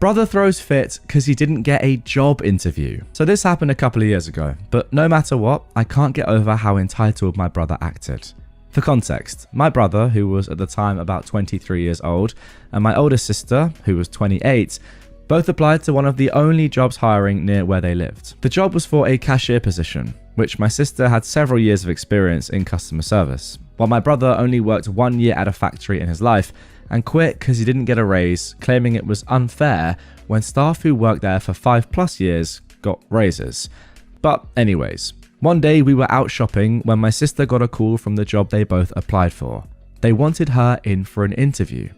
Brother throws fit because he didn't get a job interview. So this happened a couple of years ago, but no matter what, I can't get over how entitled my brother acted. For context, my brother, who was at the time about 23 years old, and my older sister, who was 28, both applied to one of the only jobs hiring near where they lived. The job was for a cashier position, which my sister had several years of experience in customer service, while my brother only worked 1 year at a factory in his life and quit because he didn't get a raise, claiming it was unfair when staff who worked there for 5+ years got raises. But anyways, one day we were out shopping when my sister got a call from the job they both applied for. They wanted her in for an interview.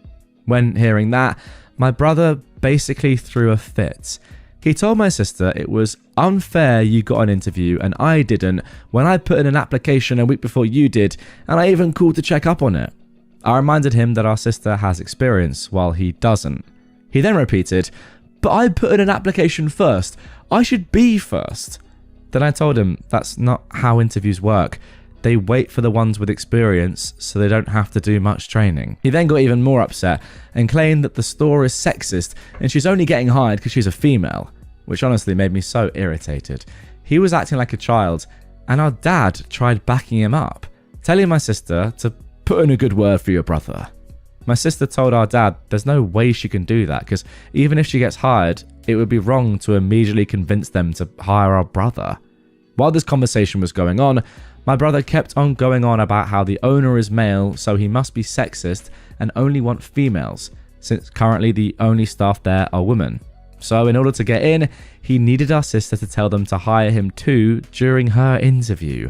When hearing that, my brother basically threw a fit. He told my sister it was unfair you got an interview and I didn't when I put in an application a week before you did, and I even called to check up on it. I reminded him that our sister has experience while he doesn't. He then repeated, "But I put in an application first. I should be first." Then I told him that's not how interviews work. They wait for the ones with experience so they don't have to do much training. He then got even more upset and claimed that the store is sexist and she's only getting hired because she's a female, which honestly made me so irritated. He was acting like a child, and our dad tried backing him up, telling my sister to put in a good word for your brother. My sister told our dad there's no way she can do that because even if she gets hired, it would be wrong to immediately convince them to hire our brother. While this conversation was going on, my brother kept on going on about how the owner is male, so he must be sexist and only want females, since currently the only staff there are women. So in order to get in, he needed our sister to tell them to hire him too during her interview.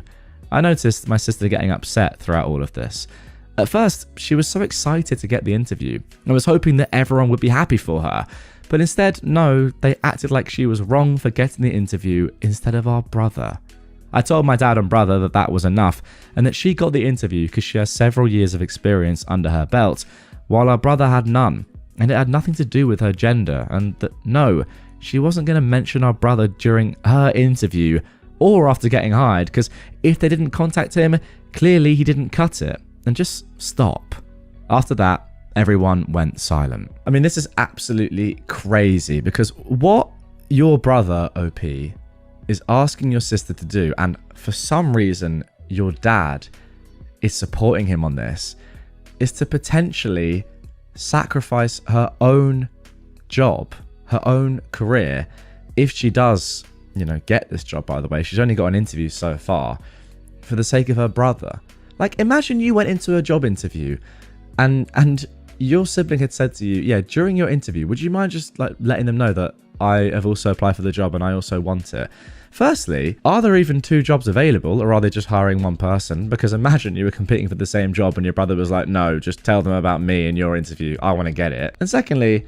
I noticed my sister getting upset throughout all of this. At first, she was so excited to get the interview and was hoping that everyone would be happy for her. But instead, no, they acted like she was wrong for getting the interview instead of our brother. I told my dad and brother that that was enough and that she got the interview because she has several years of experience under her belt, while our brother had none, and it had nothing to do with her gender, and that no, she wasn't going to mention our brother during her interview or after getting hired, because if they didn't contact him, clearly he didn't cut it, and just stop. After that, everyone went silent. I mean, this is absolutely crazy because what your brother, OP, is asking your sister to do, and for some reason your dad is supporting him on this, is to potentially sacrifice her own job, her own career, if she does, get this job. By the way, she's only got an interview so far, for the sake of her brother. Like, imagine you went into a job interview and your sibling had said to you, yeah, during your interview, would you mind just letting them know that I have also applied for the job and I also want it? Firstly, are there even 2 jobs available, or are they just hiring one person? Because imagine you were competing for the same job and your brother was like, no, just tell them about me in your interview. I want to get it. And secondly,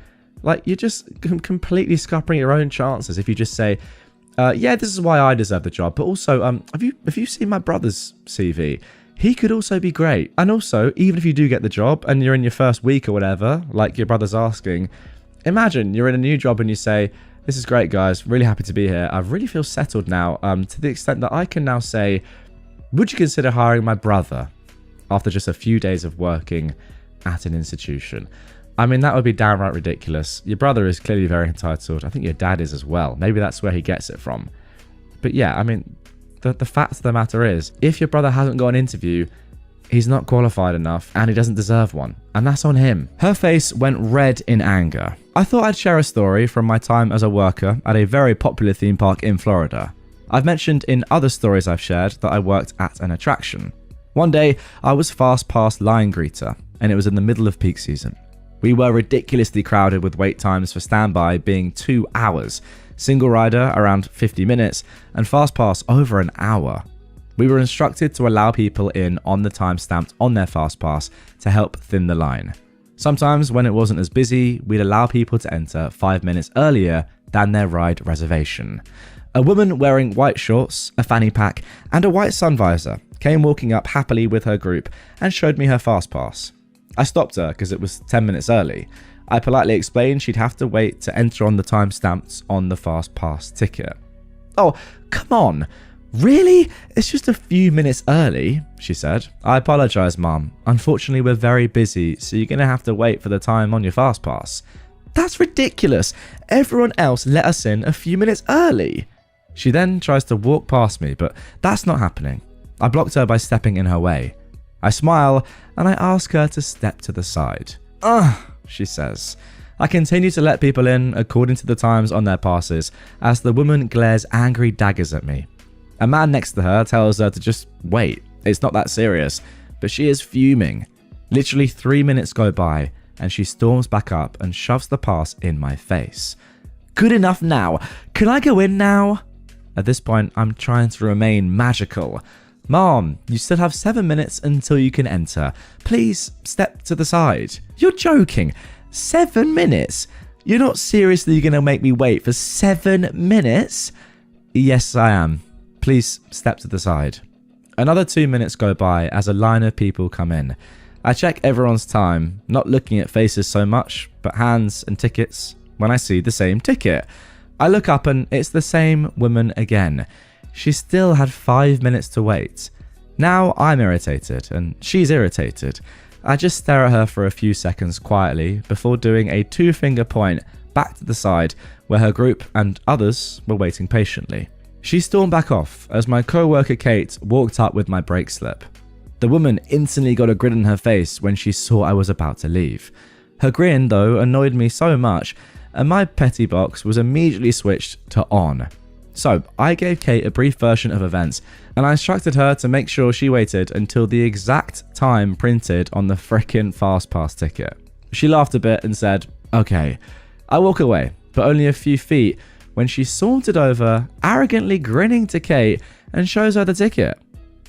you're just completely scuppering your own chances if you just say, yeah, this is why I deserve the job. But also, have you seen my brother's CV? He could also be great. And also, even if you do get the job and you're in your first week or whatever, like your brother's asking, imagine you're in a new job and you say, this is great, guys. Really happy to be here. I really feel settled now, to the extent that I can now say, would you consider hiring my brother after just a few days of working at an institution? I mean, that would be downright ridiculous. Your brother is clearly very entitled. I think your dad is as well. Maybe that's where he gets it from. But yeah, I mean, the fact of the matter is, if your brother hasn't got an interview, he's not qualified enough and he doesn't deserve one. And that's on him. Her face went red in anger. I thought I'd share a story from my time as a worker at a very popular theme park in Florida. I've mentioned in other stories I've shared that I worked at an attraction. One day, I was fast past line greeter, and it was in the middle of peak season. We were ridiculously crowded with wait times for standby being 2 hours, single rider around 50 minutes, and fast pass over an hour. We were instructed to allow people in on the time stamped on their fast pass to help thin the line. Sometimes when it wasn't as busy, we'd allow people to enter 5 minutes earlier than their ride reservation. A woman wearing white shorts, a fanny pack, and a white sun visor came walking up happily with her group and showed me her fast pass. I stopped her because it was 10 minutes early. I politely explained she'd have to wait to enter on the time stamps on the fast pass ticket. "Oh, come on. Really? It's just a few minutes early," she said. "I apologise, Mum. Unfortunately, we're very busy, so you're going to have to wait for the time on your fast pass." That's ridiculous. Everyone else let us in a few minutes early. She then tries to walk past me, but that's not happening. I blocked her by stepping in her way. I smile and I ask her to step to the side. Ugh, she says. I continue to let people in according to the times on their passes as the woman glares angry daggers at me. A man next to her tells her to just wait. It's not that serious, but she is fuming. Literally 3 minutes go by and she storms back up and shoves the pass in my face. Good enough now. Can I go in now? At this point, I'm trying to remain magical. Mom, you still have 7 minutes until you can enter. Please step to the side. You're joking. 7 minutes? You're not seriously going to make me wait for 7 minutes? Yes, I am. Please step to the side. Another 2 minutes go by as a line of people come in. I check everyone's time, not looking at faces so much, but hands and tickets when I see the same ticket. I look up and it's the same woman again. She still had 5 minutes to wait. Now I'm irritated and she's irritated. I just stare at her for a few seconds quietly before doing a 2-finger point back to the side where her group and others were waiting patiently. She stormed back off as my co-worker Kate walked up with my brake slip. The woman instantly got a grin on her face when she saw I was about to leave. Her grin, though, annoyed me so much and my petty box was immediately switched to on. So I gave Kate a brief version of events and I instructed her to make sure she waited until the exact time printed on the frickin' FastPass ticket. She laughed a bit and said, okay. I walk away, but only a few feet when she sauntered over, arrogantly grinning to Kate and shows her the ticket.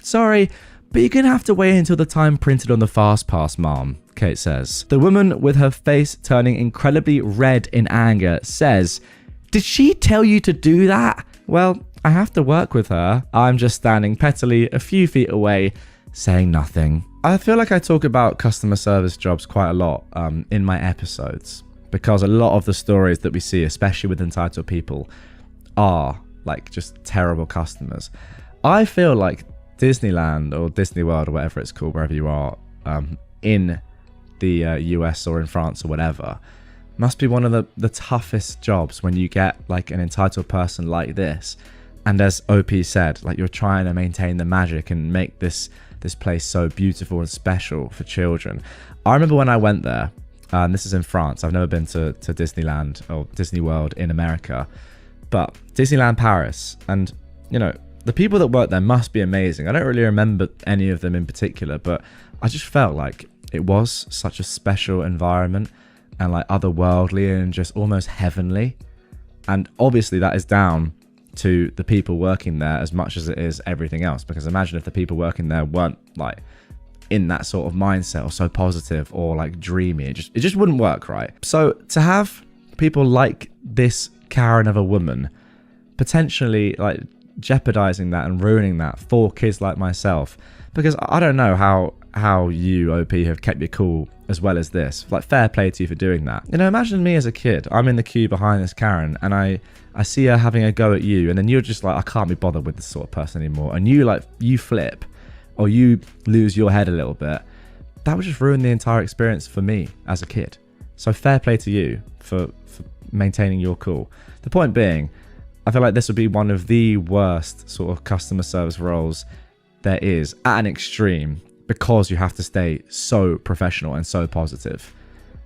Sorry, but you're gonna have to wait until the time printed on the FastPass, Mom, Kate says. The woman, with her face turning incredibly red in anger, says, did she tell you to do that? Well, I have to work with her. I'm just standing pettily a few feet away, saying nothing. I feel like I talk about customer service jobs quite a lot in my episodes, because a lot of the stories that we see, especially with entitled people, are like just terrible customers. I feel like Disneyland or Disney World or whatever it's called, wherever you are in the US or in France or whatever, must be one of the toughest jobs when you get like an entitled person like this. And as OP said, like you're trying to maintain the magic and make this place so beautiful and special for children. I remember when I went there, and this is in France. I've never been to Disneyland or Disney World in America, but Disneyland Paris, and you know, the people that work there must be amazing. I don't really remember any of them in particular, but I just felt like it was such a special environment and like otherworldly and just almost heavenly. And obviously that is down to the people working there as much as it is everything else, because imagine if the people working there weren't like in that sort of mindset or so positive or like dreamy, it just wouldn't work, right? So to have people like this Karen of a woman potentially like jeopardizing that and ruining that for kids like myself, because I don't know how you, OP, have kept your cool as well as this. Like, fair play to you for doing that. You know, imagine me as a kid. I'm in the queue behind this Karen and I see her having a go at you, and then you're just like, I can't be bothered with this sort of person anymore, and you flip or you lose your head a little bit. That would just ruin the entire experience for me as a kid. So fair play to you for maintaining your cool. The point being, I feel like this would be one of the worst sort of customer service roles there is at an extreme, because you have to stay so professional and so positive.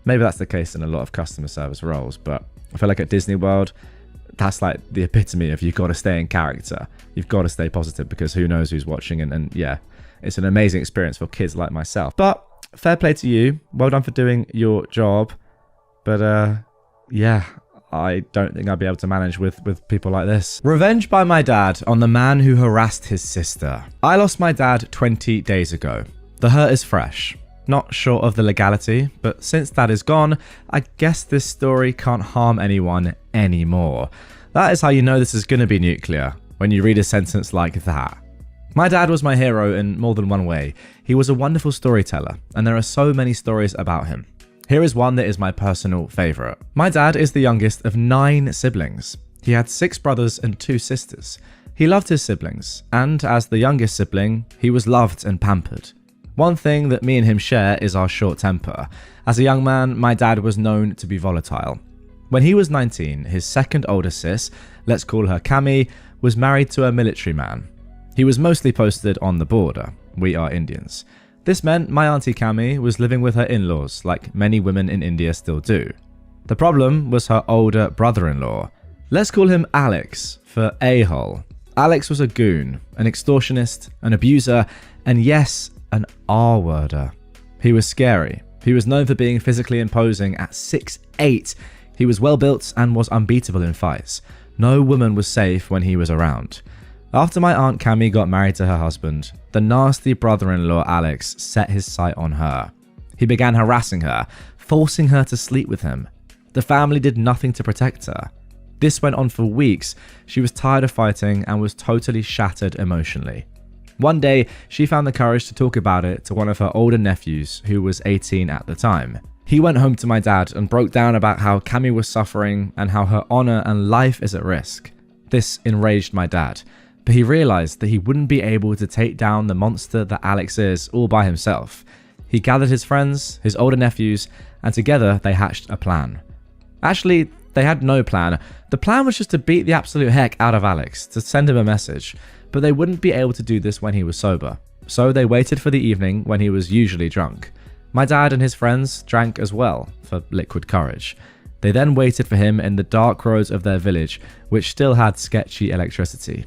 Maybe that's the case in a lot of customer service roles, but I feel like at Disney World, that's like the epitome of you've got to stay in character. You've got to stay positive because who knows who's watching, and yeah, it's an amazing experience for kids like myself. But fair play to you. Well done for doing your job. But yeah, I don't think I'd be able to manage with people like this. Revenge by my dad on the man who harassed his sister. I lost my dad 20 days ago. The hurt is fresh. Not sure of the legality, but since Dad is gone, I guess this story can't harm anyone anymore. That is how you know this is going to be nuclear, when you read a sentence like that. My dad was my hero in more than one way. He was a wonderful storyteller, and there are so many stories about him. Here is one that is my personal favourite. My dad is the youngest of 9 siblings. He had 6 brothers and 2 sisters. He loved his siblings, and as the youngest sibling, he was loved and pampered. One thing that me and him share is our short temper. As a young man, my dad was known to be volatile. When he was 19, his second older sis, let's call her Cami, was married to a military man. He was mostly posted on the border. We are Indians. This meant my auntie Cami was living with her in-laws, like many women in India still do. The problem was her older brother-in-law. Let's call him Alex for a-hole. Alex was a goon, an extortionist, an abuser, and yes, an R-worder. He was scary. He was known for being physically imposing at 6'8". He was well built and was unbeatable in fights. No woman was safe when he was around. After my aunt Cami got married to her husband, the nasty brother-in-law Alex set his sight on her. He began harassing her, forcing her to sleep with him. The family did nothing to protect her. This went on for weeks. She was tired of fighting and was totally shattered emotionally. One day, she found the courage to talk about it to one of her older nephews, who was 18 at the time. He went home to my dad and broke down about how Cami was suffering and how her honor and life is at risk. This enraged my dad, but he realized that he wouldn't be able to take down the monster that Alex is all by himself. He gathered his friends, his older nephews, and together they hatched a plan. Actually, they had no plan. The plan was just to beat the absolute heck out of Alex, to send him a message, but they wouldn't be able to do this when he was sober. So they waited for the evening when he was usually drunk. My dad and his friends drank as well, for liquid courage. They then waited for him in the dark roads of their village, which still had sketchy electricity.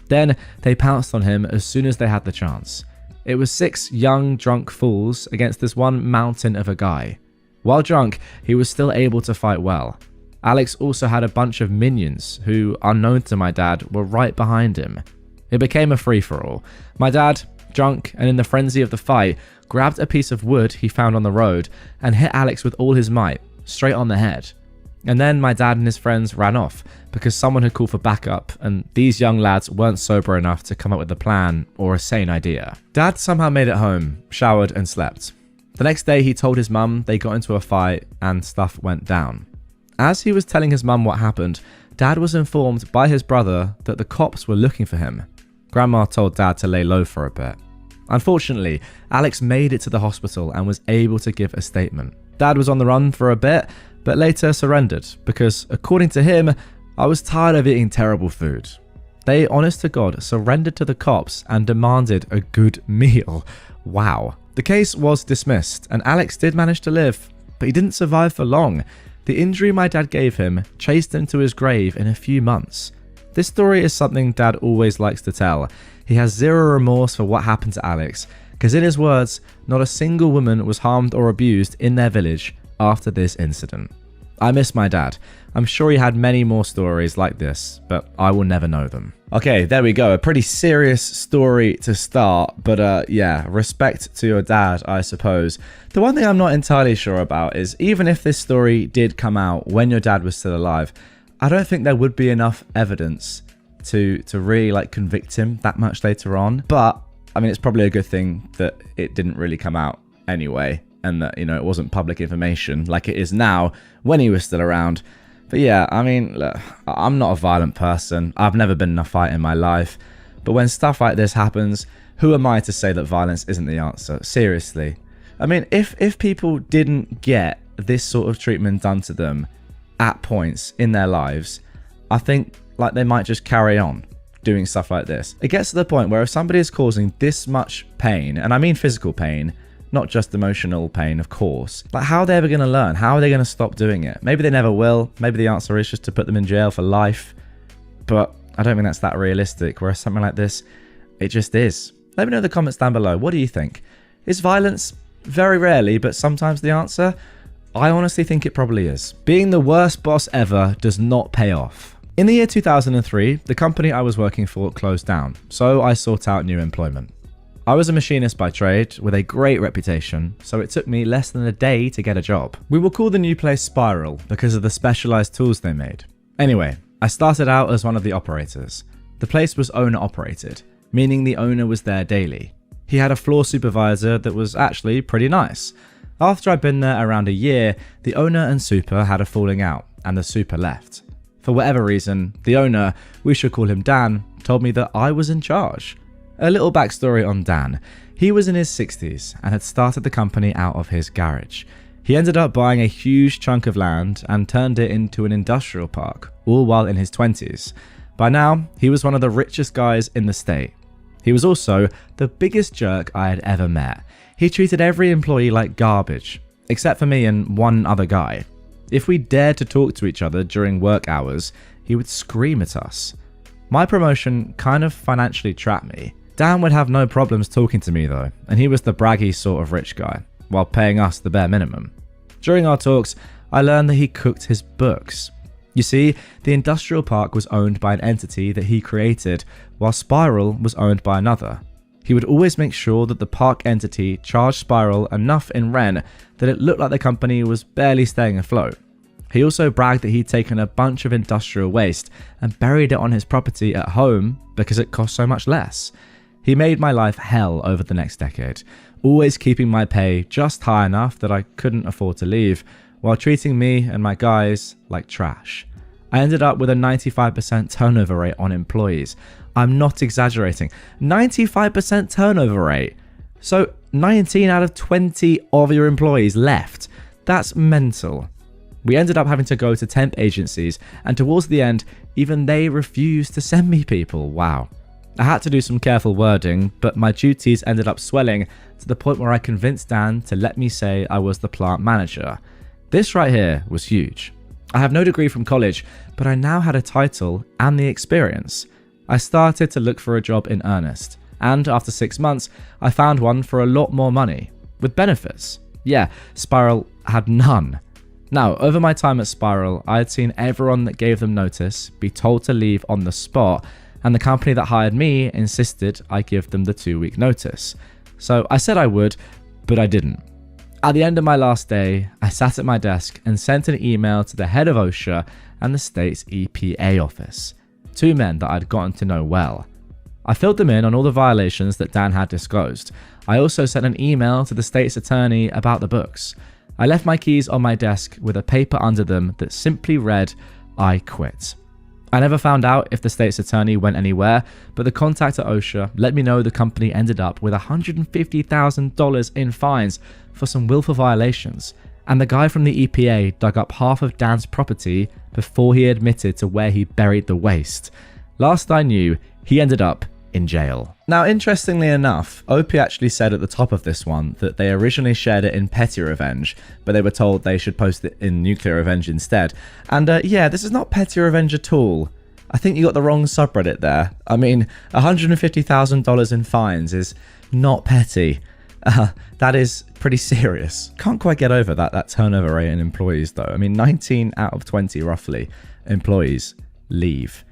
Then they pounced on him as soon as they had the chance. It was 6 young drunk fools against this one mountain of a guy. While drunk, he was still able to fight well. Alex also had a bunch of minions who, unknown to my dad, were right behind him. It became a free-for-all. My dad, drunk and in the frenzy of the fight, grabbed a piece of wood he found on the road and hit Alex with all his might, straight on the head. And then my dad and his friends ran off because someone had called for backup and these young lads weren't sober enough to come up with a plan or a sane idea. Dad somehow made it home, showered and slept. The next day he told his mum they got into a fight and stuff went down. As he was telling his mum what happened, Dad was informed by his brother that the cops were looking for him. Grandma told Dad to lay low for a bit. Unfortunately, Alex made it to the hospital and was able to give a statement. Dad was on the run for a bit, but later surrendered because, according to him, I was tired of eating terrible food. They, honest to God, surrendered to the cops and demanded a good meal. Wow. The case was dismissed and Alex did manage to live, but he didn't survive for long. The injury my dad gave him chased him to his grave in a few months. This story is something Dad always likes to tell. He has zero remorse for what happened to Alex, because in his words, not a single woman was harmed or abused in their village after this incident. I miss my dad. I'm sure he had many more stories like this, but I will never know them. Okay, there we go. A pretty serious story to start, but yeah, respect to your dad, I suppose. The one thing I'm not entirely sure about is even if this story did come out when your dad was still alive, I don't think there would be enough evidence to really like convict him that much later on. But I mean, it's probably a good thing that it didn't really come out anyway, and that, you know, it wasn't public information like it is now when he was still around. But yeah, I mean, look, I'm not a violent person. I've never been in a fight in my life. But when stuff like this happens, who am I to say that violence isn't the answer? Seriously. I mean, if people didn't get this sort of treatment done to them at points in their lives, I think like they might just carry on doing stuff like this. It gets to the point where if somebody is causing this much pain, and I mean physical pain, not just emotional pain, of course, like how are they ever going to learn? How are they going to stop doing it? Maybe they never will. Maybe the answer is just to put them in jail for life. But I don't think that's that realistic, whereas something like this, it just is. Let me know in the comments down below. What do you think? Is violence very rarely, but sometimes the answer? I honestly think it probably is. Being the worst boss ever does not pay off. In the year 2003, the company I was working for closed down, so I sought out new employment. I was a machinist by trade with a great reputation, so it took me less than a day to get a job. We will call the new place Spiral because of the specialized tools they made. Anyway, I started out as one of the operators. The place was owner operated, meaning the owner was there daily. He had a floor supervisor that was actually pretty nice. After I'd been there around a year, the owner and super had a falling out, and the super left. For whatever reason, the owner, we should call him Dan, told me that I was in charge. A little backstory on Dan. He was in his 60s and had started the company out of his garage. He ended up buying a huge chunk of land and turned it into an industrial park, all while in his 20s. By now, he was one of the richest guys in the state. He was also the biggest jerk I had ever met. He treated every employee like garbage, except for me and one other guy. If we dared to talk to each other during work hours, he would scream at us. My promotion kind of financially trapped me. Dan would have no problems talking to me though, and he was the braggy sort of rich guy, while paying us the bare minimum. During our talks, I learned that he cooked his books. You see, the industrial park was owned by an entity that he created, while Spiral was owned by another. He would always make sure that the park entity charged Spiral enough in rent that it looked like the company was barely staying afloat. He also bragged that he'd taken a bunch of industrial waste and buried it on his property at home because it cost so much less. He made my life hell over the next decade, always keeping my pay just high enough that I couldn't afford to leave, while treating me and my guys like trash. I ended up with a 95% turnover rate on employees. I'm not exaggerating. 95% turnover rate. So 19 out of 20 of your employees left. That's mental. We ended up having to go to temp agencies, and towards the end, even they refused to send me people. Wow. I had to do some careful wording, but my duties ended up swelling to the point where I convinced Dan to let me say I was the plant manager. This right here was huge. I have no degree from college, but I now had a title and the experience. I started to look for a job in earnest, and after 6 months, I found one for a lot more money, with benefits. Yeah, Spiral had none. Now, over my time at Spiral, I had seen everyone that gave them notice be told to leave on the spot, and the company that hired me insisted I give them the 2-week notice. So I said I would, but I didn't. At the end of my last day, I sat at my desk and sent an email to the head of OSHA and the state's EPA office, 2 men that I'd gotten to know well. I filled them in on all the violations that Dan had disclosed. I also sent an email to the state's attorney about the books. I left my keys on my desk with a paper under them that simply read, "I quit." I never found out if the state's attorney went anywhere, but the contact at OSHA let me know the company ended up with $150,000 in fines for some willful violations, and the guy from the EPA dug up half of Dan's property before he admitted to where he buried the waste. Last I knew, he ended up in jail. Now, interestingly enough, OP actually said at the top of this one that they originally shared it in petty revenge, but they were told they should post it in nuclear revenge instead. And yeah, this is not petty revenge at all. I think you got the wrong subreddit there. I mean, $150,000 in fines is not petty. That is pretty serious. Can't quite get over that turnover rate in employees though. I mean, 19 out of 20 roughly employees leave.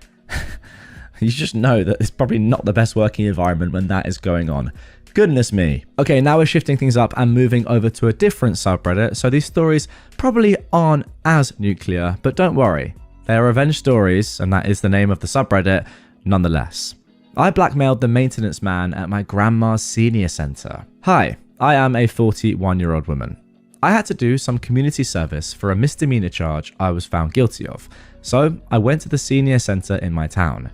You just know that it's probably not the best working environment when that is going on. Goodness me. Okay, now we're shifting things up and moving over to a different subreddit, so these stories probably aren't as nuclear, but don't worry. They are revenge stories, and that is the name of the subreddit nonetheless. I blackmailed the maintenance man at my grandma's senior centre. Hi, I am a 41-year-old woman. I had to do some community service for a misdemeanor charge I was found guilty of, so I went to the senior centre in my town.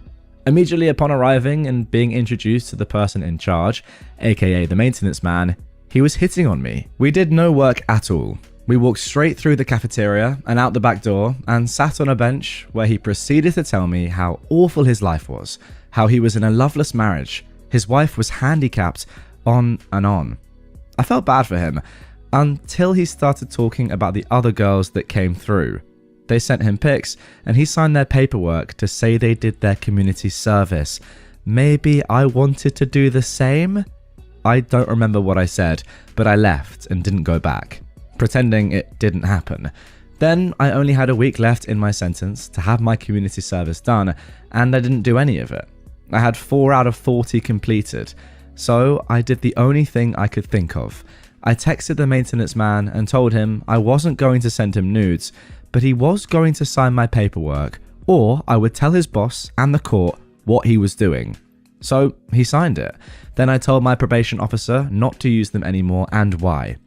Immediately upon arriving and being introduced to the person in charge, aka the maintenance man, he was hitting on me. We did no work at all. We walked straight through the cafeteria and out the back door and sat on a bench where he proceeded to tell me how awful his life was, how he was in a loveless marriage, his wife was handicapped, on and on. I felt bad for him until he started talking about the other girls that came through. They sent him pics and he signed their paperwork to say they did their community service. Maybe I wanted to do the same? I don't remember what I said, but I left and didn't go back, pretending it didn't happen. Then I only had a week left in my sentence to have my community service done, and I didn't do any of it. I had 4 out of 40 completed, so I did the only thing I could think of. I texted the maintenance man and told him I wasn't going to send him nudes, but he was going to sign my paperwork, or I would tell his boss and the court what he was doing. So he signed it. Then I told my probation officer not to use them anymore and why.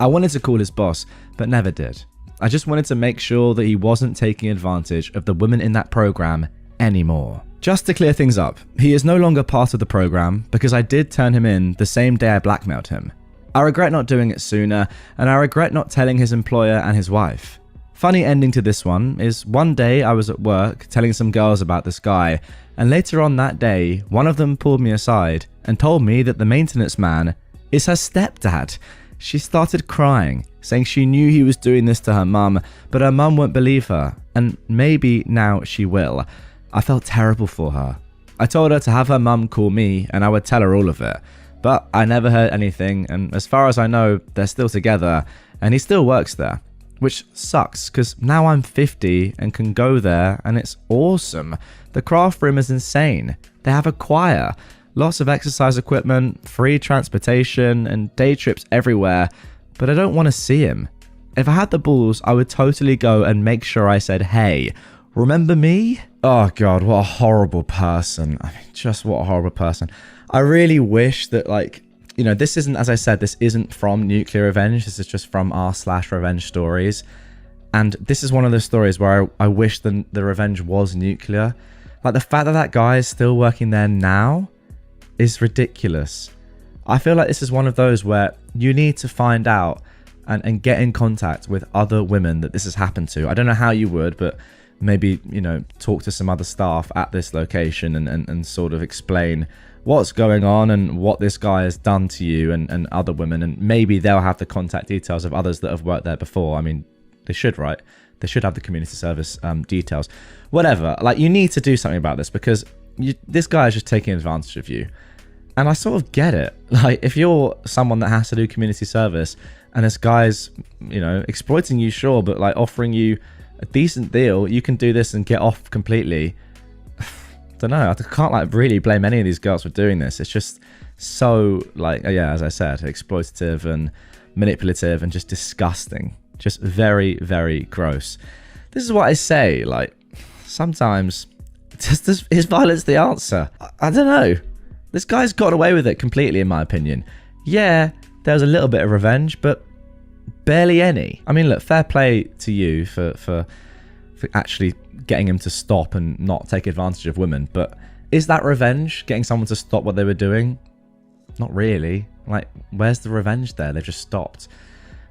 I wanted to call his boss, but never did. I just wanted to make sure that he wasn't taking advantage of the women in that program anymore. Just to clear things up, he is no longer part of the program because I did turn him in the same day I blackmailed him. I regret not doing it sooner, and I regret not telling his employer and his wife. Funny ending to this one is one day I was at work telling some girls about this guy, and later on that day, one of them pulled me aside and told me that the maintenance man is her stepdad. She started crying, saying she knew he was doing this to her mum, but her mum won't believe her, and maybe now she will. I felt terrible for her. I told her to have her mum call me and I would tell her all of it, but I never heard anything, and as far as I know, they're still together, and he still works there. Which sucks, because now I'm 50 and can go there, and it's awesome. The craft room is insane. They have a choir, lots of exercise equipment, free transportation, and day trips everywhere, but I don't want to see him. If I had the balls, I would totally go and make sure I said, hey, remember me? Oh god, what a horrible person. I mean, just what a horrible person. I really wish that, like, you know, this isn't, as I said, this isn't from Nuclear Revenge. This is just from r/revenge stories. And this is one of those stories where I wish the revenge was nuclear. Like, the fact that that guy is still working there now is ridiculous. I feel like this is one of those where you need to find out and get in contact with other women that this has happened to. I don't know how you would, but maybe, you know, talk to some other staff at this location and sort of explain what's going on and what this guy has done to you and other women, and maybe they'll have the contact details of others that have worked there before. I mean, they should, right? They should have the community service details. Whatever. Like, you need to do something about this, because this guy is just taking advantage of you. And I sort of get it. Like, if you're someone that has to do community service and this guy's, you know, exploiting you, sure, but like offering you a decent deal, you can do this and get off completely. Don't know, I can't like really blame any of these girls for doing this. It's just so, like, yeah, as I said, exploitative and manipulative and just disgusting. Just very, very gross. This is what I say, like, sometimes is violence the answer? I don't know. This guy's got away with it completely, in my opinion. Yeah, there was a little bit of revenge, but barely any. I mean, look, fair play to you for actually getting him to stop and not take advantage of women, but is that revenge? Getting someone to stop what they were doing? Not really. Like, where's the revenge there? They've just stopped.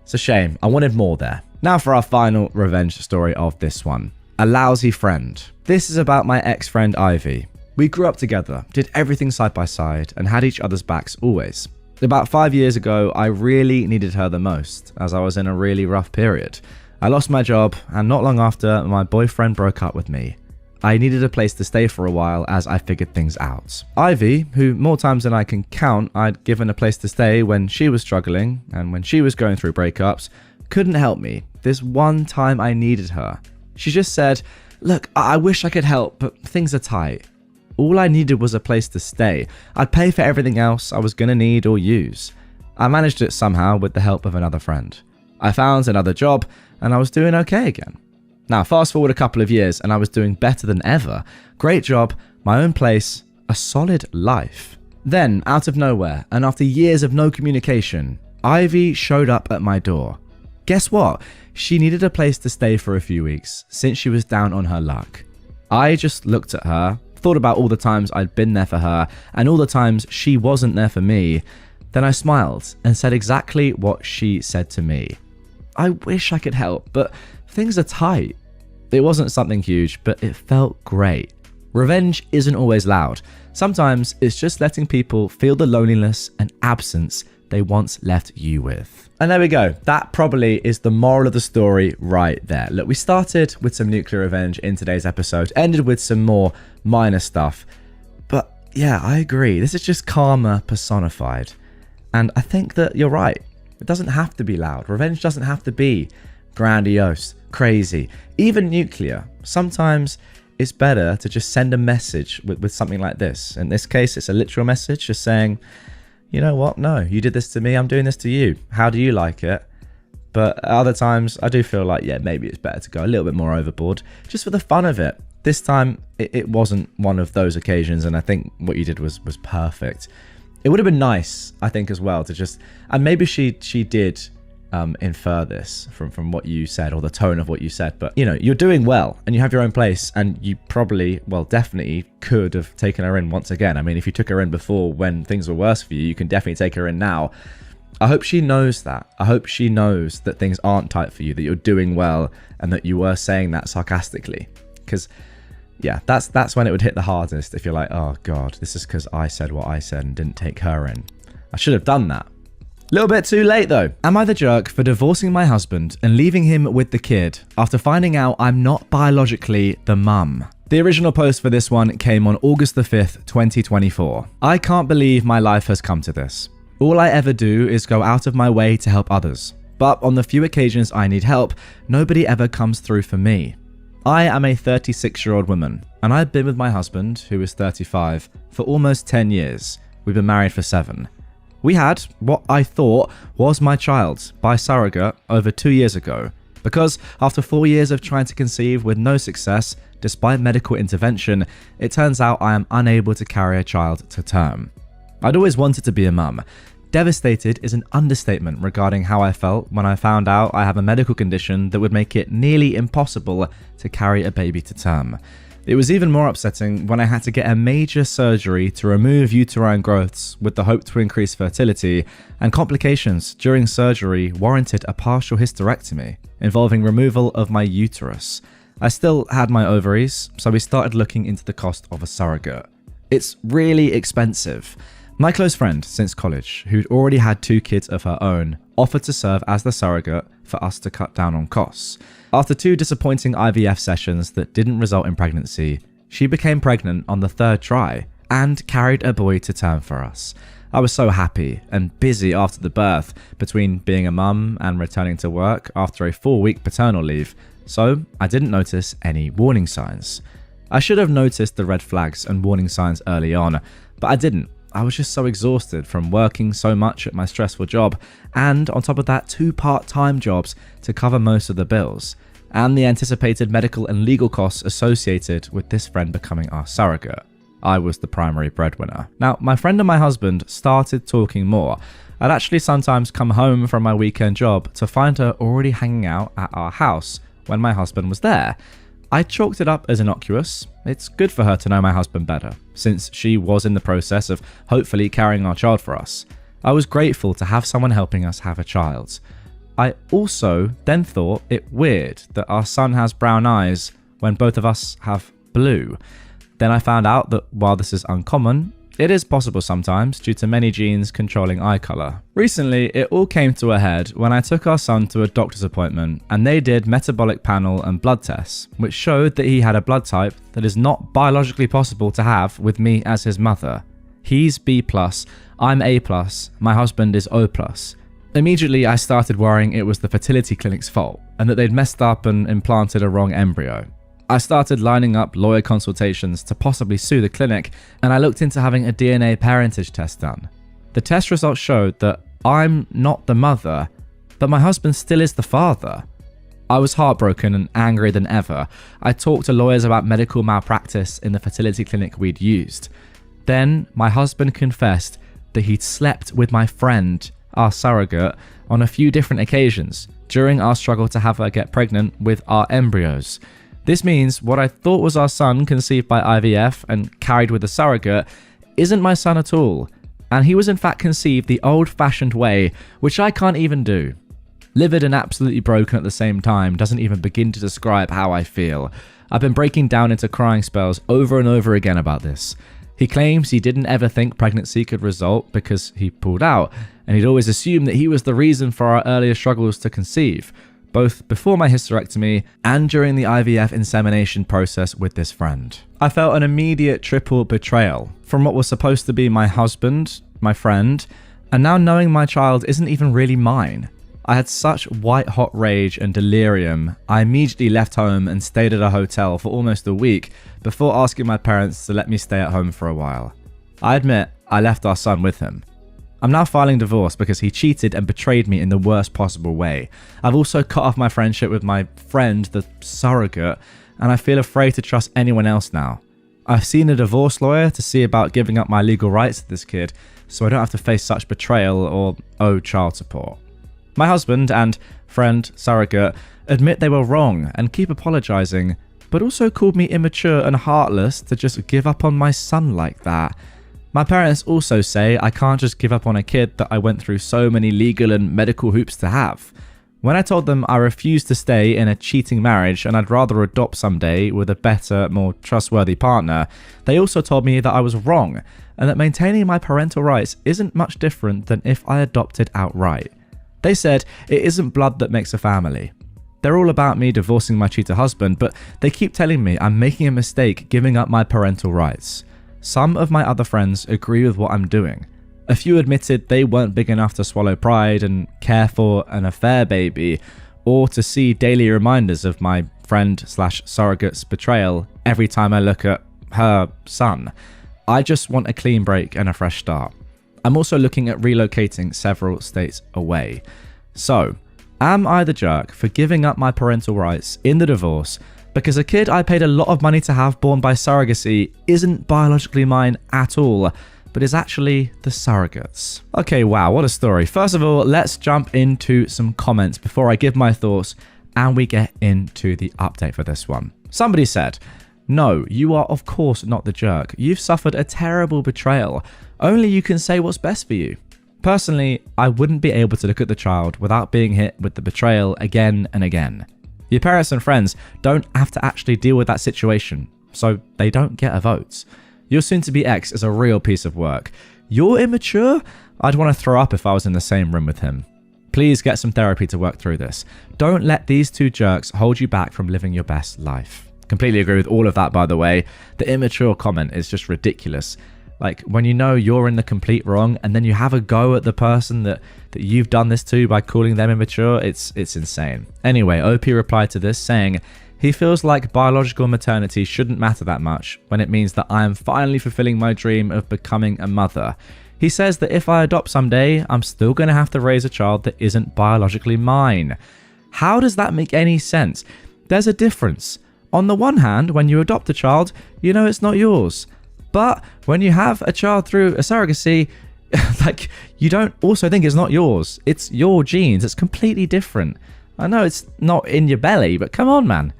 It's a shame. I wanted more there. Now for our final revenge story of this one. A lousy friend. This is about my ex-friend Ivy. We grew up together, did everything side by side, and had each other's backs always. About 5 years ago, I really needed her the most, as I was in a really rough period. I lost my job, and not long after, my boyfriend broke up with me. I needed a place to stay for a while as I figured things out. Ivy, who more times than I can count I'd given a place to stay when she was struggling, and when she was going through breakups, couldn't help me this one time I needed her. She just said, look, I wish I could help, but things are tight. All I needed was a place to stay. I'd pay for everything else I was going to need or use. I managed it somehow with the help of another friend. I found another job, and I was doing okay again. Now, fast forward a couple of years, and I was doing better than ever. Great job, my own place, a solid life. Then, out of nowhere, and after years of no communication, Ivy showed up at my door. Guess what? She needed a place to stay for a few weeks, since she was down on her luck. I just looked at her, thought about all the times I'd been there for her, and all the times she wasn't there for me. Then I smiled and said exactly what she said to me. I wish I could help, but things are tight. It wasn't something huge, but it felt great. Revenge isn't always loud. Sometimes it's just letting people feel the loneliness and absence they once left you with. And there we go. That probably is the moral of the story right there. Look, we started with some nuclear revenge in today's episode, ended with some more minor stuff. But yeah, I agree. This is just karma personified. And I think that you're right. It doesn't have to be loud. Revenge doesn't have to be grandiose, crazy, even nuclear. Sometimes it's better to just send a message with something like this. In this case, it's a literal message just saying, you know what? No, you did this to me. I'm doing this to you. How do you like it? But other times I do feel like, yeah, maybe it's better to go a little bit more overboard just for the fun of it. This time it wasn't one of those occasions. And I think what you did was perfect. It would have been nice, I think, as well to just, and maybe she did infer this from what you said or the tone of what you said, but you know, you're doing well and you have your own place, and you probably, well, definitely could have taken her in once again. I mean, if you took her in before when things were worse for you, you can definitely take her in now. I hope she knows that. I hope she knows that things aren't tight for you, that you're doing well, and that you were saying that sarcastically. Because, yeah, that's when it would hit the hardest if you're like, oh God, this is because I said what I said and didn't take her in. I should have done that. Little bit too late though. Am I the jerk for divorcing my husband and leaving him with the kid after finding out I'm not biologically the mum? The original post for this one came on August the 5th, 2024. I can't believe my life has come to this. All I ever do is go out of my way to help others. But on the few occasions I need help, nobody ever comes through for me. I am a 36-year-old woman, and I've been with my husband, who is 35, for almost 10 years. We've been married for 7. We had what I thought was my child by surrogate over 2 years ago, because after 4 years of trying to conceive with no success, despite medical intervention, it turns out I am unable to carry a child to term. I'd always wanted to be a mum. Devastated is an understatement regarding how I felt when I found out I have a medical condition that would make it nearly impossible to carry a baby to term. It was even more upsetting when I had to get a major surgery to remove uterine growths with the hope to increase fertility, and complications during surgery warranted a partial hysterectomy involving removal of my uterus. I still had my ovaries, so we started looking into the cost of a surrogate. It's really expensive. My close friend since college, who'd already had 2 kids of her own, offered to serve as the surrogate for us to cut down on costs. After 2 disappointing IVF sessions that didn't result in pregnancy, she became pregnant on the 3rd try and carried a boy to term for us. I was so happy and busy after the birth, between being a mum and returning to work after a 4-week paternal leave, so I didn't notice any warning signs. I should have noticed the red flags and warning signs early on, but I didn't. I was just so exhausted from working so much at my stressful job, and on top of that 2 part-time jobs to cover most of the bills, and the anticipated medical and legal costs associated with this friend becoming our surrogate. I was the primary breadwinner. Now, my friend and my husband started talking more. I'd actually sometimes come home from my weekend job to find her already hanging out at our house when my husband was there. I chalked it up as innocuous. It's good for her to know my husband better, since she was in the process of hopefully carrying our child for us. I was grateful to have someone helping us have a child. I also then thought it weird that our son has brown eyes when both of us have blue. Then I found out that while this is uncommon, it is possible sometimes due to many genes controlling eye colour. Recently, it all came to a head when I took our son to a doctor's appointment and they did metabolic panel and blood tests, which showed that he had a blood type that is not biologically possible to have with me as his mother. He's B+, I'm A+, my husband is O+. Immediately, I started worrying it was the fertility clinic's fault and that they'd messed up and implanted a wrong embryo. I started lining up lawyer consultations to possibly sue the clinic, and I looked into having a DNA parentage test done. The test results showed that I'm not the mother, but my husband still is the father. I was heartbroken and angrier than ever. I talked to lawyers about medical malpractice in the fertility clinic we'd used. Then my husband confessed that he'd slept with my friend, our surrogate, on a few different occasions during our struggle to have her get pregnant with our embryos. This means what I thought was our son conceived by IVF and carried with a surrogate isn't my son at all, and he was in fact conceived the old-fashioned way, which I can't even do. Livid and absolutely broken at the same time doesn't even begin to describe how I feel. I've been breaking down into crying spells over and over again about this. He claims he didn't ever think pregnancy could result because he pulled out, and he'd always assumed that he was the reason for our earlier struggles to conceive, both before my hysterectomy and during the IVF insemination process with this friend. I felt an immediate triple betrayal from what was supposed to be my husband, my friend, and now knowing my child isn't even really mine. I had such white-hot rage and delirium, I immediately left home and stayed at a hotel for almost a week before asking my parents to let me stay at home for a while. I admit I left our son with him. I'm now filing divorce because he cheated and betrayed me in the worst possible way. I've also cut off my friendship with my friend, the surrogate, and I feel afraid to trust anyone else now. I've seen a divorce lawyer to see about giving up my legal rights to this kid, so I don't have to face such betrayal or owe child support. My husband and friend, surrogate, admit they were wrong and keep apologising, but also called me immature and heartless to just give up on my son like that. My parents also say I can't just give up on a kid that I went through so many legal and medical hoops to have. When I told them I refused to stay in a cheating marriage and I'd rather adopt someday with a better, more trustworthy partner, they also told me that I was wrong and that maintaining my parental rights isn't much different than if I adopted outright. They said it isn't blood that makes a family. They're all about me divorcing my cheater husband, but they keep telling me I'm making a mistake giving up my parental rights. Some of my other friends agree with what I'm doing. A few admitted they weren't big enough to swallow pride and care for an affair baby, or to see daily reminders of my friend/surrogate's betrayal every time I look at her son. I just want a clean break and a fresh start. I'm also looking at relocating several states away. So, am I the jerk for giving up my parental rights in the divorce because a kid I paid a lot of money to have born by surrogacy isn't biologically mine at all, but is actually the surrogates? Okay, wow, what a story. First of all, let's jump into some comments before I give my thoughts and we get into the update for this one. Somebody said, "No, you are of course not the jerk. You've suffered a terrible betrayal. Only you can say what's best for you." Personally, I wouldn't be able to look at the child without being hit with the betrayal again and again. Your parents and friends don't have to actually deal with that situation, so they don't get a vote. Your soon-to-be ex is a real piece of work. You're immature? I'd want to throw up if I was in the same room with him. Please get some therapy to work through this. Don't let these two jerks hold you back from living your best life. Completely agree with all of that, by the way. The immature comment is just ridiculous. Like, when you know you're in the complete wrong and then you have a go at the person that you've done this to by calling them immature, it's insane. Anyway, OP replied to this saying, he feels like biological maternity shouldn't matter that much when it means that I am finally fulfilling my dream of becoming a mother. He says that if I adopt someday, I'm still going to have to raise a child that isn't biologically mine. How does that make any sense? There's a difference. On the one hand, when you adopt a child, you know it's not yours. But when you have a child through a surrogacy, like, you don't also think it's not yours. It's your genes. It's completely different. I know it's not in your belly, but come on, man.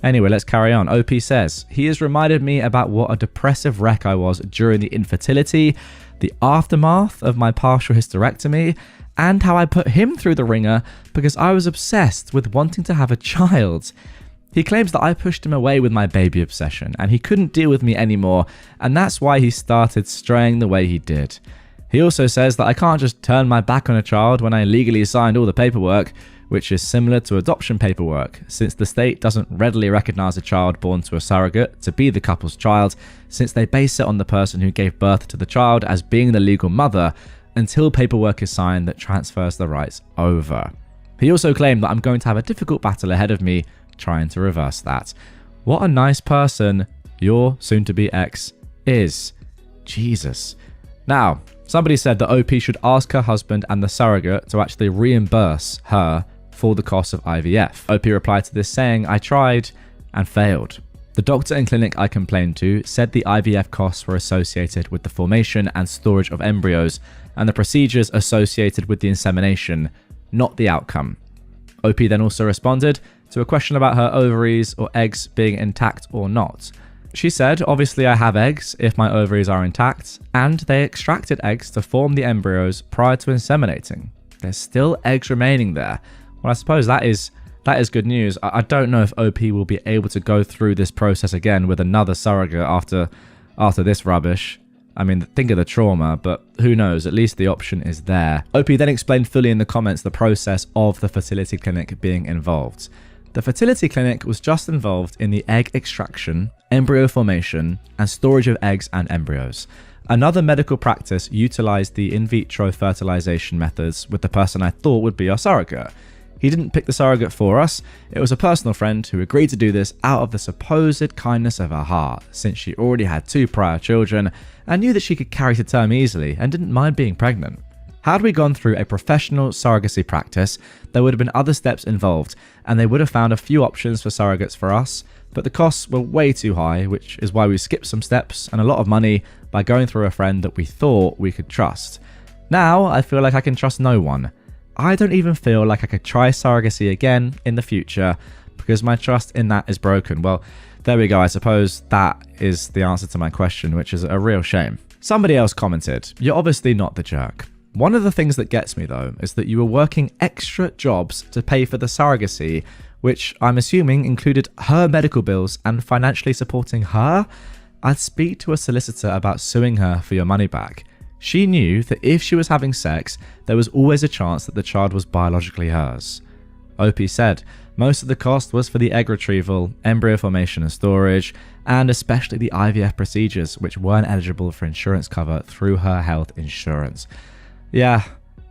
Anyway, let's carry on. OP says, he has reminded me about what a depressive wreck I was during the infertility, the aftermath of my partial hysterectomy, and how I put him through the ringer because I was obsessed with wanting to have a child. He claims that I pushed him away with my baby obsession and he couldn't deal with me anymore, and that's why he started straying the way he did. He also says that I can't just turn my back on a child when I legally signed all the paperwork, which is similar to adoption paperwork, since the state doesn't readily recognize a child born to a surrogate to be the couple's child, since they base it on the person who gave birth to the child as being the legal mother until paperwork is signed that transfers the rights over. He also claimed that I'm going to have a difficult battle ahead of me trying to reverse that. What a nice person your soon-to-be ex is. Jesus. Now, somebody said that OP should ask her husband and the surrogate to actually reimburse her for the cost of IVF. OP replied to this saying, I tried and failed. The doctor and clinic I complained to said the IVF costs were associated with the formation and storage of embryos and the procedures associated with the insemination, not the outcome. OP then also responded to a question about her ovaries or eggs being intact or not. She said, obviously I have eggs if my ovaries are intact, and they extracted eggs to form the embryos prior to inseminating. There's still eggs remaining there. Well, I suppose that is good news. I don't know if OP will be able to go through this process again with another surrogate after this rubbish. I mean, think of the trauma, but who knows, at least the option is there. OP then explained fully in the comments the process of the fertility clinic being involved. The fertility clinic was just involved in the egg extraction, embryo formation, and storage of eggs and embryos. Another medical practice utilized the in vitro fertilization methods with the person I thought would be our surrogate. He didn't pick the surrogate for us. It was a personal friend who agreed to do this out of the supposed kindness of her heart, since she already had 2 prior children and knew that she could carry to term easily and didn't mind being pregnant. Had we gone through a professional surrogacy practice, there would have been other steps involved, and they would have found a few options for surrogates for us, but the costs were way too high, which is why we skipped some steps and a lot of money by going through a friend that we thought we could trust. Now, I feel like I can trust no one. I don't even feel like I could try surrogacy again in the future because my trust in that is broken. Well, there we go. I suppose that is the answer to my question, which is a real shame. Somebody else commented, "You're obviously not the jerk. One of the things that gets me though is that you were working extra jobs to pay for the surrogacy, which I'm assuming included her medical bills and financially supporting her. I'd speak to a solicitor about suing her for your money back. She knew that if she was having sex, there was always a chance that the child was biologically hers." OP said, "Most of the cost was for the egg retrieval, embryo formation and storage, and especially the IVF procedures, which weren't eligible for insurance cover through her health insurance." Yeah,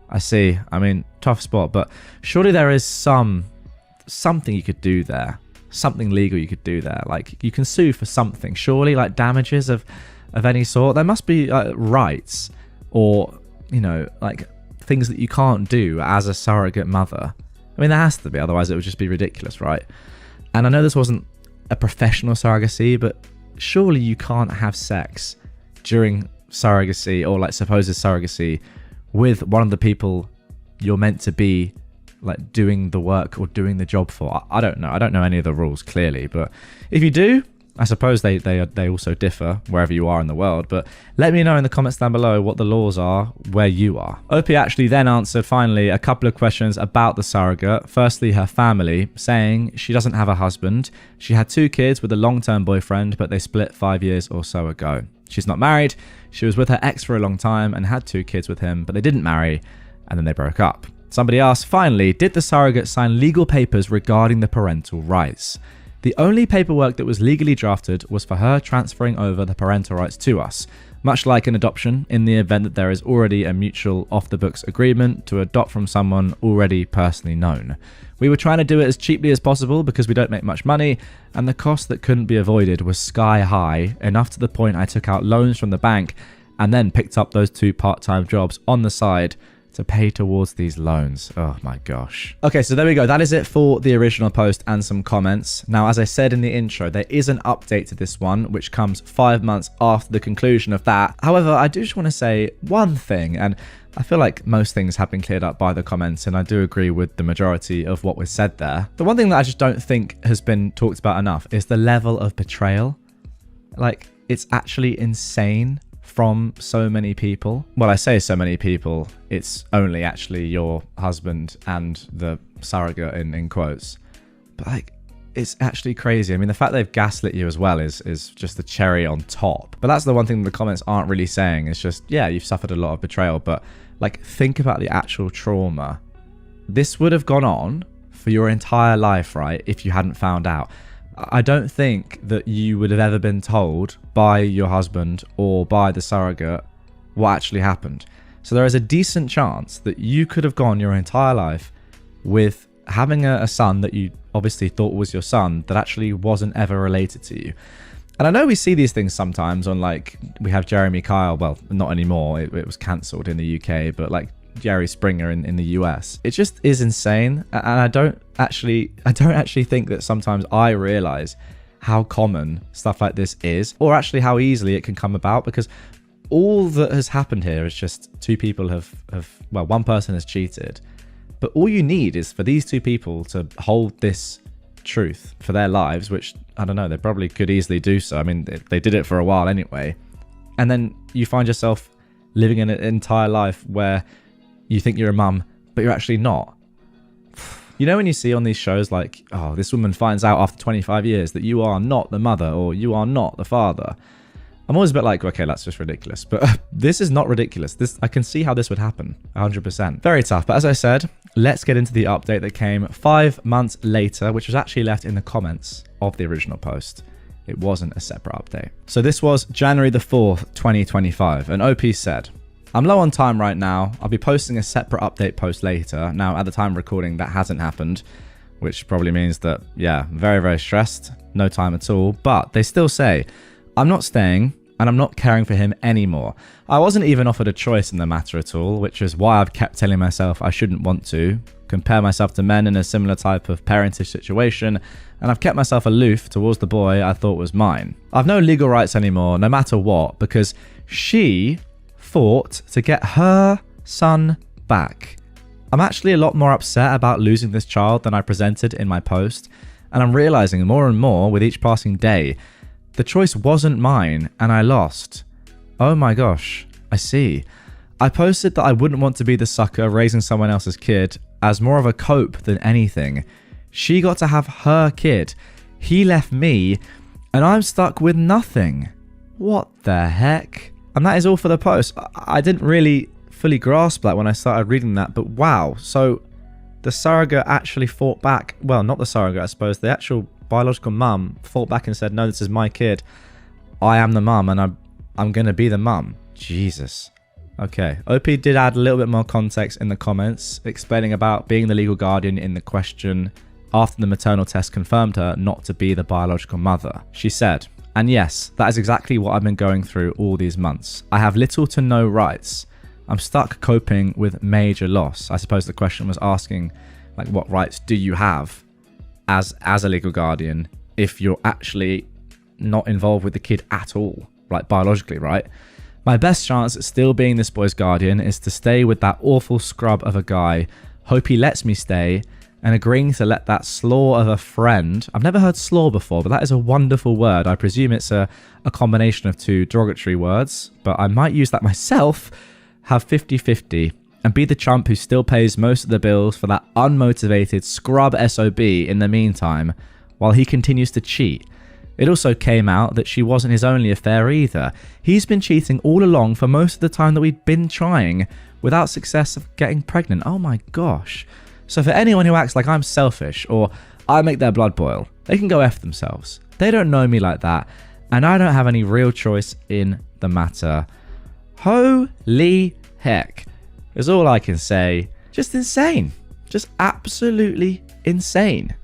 I see. I mean, tough spot, but surely there is something you could do there. Something legal you could do there. Like, you can sue for something. Surely, like damages of any sort. There must be rights or, like things that you can't do as a surrogate mother. I mean, there has to be, otherwise it would just be ridiculous, right? And I know this wasn't a professional surrogacy, but surely you can't have sex during surrogacy or like supposed surrogacy with one of the people you're meant to be like doing the work or doing the job for. I don't know. I don't know any of the rules clearly, but if you do, I suppose they also differ wherever you are in the world, but let me know in the comments down below what the laws are where you are. OP actually then answered finally a couple of questions about the surrogate. Firstly, her family, saying she doesn't have a husband. She had 2 kids with a long-term boyfriend, but they split 5 years or so ago. She's not married. She was with her ex for a long time and had 2 kids with him, but they didn't marry and then they broke up. Somebody asked, finally, did the surrogate sign legal papers regarding the parental rights? The only paperwork that was legally drafted was for her transferring over the parental rights to us, much like an adoption in the event that there is already a mutual off-the-books agreement to adopt from someone already personally known. We were trying to do it as cheaply as possible because we don't make much money, and the cost that couldn't be avoided was sky high, enough to the point I took out loans from the bank and then picked up those 2 part-time jobs on the side to pay towards these loans. Oh my gosh. Okay, so there we go. That is it for the original post and some comments. Now, as I said in the intro, there is an update to this one, which comes 5 months after the conclusion of that. However, I do just want to say one thing, and I feel like most things have been cleared up by the comments, and I do agree with the majority of what was said there. The one thing that I just don't think has been talked about enough is the level of betrayal. Like, it's actually insane from so many people. Well, I say so many people, it's only actually your husband and the surrogate in quotes. But like, it's actually crazy. I mean, the fact they've gaslit you as well is just the cherry on top. But that's the one thing the comments aren't really saying. It's just, yeah, you've suffered a lot of betrayal, but like, think about the actual trauma. This would have gone on for your entire life, right, if you hadn't found out. I don't think that you would have ever been told by your husband or by the surrogate what actually happened. So there is a decent chance that you could have gone your entire life with having a son that you obviously thought was your son that actually wasn't ever related to you. And I know we see these things sometimes on, like, we have Jeremy Kyle, well, not anymore, it was cancelled in the UK, but like Jerry Springer in the US. It just is insane, and I don't actually think that sometimes I realize how common stuff like this is, or actually how easily it can come about, because all that has happened here is just 2 people have well, one person has cheated, but all you need is for these 2 people to hold this truth for their lives, which, I don't know, they probably could easily do so. I mean, they did it for a while anyway, and then you find yourself living an entire life where you think you're a mum, but you're actually not. You know when you see on these shows like, oh, this woman finds out after 25 years that you are not the mother or you are not the father. I'm always a bit like, okay, that's just ridiculous. But this is not ridiculous. I can see how this would happen, 100%. Very tough. But as I said, let's get into the update that came 5 months later, which was actually left in the comments of the original post. It wasn't a separate update. So this was January the 4th, 2025. And OP said, I'm low on time right now. I'll be posting a separate update post later. Now, at the time of recording, that hasn't happened, which probably means that, yeah, very, very stressed. No time at all. But they still say, I'm not staying and I'm not caring for him anymore. I wasn't even offered a choice in the matter at all, which is why I've kept telling myself I shouldn't want to compare myself to men in a similar type of parentage situation, and I've kept myself aloof towards the boy I thought was mine. I've no legal rights anymore, no matter what, because she fought to get her son back. I'm actually a lot more upset about losing this child than I presented in my post, and I'm realizing more and more with each passing day, the choice wasn't mine and I lost. Oh my gosh, I see. I posted that I wouldn't want to be the sucker raising someone else's kid as more of a cope than anything. She got to have her kid. He left me, and I'm stuck with nothing. What the heck? And that is all for the post. I didn't really fully grasp that when I started reading that, but wow. So the surrogate actually fought back. Well, not the surrogate, I suppose. The actual biological mum fought back and said, no, this is my kid. I am the mum, and I'm going to be the mum. Jesus. Okay. OP did add a little bit more context in the comments, explaining about being the legal guardian in the question after the maternal test confirmed her not to be the biological mother. She said, and yes, that is exactly what I've been going through all these months. I have little to no rights. I'm stuck coping with major loss. I suppose the question was asking, like, what rights do you have as a legal guardian if you're actually not involved with the kid at all, like biologically, right? My best chance at still being this boy's guardian is to stay with that awful scrub of a guy, hope he lets me stay, and agreeing to let that slaw of a friend, I've never heard slaw before, but that is a wonderful word. I presume it's a combination of two derogatory words, but I might use that myself, have 50-50, and be the chump who still pays most of the bills for that unmotivated scrub SOB in the meantime, while he continues to cheat. It also came out that she wasn't his only affair either. He's been cheating all along for most of the time that we'd been trying, without success of getting pregnant. Oh my gosh. So for anyone who acts like I'm selfish or I make their blood boil, they can go F themselves. They don't know me like that, and I don't have any real choice in the matter. Holy heck is all I can say. Just insane. Just absolutely insane.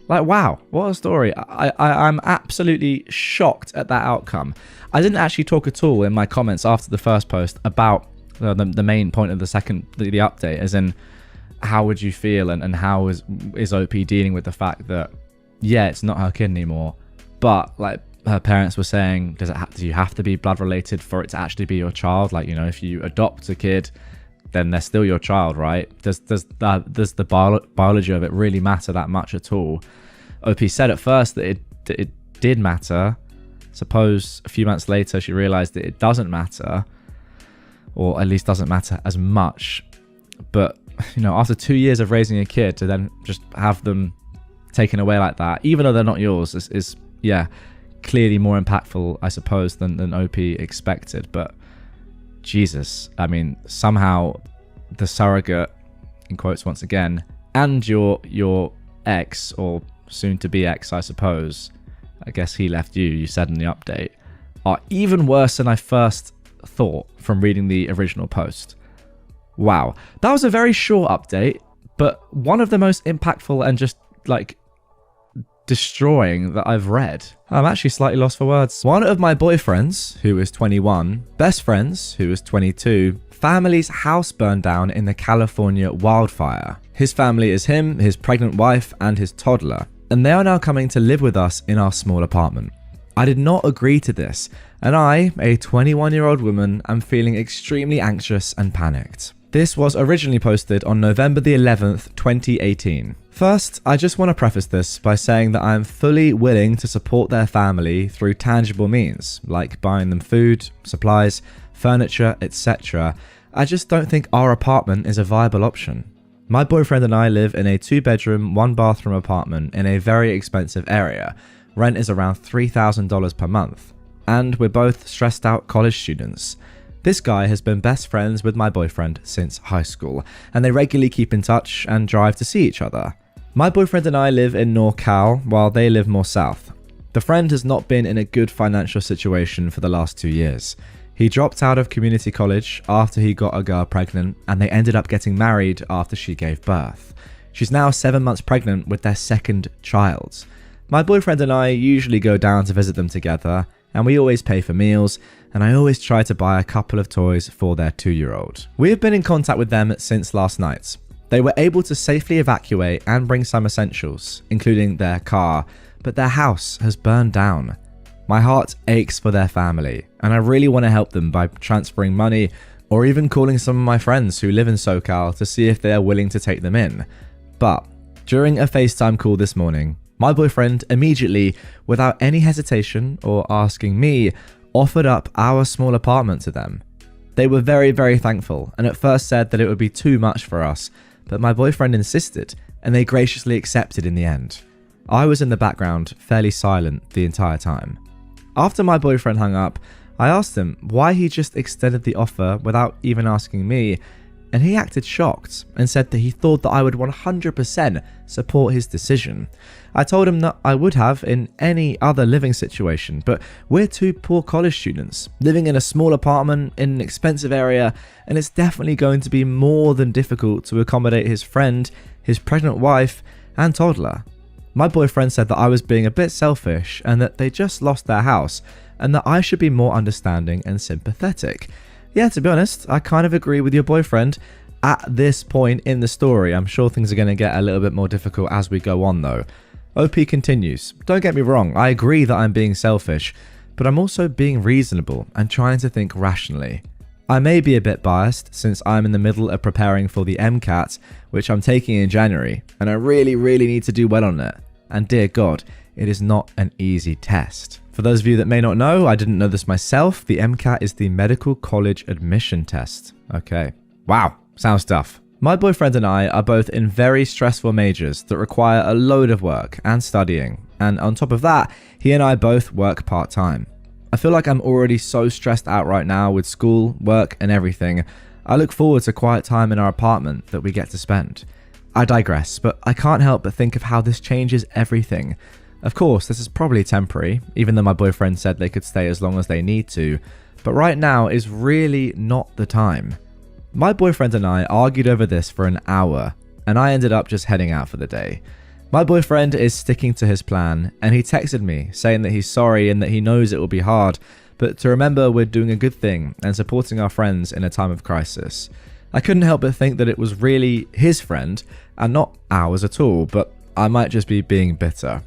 Like, wow, what a story. I'm absolutely shocked at that outcome. I didn't actually talk at all in my comments after the first post about the main point of the update, as in, how would you feel and how is OP dealing with the fact that, yeah, it's not her kid anymore, but like her parents were saying, do you have to be blood related for it to actually be your child? Like, you know, if you adopt a kid, then they're still your child, right? Does the biology of it really matter that much at all? OP said at first that it did matter. Suppose a few months later she realized that it doesn't matter, or at least doesn't matter as much. But you know, after 2 years of raising a kid, to then just have them taken away like that, even though they're not yours, is yeah, clearly more impactful, I suppose, than OP expected. But Jesus, I mean, somehow the surrogate, in quotes once again, and your ex, or soon to be ex, I suppose, I guess he left you said in the update, are even worse than I first thought from reading the original post. Wow, that was a very short update, but one of the most impactful and just like destroying that I've read. I'm actually slightly lost for words. One of my boyfriends, who is 21, best friends, who is 22, family's house burned down in the California wildfire. His family is him, his pregnant wife, and his toddler, and they are now coming to live with us in our small apartment. I did not agree to this, and I, a 21-year-old woman, am feeling extremely anxious and panicked. This was originally posted on November the 11th, 2018. First, I just want to preface this by saying that I am fully willing to support their family through tangible means, like buying them food, supplies, furniture, etc. I just don't think our apartment is a viable option. My boyfriend and I live in a 2-bedroom, 1-bathroom apartment in a very expensive area. Rent is around $3,000 per month, and we're both stressed out college students. This guy has been best friends with my boyfriend since high school, and they regularly keep in touch and drive to see each other. My boyfriend and I live in NorCal, while they live more south. The friend has not been in a good financial situation for the last 2 years. He dropped out of community college after he got a girl pregnant, and they ended up getting married after she gave birth. She's now 7 months pregnant with their second child. My boyfriend and I usually go down to visit them together, and we always pay for meals, and I always try to buy a couple of toys for their 2-year-old. We have been in contact with them since last night. They were able to safely evacuate and bring some essentials, including their car, but their house has burned down. My heart aches for their family, and I really want to help them by transferring money or even calling some of my friends who live in SoCal to see if they are willing to take them in. But during a FaceTime call this morning, my boyfriend immediately, without any hesitation or asking me, offered up our small apartment to them. They were very, very thankful and at first said that it would be too much for us, but my boyfriend insisted and they graciously accepted in the end. I was in the background, fairly silent the entire time. After my boyfriend hung up, I asked him why he just extended the offer without even asking me, and he acted shocked and said that he thought that I would 100% support his decision. I told him that I would have in any other living situation, but we're two poor college students living in a small apartment in an expensive area, and it's definitely going to be more than difficult to accommodate his friend, his pregnant wife, and toddler. My boyfriend said that I was being a bit selfish and that they just lost their house and that I should be more understanding and sympathetic. Yeah, to be honest, I kind of agree with your boyfriend at this point in the story. I'm sure things are going to get a little bit more difficult as we go on though. OP continues, don't get me wrong, I agree that I'm being selfish, but I'm also being reasonable and trying to think rationally. I may be a bit biased since I'm in the middle of preparing for the MCAT, which I'm taking in January, and I really need to do well on it. And dear God, it is not an easy test. For those of you that may not know, I didn't know this myself, the MCAT is the medical college admission test. Okay. Wow, sounds tough. My boyfriend and I are both in very stressful majors that require a load of work and studying, and on top of that, he and I both work part-time. I feel like I'm already so stressed out right now with school, work, and everything. I look forward to quiet time in our apartment that we get to spend. I digress, but I can't help but think of how this changes everything. Of course, this is probably temporary, even though my boyfriend said they could stay as long as they need to, but right now is really not the time. My boyfriend and I argued over this for an hour, and I ended up just heading out for the day. My boyfriend is sticking to his plan, and he texted me saying that he's sorry and that he knows it will be hard, but to remember we're doing a good thing and supporting our friends in a time of crisis. I couldn't help but think that it was really his friend and not ours at all, but I might just be being bitter.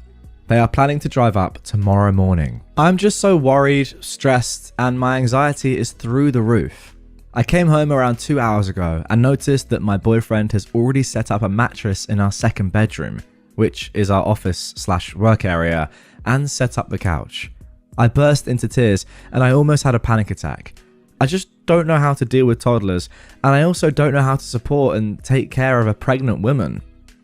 They are planning to drive up tomorrow morning. I'm just so worried, stressed, and my anxiety is through the roof. I came home around 2 hours ago and noticed that my boyfriend has already set up a mattress in our second bedroom, which is our office/work area, and set up the couch. I burst into tears and I almost had a panic attack. I just don't know how to deal with toddlers, and I also don't know how to support and take care of a pregnant woman.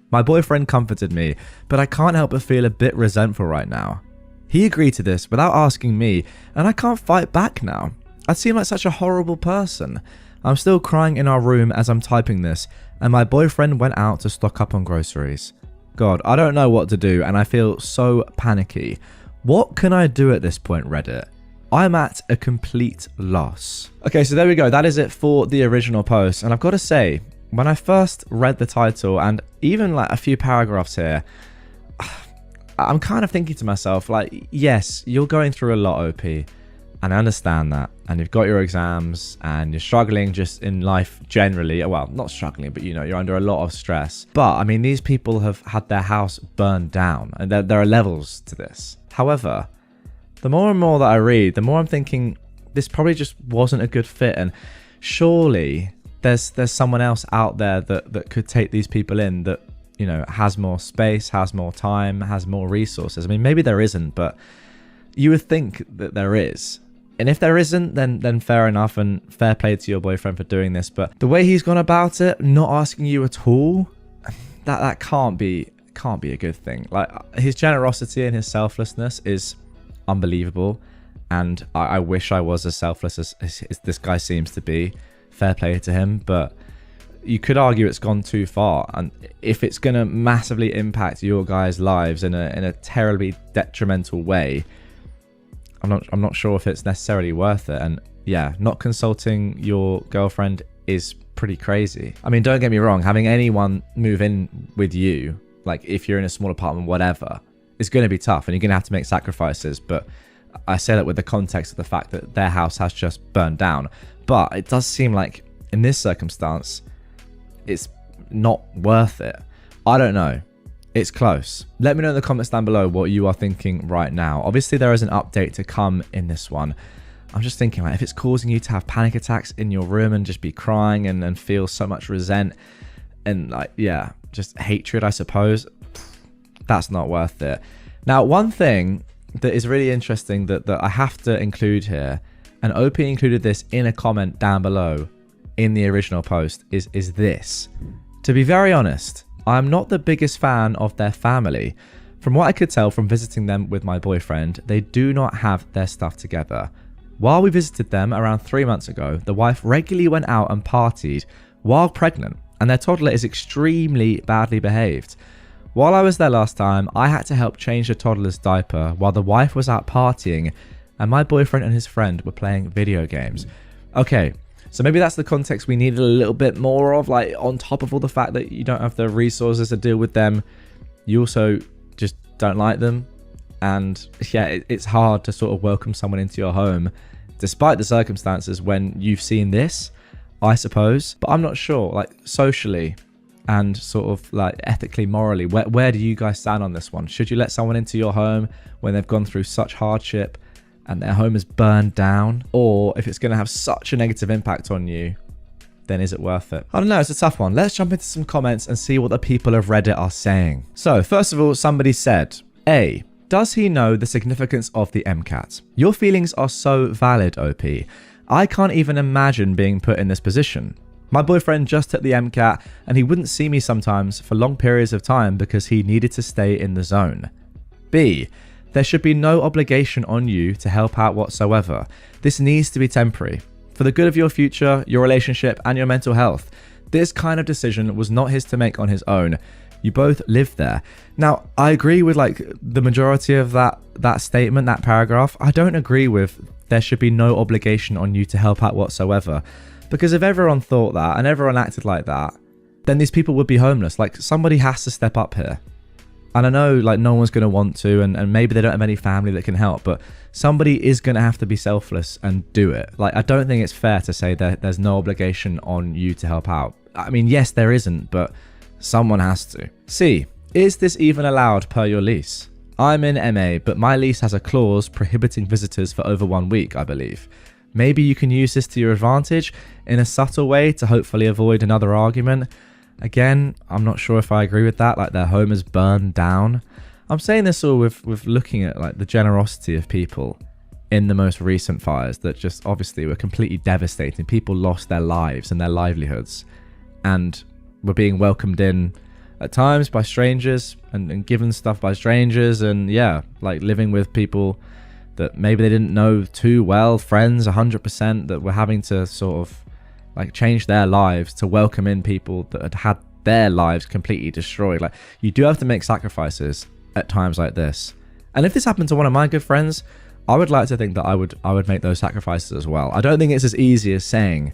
My boyfriend comforted me, but I can't help but feel a bit resentful right now. He agreed to this without asking me, and I can't fight back now. I seem like such a horrible person. I'm still crying in our room as I'm typing this, and my boyfriend went out to stock up on groceries. God, I don't know what to do, and I feel so panicky. What can I do at this point, Reddit? I'm at a complete loss. Okay, so there we go. That is it for the original post. And I've got to say, when I first read the title and even like a few paragraphs here, I'm kind of thinking to myself, like, yes, you're going through a lot, OP. And I understand that. And you've got your exams and you're struggling just in life generally. Well, not struggling, but you know, you're under a lot of stress. But I mean, these people have had their house burned down, and there are levels to this. However, the more and more that I read, the more I'm thinking this probably just wasn't a good fit, and surely there's someone else out there that could take these people in that, you know, has more space, has more time, has more resources. I mean, maybe there isn't, but you would think that there is. And if there isn't, then fair enough, and fair play to your boyfriend for doing this. But the way he's gone about it, not asking you at all, that can't be a good thing. Like, his generosity and his selflessness is unbelievable, and I wish I was as selfless as this guy seems to be. Fair play to him, but you could argue it's gone too far, and if it's going to massively impact your guys' lives in a terribly detrimental way, I'm not sure if it's necessarily worth it. And yeah, not consulting your girlfriend is pretty crazy. I mean, don't get me wrong, having anyone move in with you, like if you're in a small apartment, whatever, it's going to be tough and you're going to have to make sacrifices. But I say that with the context of the fact that their house has just burned down. But it does seem like in this circumstance, it's not worth it. I don't know. It's close. Let me know in the comments down below what you are thinking right now. Obviously, there is an update to come in this one. I'm just thinking, like, if it's causing you to have panic attacks in your room and just be crying and feel so much resent and, like, yeah, just hatred, I suppose, that's not worth it. Now, one thing that is really interesting that I have to include here, and OP included this in a comment down below in the original post, is this. To be very honest, I'm not the biggest fan of their family. From what I could tell from visiting them with my boyfriend, they do not have their stuff together. While we visited them around 3 months ago, the wife regularly went out and partied while pregnant, and their toddler is extremely badly behaved. While I was there last time, I had to help change the toddler's diaper while the wife was out partying and my boyfriend and his friend were playing video games. Okay, so maybe that's the context we needed a little bit more of, like on top of all the fact that you don't have the resources to deal with them, you also just don't like them. And yeah, it's hard to sort of welcome someone into your home despite the circumstances when you've seen this, I suppose. But I'm not sure, like socially and sort of like ethically, morally, where do you guys stand on this one? Should you let someone into your home when they've gone through such hardship and their home is burned down? Or if it's going to have such a negative impact on you, then is it worth it? I don't know, it's a tough one. Let's jump into some comments and see what the people of Reddit are saying. So first of all, somebody said, A, does he know the significance of the MCAT? Your feelings are so valid, OP. I can't even imagine being put in this position. My boyfriend just took the MCAT and he wouldn't see me sometimes for long periods of time because he needed to stay in the zone. B, there should be no obligation on you to help out whatsoever. This needs to be temporary. For the good of your future, your relationship, and your mental health. This kind of decision was not his to make on his own. You both live there. Now, I agree with like the majority of that statement, that paragraph. I don't agree with there should be no obligation on you to help out whatsoever. Because if everyone thought that and everyone acted like that, then these people would be homeless. Like somebody has to step up here. And I know like no one's going to want to, and maybe they don't have any family that can help, but somebody is going to have to be selfless and do it. Like I don't think it's fair to say that there's no obligation on you to help out. I mean, yes, there isn't, but someone has to. C, is this even allowed per your lease? I'm in MA, but my lease has a clause prohibiting visitors for over 1 week, I believe. Maybe you can use this to your advantage in a subtle way to hopefully avoid another argument. Again, I'm not sure if I agree with that, like their home is burned down. I'm saying this all with looking at like the generosity of people in the most recent fires that just obviously were completely devastating. People lost their lives and their livelihoods and were being welcomed in at times by strangers and given stuff by strangers, and yeah, like living with people that maybe they didn't know too well, friends 100%, that were having to sort of like change their lives to welcome in people that had had their lives completely destroyed. Like you do have to make sacrifices at times like this. And if this happened to one of my good friends, I would like to think that I would make those sacrifices as well. I don't think it's as easy as saying,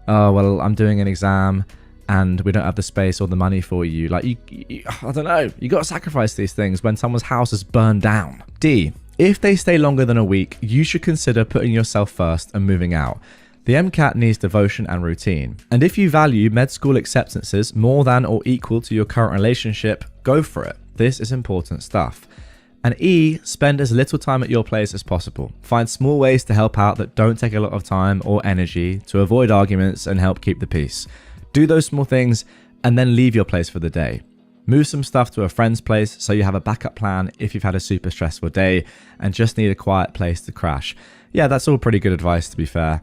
oh, well, I'm doing an exam and we don't have the space or the money for you. Like, you I don't know. You got to sacrifice these things when someone's house is burned down. D, if they stay longer than a week, you should consider putting yourself first and moving out. The MCAT needs devotion and routine. And if you value med school acceptances more than or equal to your current relationship, go for it. This is important stuff. And E, spend as little time at your place as possible. Find small ways to help out that don't take a lot of time or energy to avoid arguments and help keep the peace. Do those small things and then leave your place for the day. Move some stuff to a friend's place so you have a backup plan if you've had a super stressful day and just need a quiet place to crash. Yeah, that's all pretty good advice, to be fair.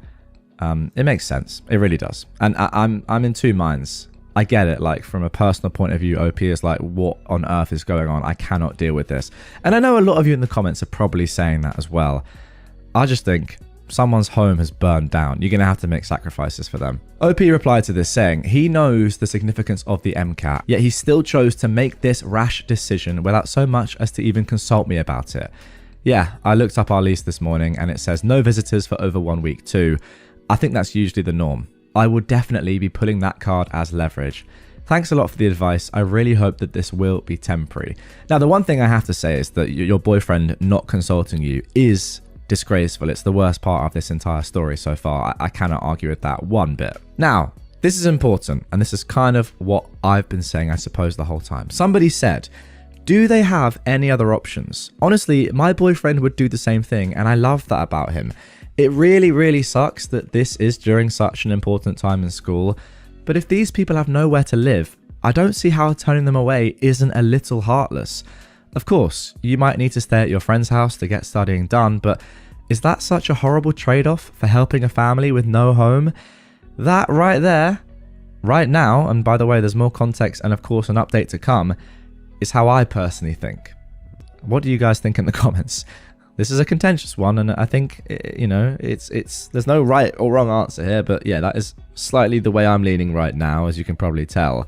It makes sense. It really does. And I'm in two minds. I get it. Like from a personal point of view, OP is like, what on earth is going on? I cannot deal with this. And I know a lot of you in the comments are probably saying that as well. I just think someone's home has burned down. You're going to have to make sacrifices for them. OP replied to this saying, he knows the significance of the MCAT, yet he still chose to make this rash decision without so much as to even consult me about it. Yeah, I looked up our lease this morning and it says no visitors for over 1 week too. I think that's usually the norm. I would definitely be pulling that card as leverage. Thanks a lot for the advice. I really hope that this will be temporary. Now, the one thing I have to say is that your boyfriend not consulting you is disgraceful. It's the worst part of this entire story so far. I cannot argue with that one bit. Now, this is important, and this is kind of what I've been saying, I suppose, the whole time. Somebody said, do they have any other options? Honestly, my boyfriend would do the same thing, and I love that about him. It really, really sucks that this is during such an important time in school, but if these people have nowhere to live, I don't see how turning them away isn't a little heartless. Of course, you might need to stay at your friend's house to get studying done, but is that such a horrible trade-off for helping a family with no home? That right there, right now, and by the way, there's more context and of course an update to come, is how I personally think. What do you guys think in the comments? This is a contentious one, and I think, you know, it's there's no right or wrong answer here, but yeah, that is slightly the way I'm leaning right now, as you can probably tell.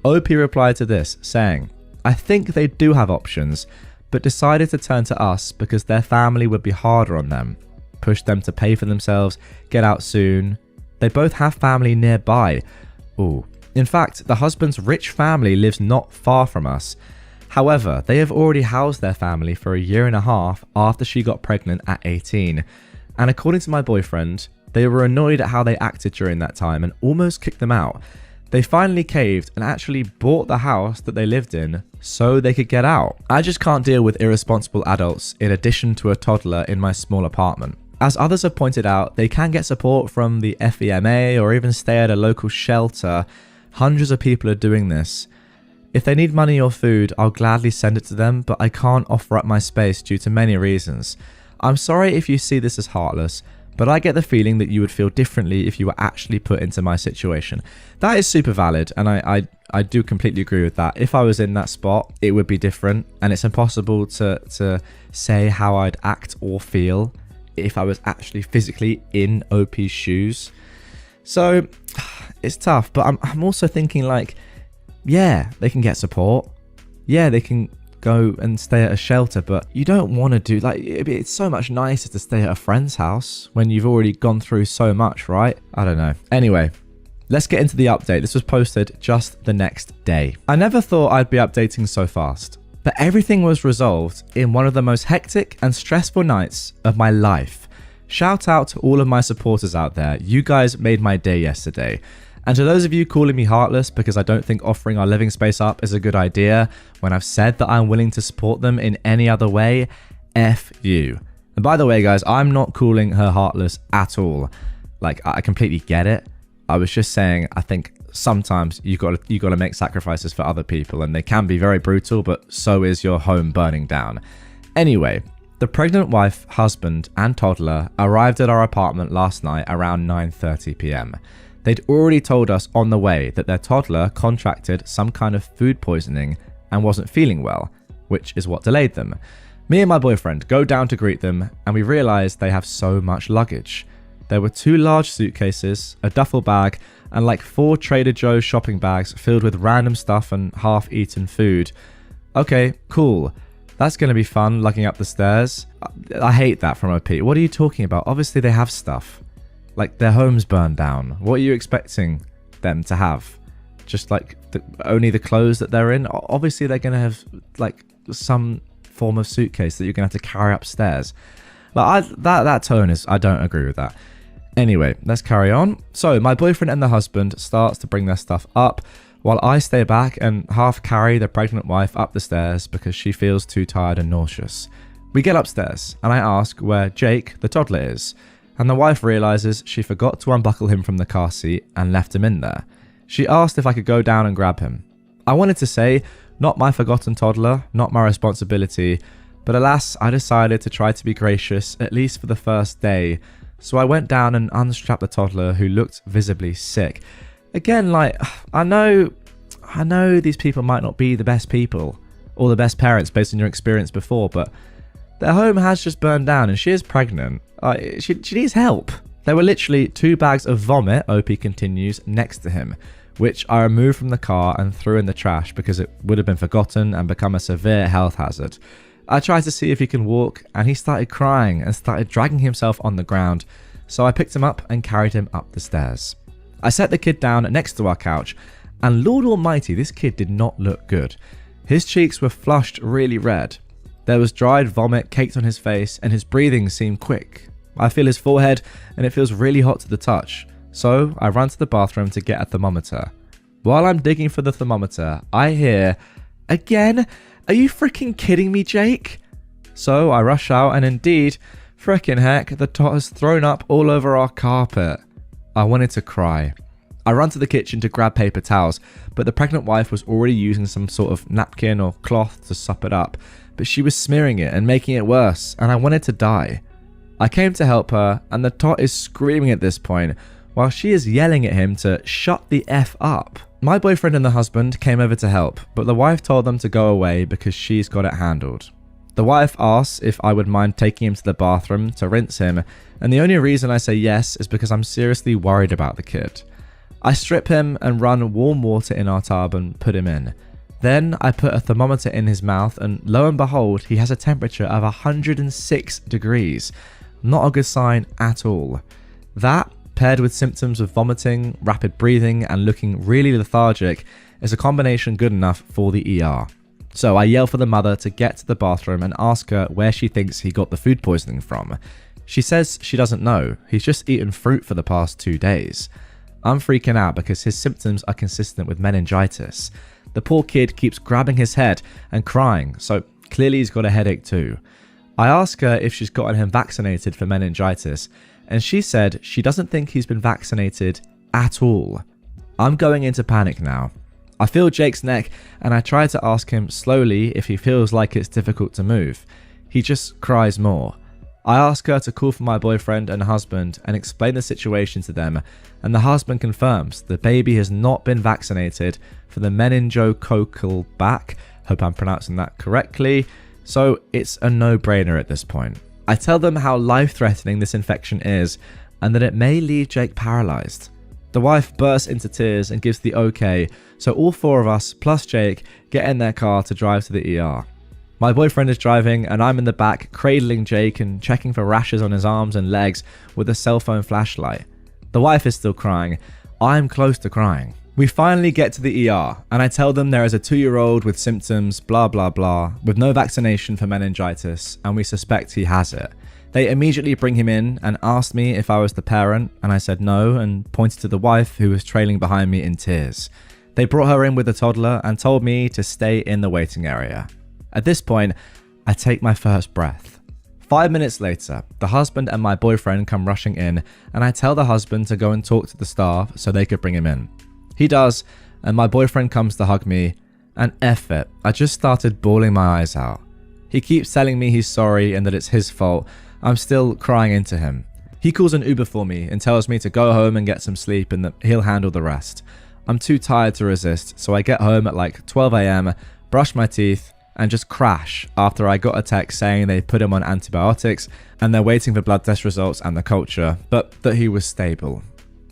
OP replied to this, saying, I think they do have options, but decided to turn to us because their family would be harder on them, push them to pay for themselves, get out soon. They both have family nearby. Ooh. In fact, the husband's rich family lives not far from us. However, they have already housed their family for a year and a half after she got pregnant at 18. And according to my boyfriend, they were annoyed at how they acted during that time and almost kicked them out. They finally caved and actually bought the house that they lived in so they could get out. I just can't deal with irresponsible adults in addition to a toddler in my small apartment. As others have pointed out, they can get support from the FEMA or even stay at a local shelter. Hundreds of people are doing this. If they need money or food, I'll gladly send it to them, but I can't offer up my space due to many reasons. I'm sorry if you see this as heartless, but I get the feeling that you would feel differently if you were actually put into my situation. That is super valid, and I do completely agree with that. If I was in that spot, it would be different, and it's impossible to say how I'd act or feel if I was actually physically in OP's shoes. So, it's tough, but I'm also thinking like, yeah, they can get support. Yeah, they can go and stay at a shelter, but you don't want to do, like, it's so much nicer to stay at a friend's house when you've already gone through so much, right? I don't know. Anyway, let's get into the update. This was posted just the next day. I never thought I'd be updating so fast, but everything was resolved in one of the most hectic and stressful nights of my life. Shout out to all of my supporters out there. You guys made my day yesterday. And to those of you calling me heartless because I don't think offering our living space up is a good idea when I've said that I'm willing to support them in any other way, F you. And by the way, guys, I'm not calling her heartless at all. Like, I completely get it. I was just saying, I think sometimes you got to make sacrifices for other people, and they can be very brutal, but so is your home burning down. Anyway, the pregnant wife, husband, and toddler arrived at our apartment last night around 9:30 p.m. They'd already told us on the way that their toddler contracted some kind of food poisoning and wasn't feeling well, which is what delayed them. Me and my boyfriend go down to greet them, and we realize they have so much luggage. There were 2 large suitcases, a duffel bag, and like 4 Trader Joe's shopping bags filled with random stuff and half-eaten food. Okay, cool. That's going to be fun, lugging up the stairs. I hate that from OP. What are you talking about? Obviously they have stuff. Like, their home's burned down. What are you expecting them to have? Just like only the clothes that they're in? Obviously they're going to have like some form of suitcase that you're going to have to carry upstairs. Like, that tone is, I don't agree with that. Anyway, let's carry on. So my boyfriend and the husband starts to bring their stuff up while I stay back and half carry the pregnant wife up the stairs because she feels too tired and nauseous. We get upstairs and I ask where Jake, the toddler, is. And the wife realizes she forgot to unbuckle him from the car seat and left him in there. She asked if I could go down and grab him. I wanted to say, not my forgotten toddler, not my responsibility, but alas, I decided to try to be gracious, at least for the first day. So I went down and unstrapped the toddler, who looked visibly sick. Again, like, I know these people might not be the best people or the best parents based on your experience before, but their home has just burned down and she is pregnant. She needs help. There were literally 2 bags of vomit, OP continues, next to him, which I removed from the car and threw in the trash because it would have been forgotten and become a severe health hazard. I tried to see if he can walk and he started crying and started dragging himself on the ground, so I picked him up and carried him up the stairs. I set the kid down next to our couch, and Lord Almighty, this kid did not look good. His cheeks were flushed really red. There was dried vomit caked on his face and his breathing seemed quick. I feel his forehead and it feels really hot to the touch, so I run to the bathroom to get a thermometer. While I'm digging for the thermometer, I hear, "Again? Are you freaking kidding me, Jake?" So I rush out and indeed, frickin' heck, the tot has thrown up all over our carpet. I wanted to cry. I run to the kitchen to grab paper towels, but the pregnant wife was already using some sort of napkin or cloth to sop it up. but she was smearing it and making it worse, and I wanted to die. I came to help her, and the tot is screaming at this point, while she is yelling at him to shut the F up. My boyfriend and the husband came over to help, but the wife told them to go away because she's got it handled. The wife asks if I would mind taking him to the bathroom to rinse him, and the only reason I say yes is because I'm seriously worried about the kid. I strip him and run warm water in our tub and put him in. Then I put a thermometer in his mouth, and lo and behold, he has a temperature of 106 degrees. Not a good sign at all. That, paired with symptoms of vomiting, rapid breathing, and looking really lethargic, is a combination good enough for the ER. So I yell for the mother to get to the bathroom and ask her where she thinks he got the food poisoning from. She says she doesn't know, he's just eaten fruit for the past 2 days. I'm freaking out because his symptoms are consistent with meningitis. The poor kid keeps grabbing his head and crying, so clearly he's got a headache too. I ask her if she's gotten him vaccinated for meningitis, and she said she doesn't think he's been vaccinated at all. I'm going into panic now. I feel Jake's neck and I try to ask him slowly if he feels like it's difficult to move. He just cries more. I ask her to call for my boyfriend and husband and explain the situation to them, and the husband confirms the baby has not been vaccinated for the meningococcal back, hope I'm pronouncing that correctly, so it's a no-brainer at this point. I tell them how life-threatening this infection is and that it may leave Jake paralyzed. The wife bursts into tears and gives the okay, so all 4 of us plus Jake get in their car to drive to the ER. My boyfriend is driving and I'm in the back cradling Jake and checking for rashes on his arms and legs with a cell phone flashlight. The wife is still crying. I'm close to crying. We finally get to the ER and I tell them there is a 2-year-old with symptoms blah blah blah with no vaccination for meningitis and we suspect he has it. They immediately bring him in and asked me if I was the parent, and I said no and pointed to the wife who was trailing behind me in tears. They brought her in with the toddler and told me to stay in the waiting area. At this point, I take my first breath. 5 minutes later, the husband and my boyfriend come rushing in and I tell the husband to go and talk to the staff so they could bring him in. He does, and my boyfriend comes to hug me, and F it, I just started bawling my eyes out. He keeps telling me he's sorry and that it's his fault. I'm still crying into him. He calls an Uber for me and tells me to go home and get some sleep and that he'll handle the rest. I'm too tired to resist, so I get home at like 12 AM, brush my teeth, and just crash after I got a text saying they put him on antibiotics and they're waiting for blood test results and the culture, but that he was stable.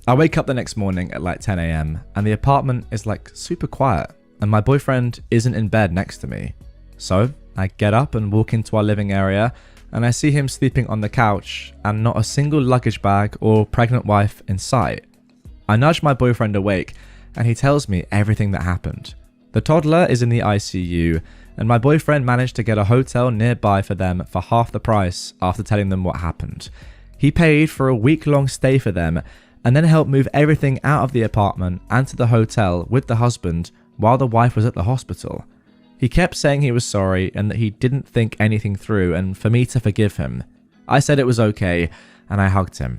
I wake up the next morning at like 10 AM and the apartment is like super quiet and my boyfriend isn't in bed next to me. So I get up and walk into our living area and I see him sleeping on the couch and not a single luggage bag or pregnant wife in sight. I nudge my boyfriend awake and he tells me everything that happened. The toddler is in the ICU and my boyfriend managed to get a hotel nearby for them for half the price after telling them what happened. He paid for a week-long stay for them and then helped move everything out of the apartment and to the hotel with the husband while the wife was at the hospital. He kept saying he was sorry and that he didn't think anything through and for me to forgive him. I said it was okay and I hugged him.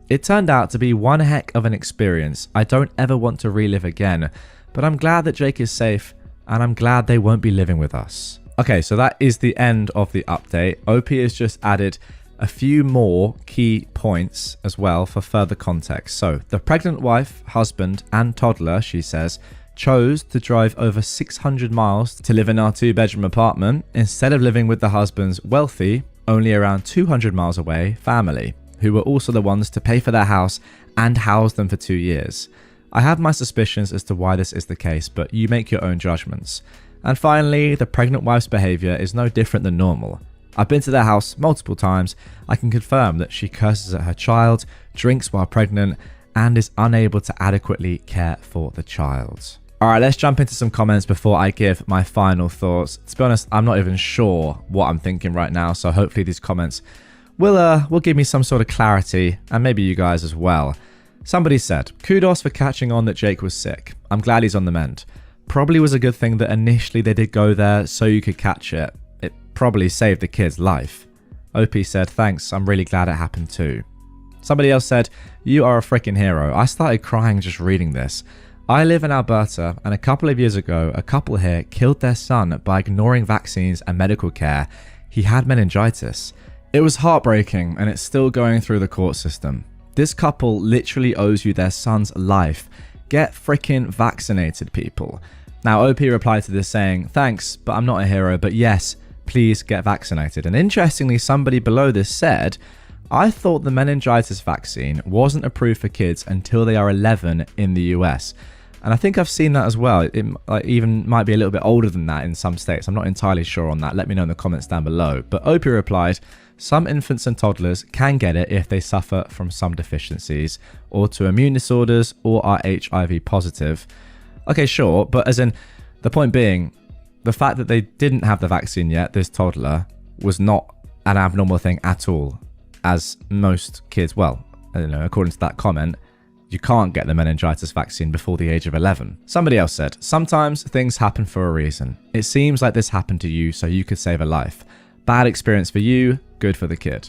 It turned out to be one heck of an experience I don't ever want to relive again, but I'm glad that Jake is safe and I'm glad they won't be living with us. Okay, so that is the end of the update. OP has just added a few more key points as well for further context. So the pregnant wife, husband and toddler, she says, chose to drive over 600 miles to live in our 2-bedroom apartment instead of living with the husband's wealthy, only around 200 miles away, family, who were also the ones to pay for their house and house them for 2 years. I have my suspicions as to why this is the case, but you make your own judgments. And finally, the pregnant wife's behavior is no different than normal. I've been to their house multiple times. I can confirm that she curses at her child, drinks while pregnant, and is unable to adequately care for the child. Alright, let's jump into some comments before I give my final thoughts. To be honest, I'm not even sure what I'm thinking right now, so hopefully these comments will give me some sort of clarity, and maybe you guys as well. Somebody said, kudos for catching on that Jake was sick. I'm glad he's on the mend. Probably was a good thing that initially they did go there so you could catch it. It probably saved the kid's life. OP said, thanks, I'm really glad it happened too. Somebody else said, you are a freaking hero. I started crying just reading this. I live in Alberta, and a couple of years ago, a couple here killed their son by ignoring vaccines and medical care. He had meningitis. It was heartbreaking, and it's still going through the court system. This couple literally owes you their son's life. Get freaking vaccinated, people. Now, OP replied to this saying, thanks, but I'm not a hero, but yes, please get vaccinated. And interestingly, somebody below this said, I thought the meningitis vaccine wasn't approved for kids until they are 11 in the US. And I think I've seen that as well. It even might be a little bit older than that in some states. I'm not entirely sure on that. Let me know in the comments down below. But OP replied, some infants and toddlers can get it if they suffer from some deficiencies, autoimmune disorders, or are HIV positive. Okay, sure, but as in, the point being, the fact that they didn't have the vaccine yet, this toddler, was not an abnormal thing at all. As most kids, well, according to that comment, you can't get the meningitis vaccine before the age of 11. Somebody else said, sometimes things happen for a reason. It seems like this happened to you so you could save a life. Bad experience for you, good for the kid.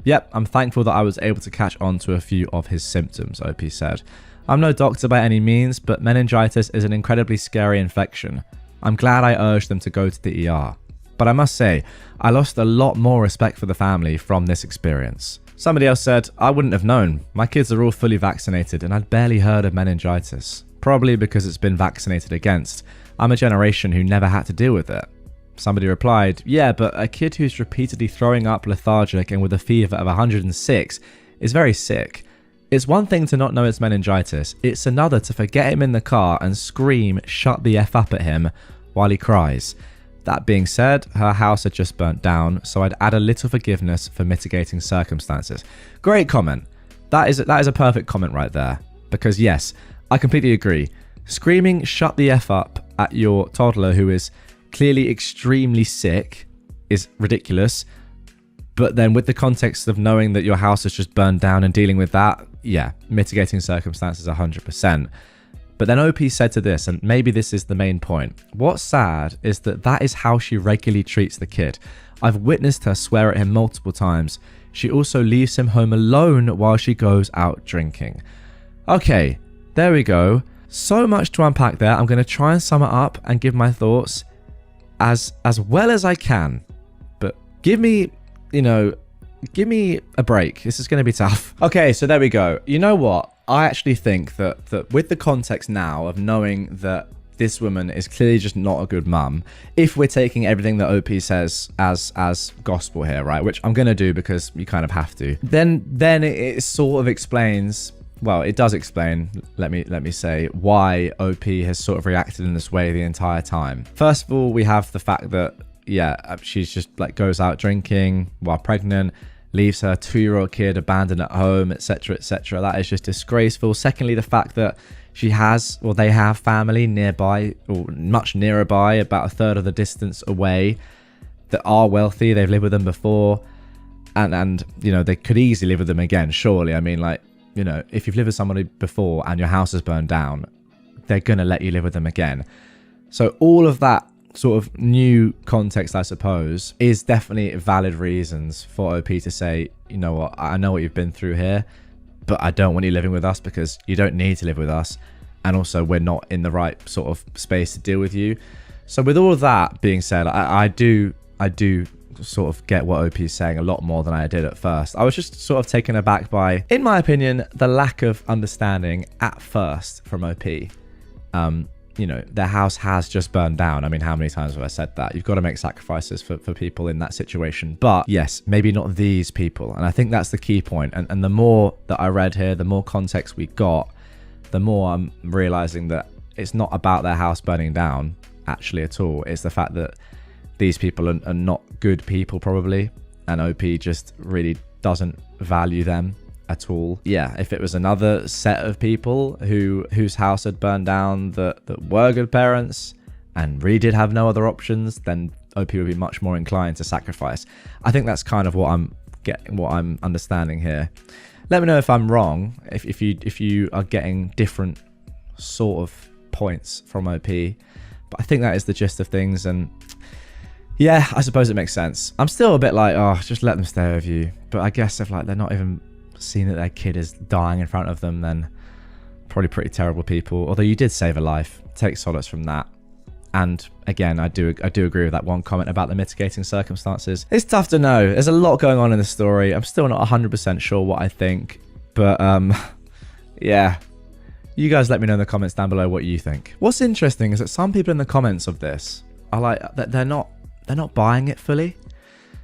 Yep, I'm thankful that I was able to catch on to a few of his symptoms, OP said. I'm no doctor by any means, but meningitis is an incredibly scary infection. I'm glad I urged them to go to the ER. But I must say, I lost a lot more respect for the family from this experience. Somebody else said, I wouldn't have known. My kids are all fully vaccinated and I'd barely heard of meningitis. Probably because it's been vaccinated against. I'm a generation who never had to deal with it. Somebody replied, yeah, but a kid who's repeatedly throwing up, lethargic, and with a fever of 106 is very sick. It's one thing to not know it's meningitis. It's another to forget him in the car and scream, shut the F up at him while he cries. That being said, her house had just burnt down, so I'd add a little forgiveness for mitigating circumstances. Great comment. That is a perfect comment right there. Because yes, I completely agree. Screaming shut the F up at your toddler who is clearly extremely sick is ridiculous. But then with the context of knowing that your house has just burned down and dealing with that, yeah, mitigating circumstances 100%. But then OP said to this, and maybe this is the main point. What's sad is that is how she regularly treats the kid. I've witnessed her swear at him multiple times. She also leaves him home alone while she goes out drinking. Okay, there we go. So much to unpack there. I'm going to try and sum it up and give my thoughts as well as I can. But give me a break. This is going to be tough. Okay, so there we go. You know what? I actually think that with the context now of knowing that this woman is clearly just not a good mum, if we're taking everything that OP says as gospel here, right, which I'm going to do because you kind of have to, then it sort of explains, well, it does explain, let me say, why OP has sort of reacted in this way the entire time. First of all, we have the fact that, yeah, she's just like goes out drinking while pregnant, leaves her 2-year-old kid abandoned at home, etc., etc. That is just disgraceful. Secondly, the fact that they have family nearby, or much nearer by, about a third of the distance away, that are wealthy. They've lived with them before, and they could easily live with them again. Surely, I mean, if you've lived with somebody before and your house has burned down, they're gonna let you live with them again. So all of that sort of new context, I suppose, is definitely valid reasons for OP to say, you know what, I know what you've been through here, but I don't want you living with us because you don't need to live with us, and also we're not in the right sort of space to deal with you. So with all of that being said, I do sort of get what OP is saying a lot more than I did at first. I was just sort of taken aback by, in my opinion, the lack of understanding at first from OP. Their house has just burned down. I mean, how many times have I said that? You've got to make sacrifices for people in that situation. But yes, maybe not these people. And I think that's the key point. And the more that I read here, the more context we got, the more I'm realizing that it's not about their house burning down, actually, at all. It's the fact that these people are not good people, probably. And OP just really doesn't value them at all. Yeah, if it was another set of people whose house had burned down that were good parents and really did have no other options, then OP would be much more inclined to sacrifice. I think that's kind of what I'm understanding here. Let me know if I'm wrong, if you are getting different sort of points from OP, but I think that is the gist of things. And yeah, I suppose it makes sense. I'm still a bit like, oh, just let them stay with you. But I guess if they're not even seeing that their kid is dying in front of them, then probably pretty terrible people, although you did save a life. Take solace from that. And again, I do agree with that one comment about the mitigating circumstances. It's tough to know. There's a lot going on in the story. I'm still not 100% sure what I think, but yeah. You guys let me know in the comments down below what you think. What's interesting is that some people in the comments of this are like, they're not buying it fully.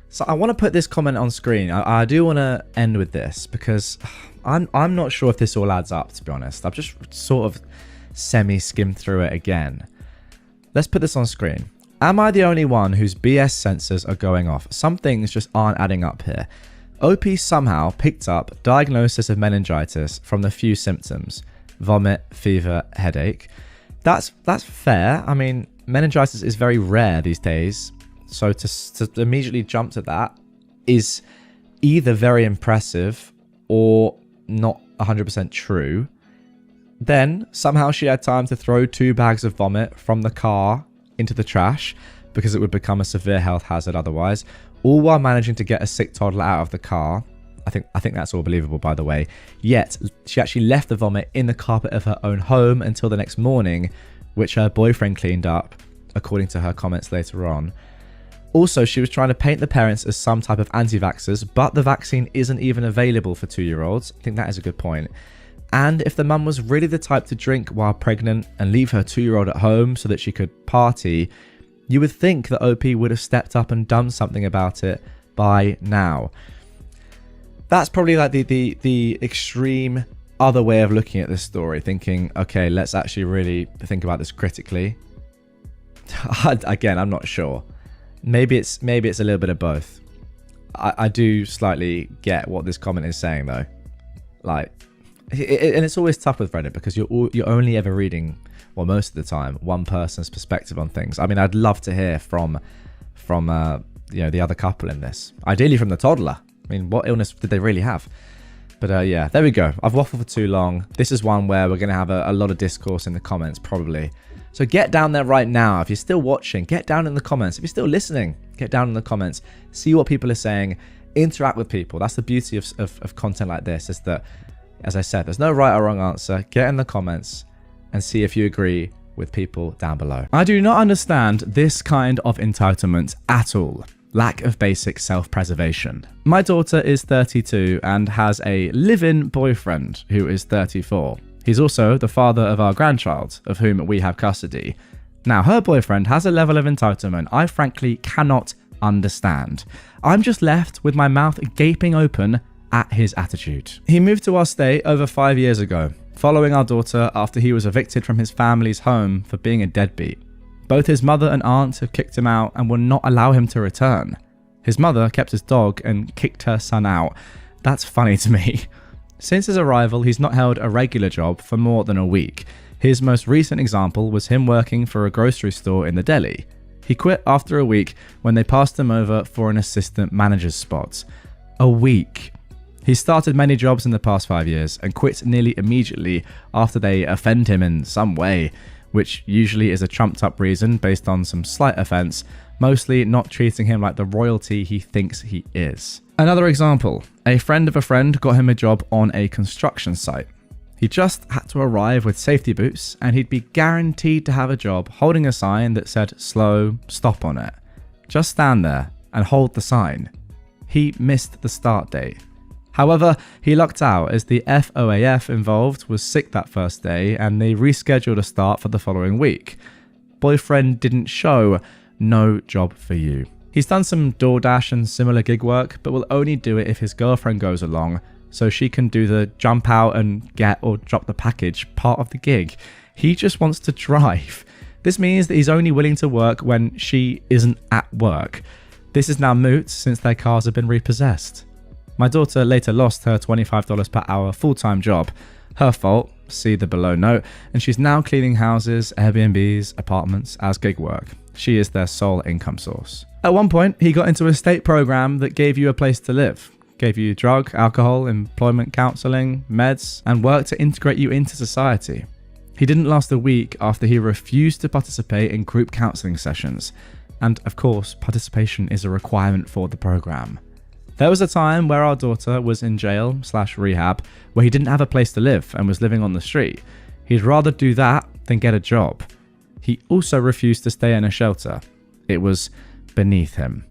So I want to put this comment on screen. I do want to end with this because I'm not sure if this all adds up, to be honest. I've just sort of semi-skimmed through it again. Let's put this on screen. Am I the only one whose BS sensors are going off? Some things just aren't adding up here. OP somehow picked up diagnosis of meningitis from the few symptoms. Vomit, fever, headache. That's fair. I mean, meningitis is very rare these days. So to immediately jump to that is either very impressive or not 100% true. Then somehow she had time to throw 2 bags of vomit from the car into the trash because it would become a severe health hazard otherwise, all while managing to get a sick toddler out of the car. I think that's all believable, by the way. Yet she actually left the vomit in the carpet of her own home until the next morning, which her boyfriend cleaned up, according to her comments later on. Also, she was trying to paint the parents as some type of anti-vaxxers, but the vaccine isn't even available for 2-year-olds. I think that is a good point. And if the mum was really the type to drink while pregnant and leave her 2-year-old at home so that she could party, you would think that OP would have stepped up and done something about it by now. That's probably like the extreme other way of looking at this story, thinking, okay, let's actually really think about this critically. Again, I'm not sure. Maybe it's a little bit of both. I do slightly get what this comment is saying though. Like, and it's always tough with Reddit because you're only ever reading, well, most of the time, one person's perspective on things. I mean, I'd love to hear from the other couple in this. Ideally from the toddler. I mean, what illness did they really have? But yeah, there we go. I've waffled for too long. This is one where we're going to have a lot of discourse in the comments, probably. So get down there right now. If you're still watching, get down in the comments. If you're still listening, get down in the comments. See what people are saying. Interact with people. That's the beauty of content like this, is that, as I said, there's no right or wrong answer. Get in the comments and see if you agree with people down below. I do not understand this kind of entitlement at all. Lack of basic self-preservation. My daughter is 32 and has a live-in boyfriend who is 34. He's also the father of our grandchild, of whom we have custody. Now, her boyfriend has a level of entitlement I frankly cannot understand. I'm just left with my mouth gaping open at his attitude. He moved to our state over 5 years ago, following our daughter after he was evicted from his family's home for being a deadbeat. Both his mother and aunt have kicked him out and will not allow him to return. His mother kept his dog and kicked her son out. That's funny to me. Since his arrival, he's not held a regular job for more than a week. His most recent example was him working for a grocery store in the deli. He quit after a week when they passed him over for an assistant manager's spot. A week. He started many jobs in the past 5 years and quit nearly immediately after they offend him in some way, which usually is a trumped up reason based on some slight offense, mostly not treating him like the royalty he thinks he is. Another example, a friend of a friend got him a job on a construction site. He just had to arrive with safety boots and he'd be guaranteed to have a job holding a sign that said slow, stop on it. Just stand there and hold the sign. He missed the start date. However, he lucked out as the FOAF involved was sick that first day and they rescheduled a start for the following week. Boyfriend didn't show, no job for you. He's done some DoorDash and similar gig work, but will only do it if his girlfriend goes along, so she can do the jump out and get or drop the package part of the gig. He just wants to drive. This means that he's only willing to work when she isn't at work. This is now moot since their cars have been repossessed. My daughter later lost her $25 per hour full-time job. Her fault, see the below note, and she's now cleaning houses, Airbnbs, apartments as gig work. She is their sole income source. At one point, he got into a state program that gave you a place to live. Gave you drug, alcohol, employment counseling, meds, and work to integrate you into society. He didn't last a week after he refused to participate in group counseling sessions. And of course, participation is a requirement for the program. There was a time where our daughter was in jail/rehab where he didn't have a place to live and was living on the street. He'd rather do that than get a job. He also refused to stay in a shelter. It was beneath him.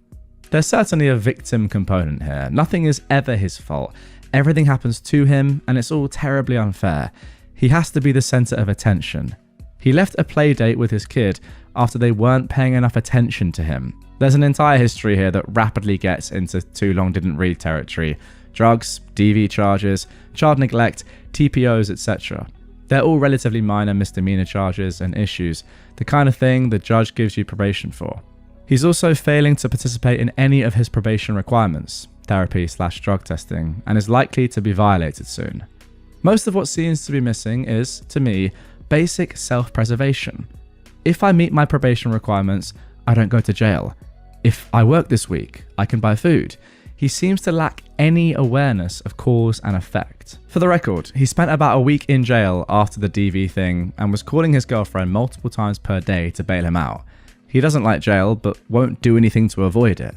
There's certainly a victim component here. Nothing is ever his fault. Everything happens to him and it's all terribly unfair. He has to be the center of attention. He left a play date with his kid after they weren't paying enough attention to him. There's an entire history here that rapidly gets into too long didn't read territory. Drugs, DV charges, child neglect, TPOs, etc. They're all relatively minor misdemeanor charges and issues, the kind of thing the judge gives you probation for. He's also failing to participate in any of his probation requirements, therapy/drug testing, and is likely to be violated soon. Most of what seems to be missing is, to me, basic self-preservation. If I meet my probation requirements, I don't go to jail. If I work this week, I can buy food. He seems to lack any awareness of cause and effect. For the record, he spent about a week in jail after the DV thing and was calling his girlfriend multiple times per day to bail him out. He doesn't like jail, but won't do anything to avoid it.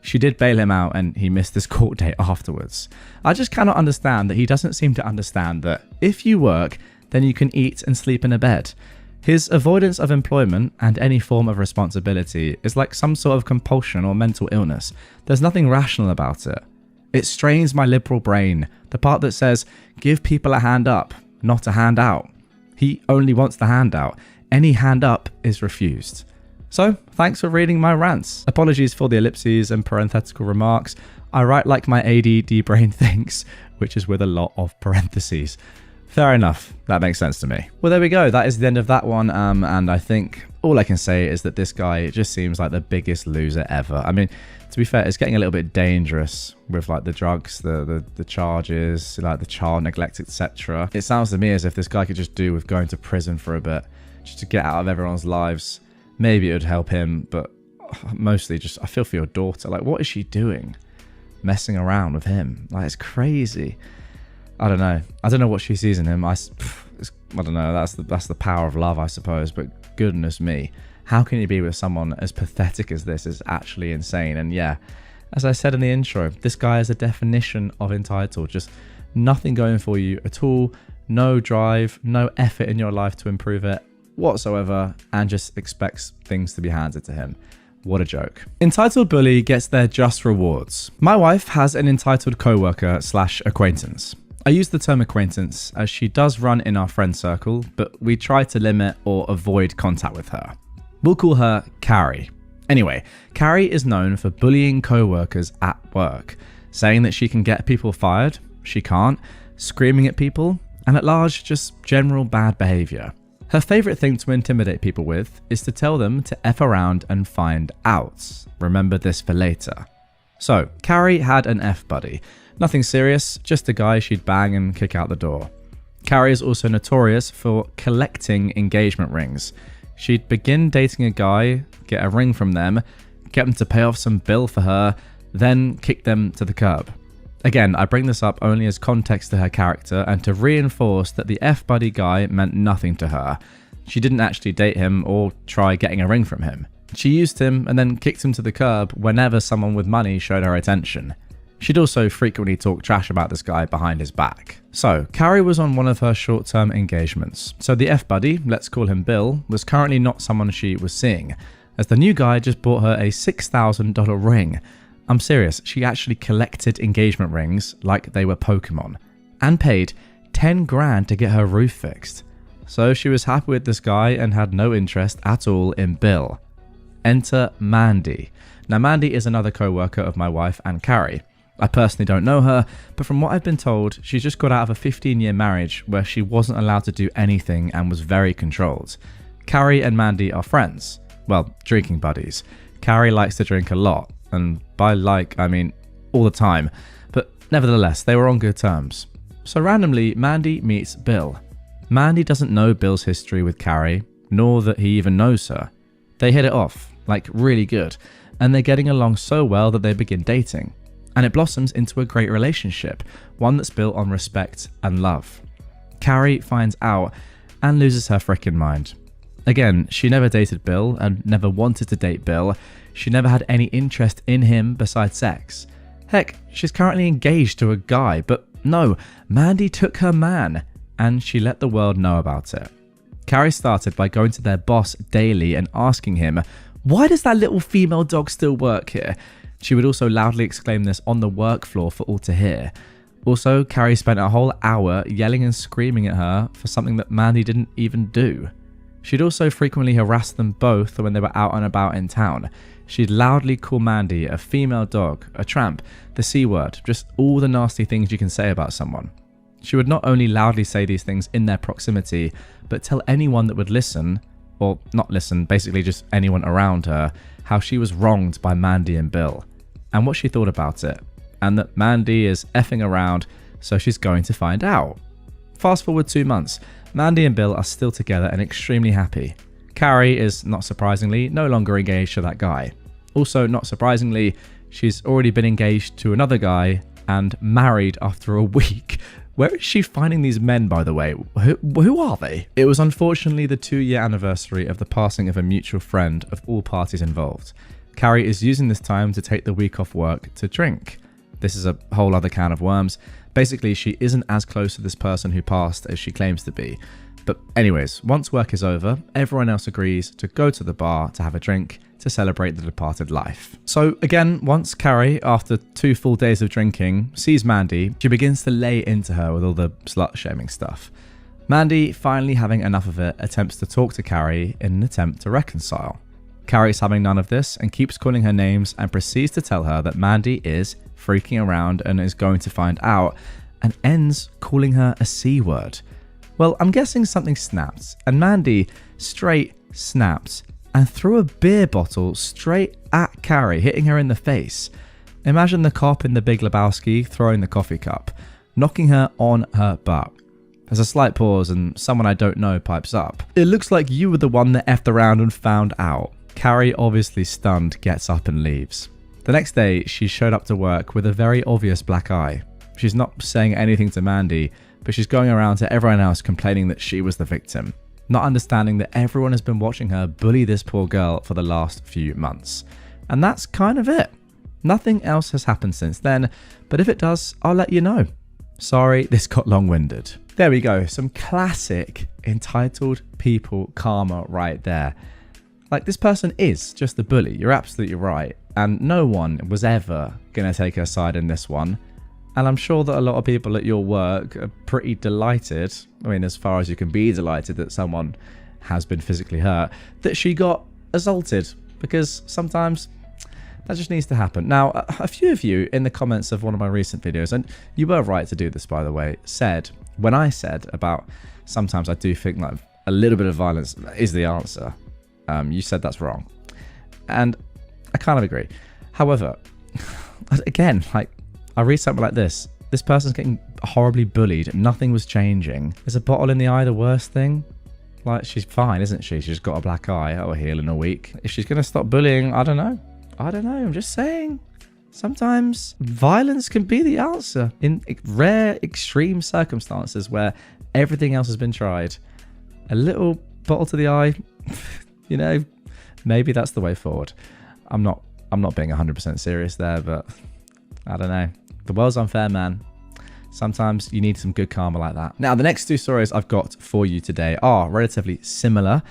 She did bail him out and he missed his court date afterwards. I just cannot understand that he doesn't seem to understand that if you work, then you can eat and sleep in a bed. His avoidance of employment and any form of responsibility is like some sort of compulsion or mental illness. There's nothing rational about it. It strains my liberal brain, the part that says, give people a hand up, not a hand out. He only wants the handout. Any hand up is refused. So, thanks for reading my rants. Apologies for the ellipses and parenthetical remarks. I write like my ADD brain thinks, which is with a lot of parentheses. Fair enough, that makes sense to me. Well, there we go, that is the end of that one, and I think all I can say is that this guy just seems like the biggest loser ever. I mean, to be fair, it's getting a little bit dangerous with like the drugs, the charges, like the child neglect, etc. It sounds to me as if this guy could just do with going to prison for a bit, just to get out of everyone's lives. Maybe it would help him, but mostly just, I feel for your daughter. Like, what is she doing? Messing around with him? Like, it's crazy. I don't know. I don't know what she sees in him. I don't know. That's the power of love, I suppose. But goodness me, how can you be with someone as pathetic as this? Is actually insane. And yeah, as I said in the intro, this guy is a definition of entitled. Just nothing going for you at all. No drive, no effort in your life to improve it whatsoever, and just expects things to be handed to him. What a joke. Entitled bully gets their just rewards. My wife has an entitled co-worker/acquaintance. I use the term acquaintance as she does run in our friend circle, but we try to limit or avoid contact with her. We'll call her Carrie. Anyway, Carrie is known for bullying co-workers at work, saying that she can get people fired, she can't, screaming at people, and at large, just general bad behavior. Her favorite thing to intimidate people with is to tell them to F around and find out. Remember this for later. So, Carrie had an F buddy. Nothing serious, just a guy she'd bang and kick out the door. Carrie is also notorious for collecting engagement rings. She'd begin dating a guy, get a ring from them, get them to pay off some bill for her, then kick them to the curb. Again, I bring this up only as context to her character and to reinforce that the F-buddy guy meant nothing to her. She didn't actually date him or try getting a ring from him. She used him and then kicked him to the curb whenever someone with money showed her attention. She'd also frequently talk trash about this guy behind his back. So, Carrie was on one of her short-term engagements. So the F-buddy, let's call him Bill, was currently not someone she was seeing, as the new guy just bought her a $6,000 ring. I'm serious, she actually collected engagement rings like they were Pokemon, and paid 10 grand to get her roof fixed. So she was happy with this guy and had no interest at all in Bill. Enter Mandy. Now Mandy is another co-worker of my wife and Carrie. I personally don't know her, but from what I've been told, she just got out of a 15-year marriage where she wasn't allowed to do anything and was very controlled. Carrie and Mandy are friends. Well, drinking buddies. Carrie likes to drink a lot, and by like, I mean all the time, but nevertheless, they were on good terms. So randomly, Mandy meets Bill. Mandy doesn't know Bill's history with Carrie, nor that he even knows her. They hit it off, like really good, and they're getting along so well that they begin dating. And it blossoms into a great relationship, one that's built on respect and love. Carrie finds out and loses her frickin' mind. Again, she never dated Bill and never wanted to date Bill. She never had any interest in him besides sex. Heck, she's currently engaged to a guy, but no, Mandy took her man, and she let the world know about it. Carrie started by going to their boss daily and asking him, "Why does that little female dog still work here?" She would also loudly exclaim this on the work floor for all to hear. Also, Carrie spent a whole hour yelling and screaming at her for something that Mandy didn't even do. She'd also frequently harass them both when they were out and about in town. She'd loudly call Mandy a female dog, a tramp, the C word, just all the nasty things you can say about someone. She would not only loudly say these things in their proximity, but tell anyone that would listen, or not listen, basically just anyone around her, how she was wronged by Mandy and Bill, and what she thought about it, and that Mandy is effing around, so she's going to find out. Fast forward 2 months, Mandy and Bill are still together and extremely happy. Carrie is, not surprisingly, no longer engaged to that guy. Also, not surprisingly, she's already been engaged to another guy and married after a week. Where is she finding these men, by the way? Who are they? It was unfortunately the 2-year anniversary of the passing of a mutual friend of all parties involved. Carrie is using this time to take the week off work to drink. This is a whole other can of worms. Basically, she isn't as close to this person who passed as she claims to be. But anyways, once work is over, everyone else agrees to go to the bar to have a drink to celebrate the departed life. So again, once Carrie, after 2 full days of drinking, sees Mandy, she begins to lay into her with all the slut-shaming stuff. Mandy, finally having enough of it, attempts to talk to Carrie in an attempt to reconcile. Carrie's having none of this and keeps calling her names and proceeds to tell her that Mandy is freaking around and is going to find out, and ends calling her a C word. Well, I'm guessing something snapped, and Mandy straight snapped and threw a beer bottle straight at Carrie, hitting her in the face. Imagine the cop in The Big Lebowski throwing the coffee cup, knocking her on her butt. There's a slight pause and someone I don't know pipes up. "It looks like you were the one that effed around and found out." Carrie, obviously stunned, gets up and leaves. The next day, she showed up to work with a very obvious black eye. She's not saying anything to Mandy, but she's going around to everyone else complaining that she was the victim, not understanding that everyone has been watching her bully this poor girl for the last few months. And that's kind of it. Nothing else has happened since then, but if it does, I'll let you know. Sorry, this got long-winded. There we go, some classic entitled people karma right there. Like, this person is just a bully, you're absolutely right, and no one was ever going to take her side in this one. And I'm sure that a lot of people at your work are pretty delighted, I mean, as far as you can be delighted that someone has been physically hurt, that she got assaulted, because sometimes that just needs to happen. Now, a few of you in the comments of one of my recent videos, and you were right to do this, by the way, said, when I said about sometimes I do think like a little bit of violence is the answer, you said that's wrong. And I kind of agree. However, again, like, I read something like this. This person's getting horribly bullied. Nothing was changing. Is a bottle in the eye the worst thing? Like, she's fine, isn't she? She's got a black eye. That'll heal in a week. If she's going to stop bullying, I don't know. I'm just saying. Sometimes violence can be the answer in rare, extreme circumstances where everything else has been tried. A little bottle to the eye, you know, maybe that's the way forward. I'm not being 100% serious there, but I don't know. The world's unfair, man. Sometimes you need some good karma like that. Now, the next 2 stories I've got for you today are relatively similar.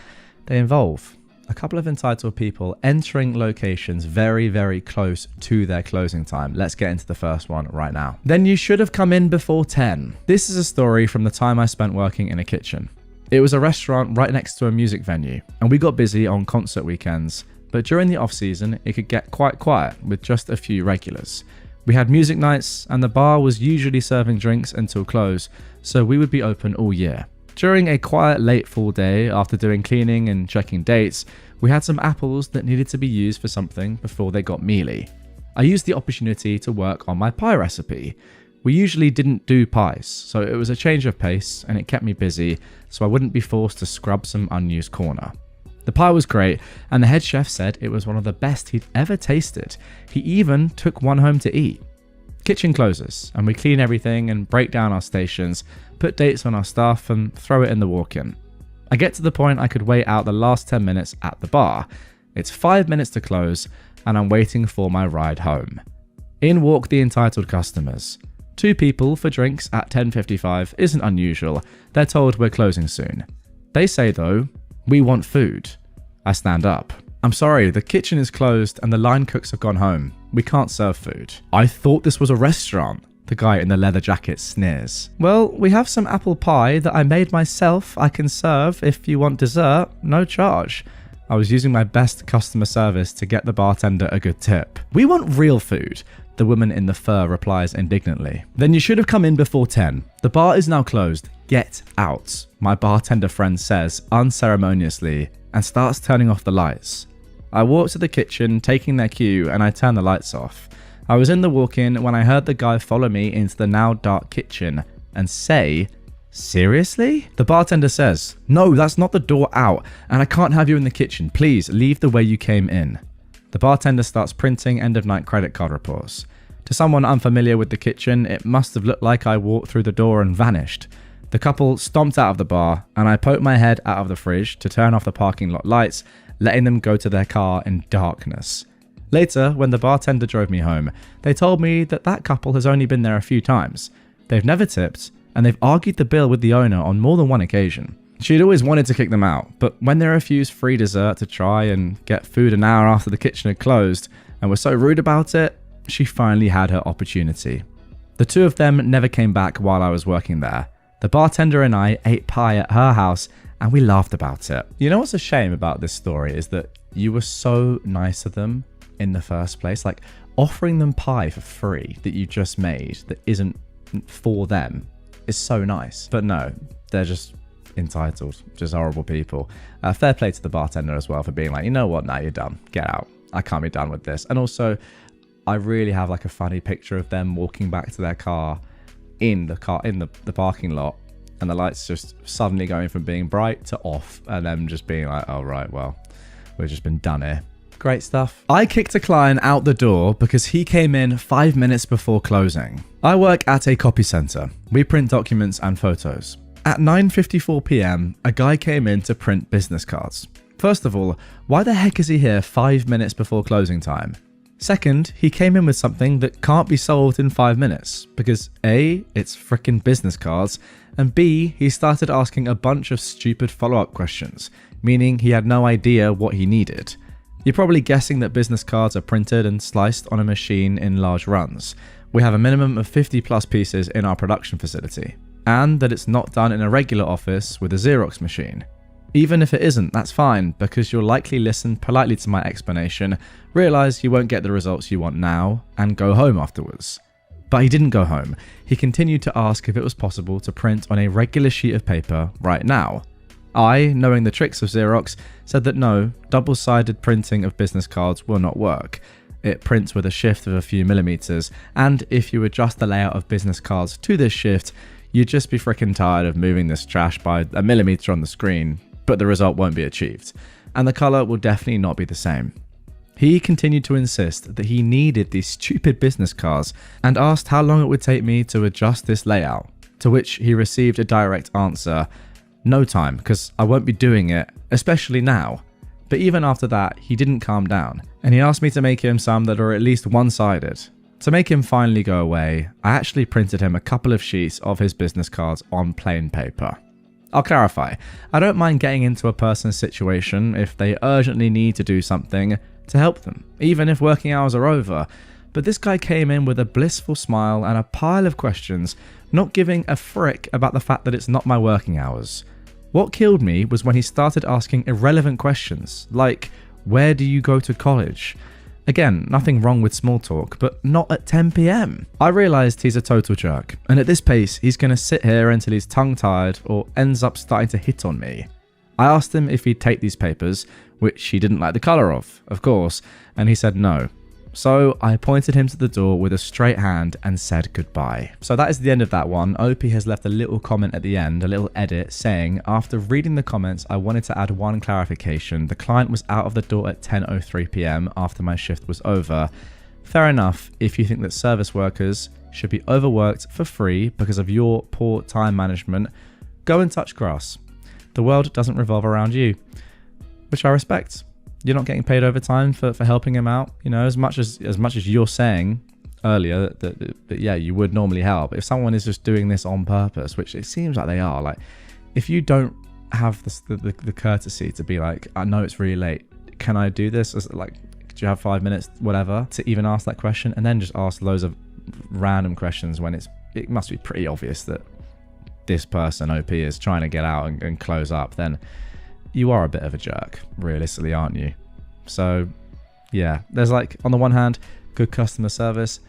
They involve a couple of entitled people entering locations very, very close to their closing time. Let's get into the first one right now. Then you should have come in before 10. This is a story from the time I spent working in a kitchen. It was a restaurant right next to a music venue, and we got busy on concert weekends, but during the off-season, it could get quite quiet with just a few regulars. We had music nights, and the bar was usually serving drinks until close, so we would be open all year. During a quiet late fall day, after doing cleaning and checking dates, we had some apples that needed to be used for something before they got mealy. I used the opportunity to work on my pie recipe. We usually didn't do pies, so it was a change of pace, and it kept me busy, so I wouldn't be forced to scrub some unused corner. The pie was great, and the head chef said it was one of the best he'd ever tasted. He even took one home to eat. Kitchen closes, and we clean everything and break down our stations, put dates on our stuff, and throw it in the walk-in. I get to the point I could wait out the last 10 minutes at the bar. It's 5 minutes to close, and I'm waiting for my ride home. In walk the entitled customers. 2 people for drinks at 10:55 isn't unusual. They're told we're closing soon. They say though, we want food. I stand up. I'm sorry, the kitchen is closed and the line cooks have gone home. We can't serve food. I thought this was a restaurant. The guy in the leather jacket sneers. Well, we have some apple pie that I made myself. I can serve if you want dessert, no charge. I was using my best customer service to get the bartender a good tip. We want real food, the woman in the fur replies indignantly. Then you should have come in before 10. The bar is now closed. Get out, my bartender friend says unceremoniously and starts turning off the lights. I walk to the kitchen, taking their cue, and I turn the lights off. I was in the walk-in when I heard the guy follow me into the now dark kitchen and say, seriously? The bartender says, no, that's not the door out, and I can't have you in the kitchen. Please leave the way you came in. The bartender starts printing end-of-night credit card reports. To someone unfamiliar with the kitchen, it must have looked like I walked through the door and vanished. The couple stomped out of the bar, and I poked my head out of the fridge to turn off the parking lot lights, letting them go to their car in darkness. Later, when the bartender drove me home, they told me that that couple has only been there a few times. They've never tipped, and they've argued the bill with the owner on more than one occasion. She'd always wanted to kick them out, but when they refused free dessert to try and get food an hour after the kitchen had closed, and were so rude about it, she finally had her opportunity. The 2 of them never came back while I was working there. The bartender and I ate pie at her house, and we laughed about it. You know what's a shame about this story is that you were so nice to them in the first place, like offering them pie for free that you just made that isn't for them is so nice. But no, they're just entitled, just horrible people. Fair play to the bartender as well for being like, you know what, now you're done, get out, I can't be done with this. And also, I really have like a funny picture of them walking back to their car in the parking lot, and the lights just suddenly going from being bright to off, and them just being like, oh right, well, we've just been done here. Great stuff. I kicked a client out the door because he came in 5 minutes before closing. I work at a copy center. We print documents and photos. At 9:54 p.m, a guy came in to print business cards. First of all, why the heck is he here 5 minutes before closing time? Second, he came in with something that can't be solved in 5 minutes because A, it's frickin' business cards, and B, he started asking a bunch of stupid follow-up questions, meaning he had no idea what he needed. You're probably guessing that business cards are printed and sliced on a machine in large runs. We have a minimum of 50 plus pieces in our production facility, and that it's not done in a regular office with a Xerox machine. Even if it isn't, that's fine, because you'll likely listen politely to my explanation, realize you won't get the results you want now, and go home afterwards. But he didn't go home. He continued to ask if it was possible to print on a regular sheet of paper right now. I, knowing the tricks of Xerox, said that no, double-sided printing of business cards will not work. It prints with a shift of a few millimeters, and if you adjust the layout of business cards to this shift, you'd just be freaking tired of moving this trash by a millimeter on the screen, but the result won't be achieved, and the color will definitely not be the same. He continued to insist that he needed these stupid business cards and asked how long it would take me to adjust this layout, to which he received a direct answer, no time, because I won't be doing it, especially now. But even after that, he didn't calm down, and he asked me to make him some that are at least one-sided. To make him finally go away, I actually printed him a couple of sheets of his business cards on plain paper. I'll clarify, I don't mind getting into a person's situation if they urgently need to do something to help them, even if working hours are over, but this guy came in with a blissful smile and a pile of questions, not giving a frick about the fact that it's not my working hours. What killed me was when he started asking irrelevant questions, like, where do you go to college? Again, nothing wrong with small talk, but not at 10 p.m. I realised he's a total jerk, and at this pace, he's going to sit here until he's tongue-tied or ends up starting to hit on me. I asked him if he'd take these papers, which he didn't like the colour of course, and he said no. So I pointed him to the door with a straight hand and said goodbye. So that is the end of that one. OP has left a little comment at the end, a little edit, saying, after reading the comments, I wanted to add one clarification. The client was out of the door at 10:03 p.m. after my shift was over. Fair enough if you think that service workers should be overworked for free because of your poor time management. Go and touch grass. The world doesn't revolve around you, which I respect. You're not getting paid overtime for helping him out. You know, as much as you're saying, earlier that yeah, you would normally help. If someone is just doing this on purpose, which it seems like they are, like if you don't have the courtesy to be like, I know it's really late, can I do this? Like, do you have 5 minutes, whatever, to even ask that question, and then just ask loads of random questions when it must be pretty obvious that this person, OP, is trying to get out and close up, then you are a bit of a jerk, realistically, aren't you? So yeah, there's like, on the one hand, good customer service.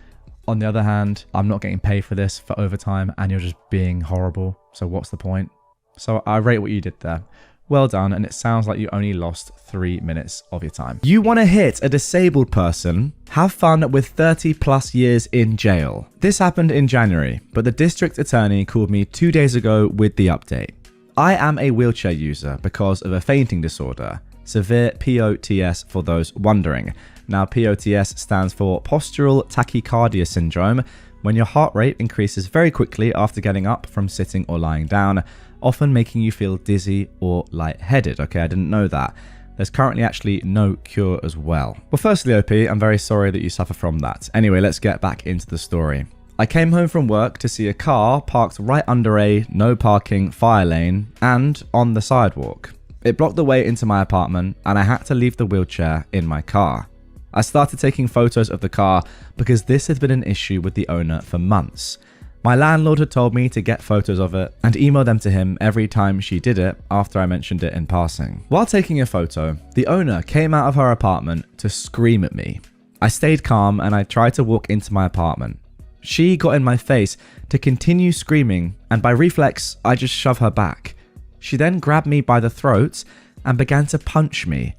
On the other hand, I'm not getting paid for this for overtime and you're just being horrible. So what's the point? So I rate what you did there. Well done, and it sounds like you only lost 3 minutes of your time. You want to hit a disabled person? Have fun with 30 plus years in jail. This happened in January, but the district attorney called me 2 days ago with the update. I am a wheelchair user because of a fainting disorder, severe POTS for those wondering. Now, POTS stands for postural tachycardia syndrome, when your heart rate increases very quickly after getting up from sitting or lying down, often making you feel dizzy or lightheaded. Okay, I didn't know that. There's currently actually no cure as well. Well, firstly, OP, I'm very sorry that you suffer from that. Anyway, let's get back into the story. I came home from work to see a car parked right under a no parking fire lane and on the sidewalk. It blocked the way into my apartment and I had to leave the wheelchair in my car. I started taking photos of the car because this had been an issue with the owner for months. My landlord had told me to get photos of it and email them to him every time she did it after I mentioned it in passing. While taking a photo, the owner came out of her apartment to scream at me. I stayed calm and I tried to walk into my apartment. She got in my face to continue screaming, and by reflex, I just shoved her back. She then grabbed me by the throat and began to punch me.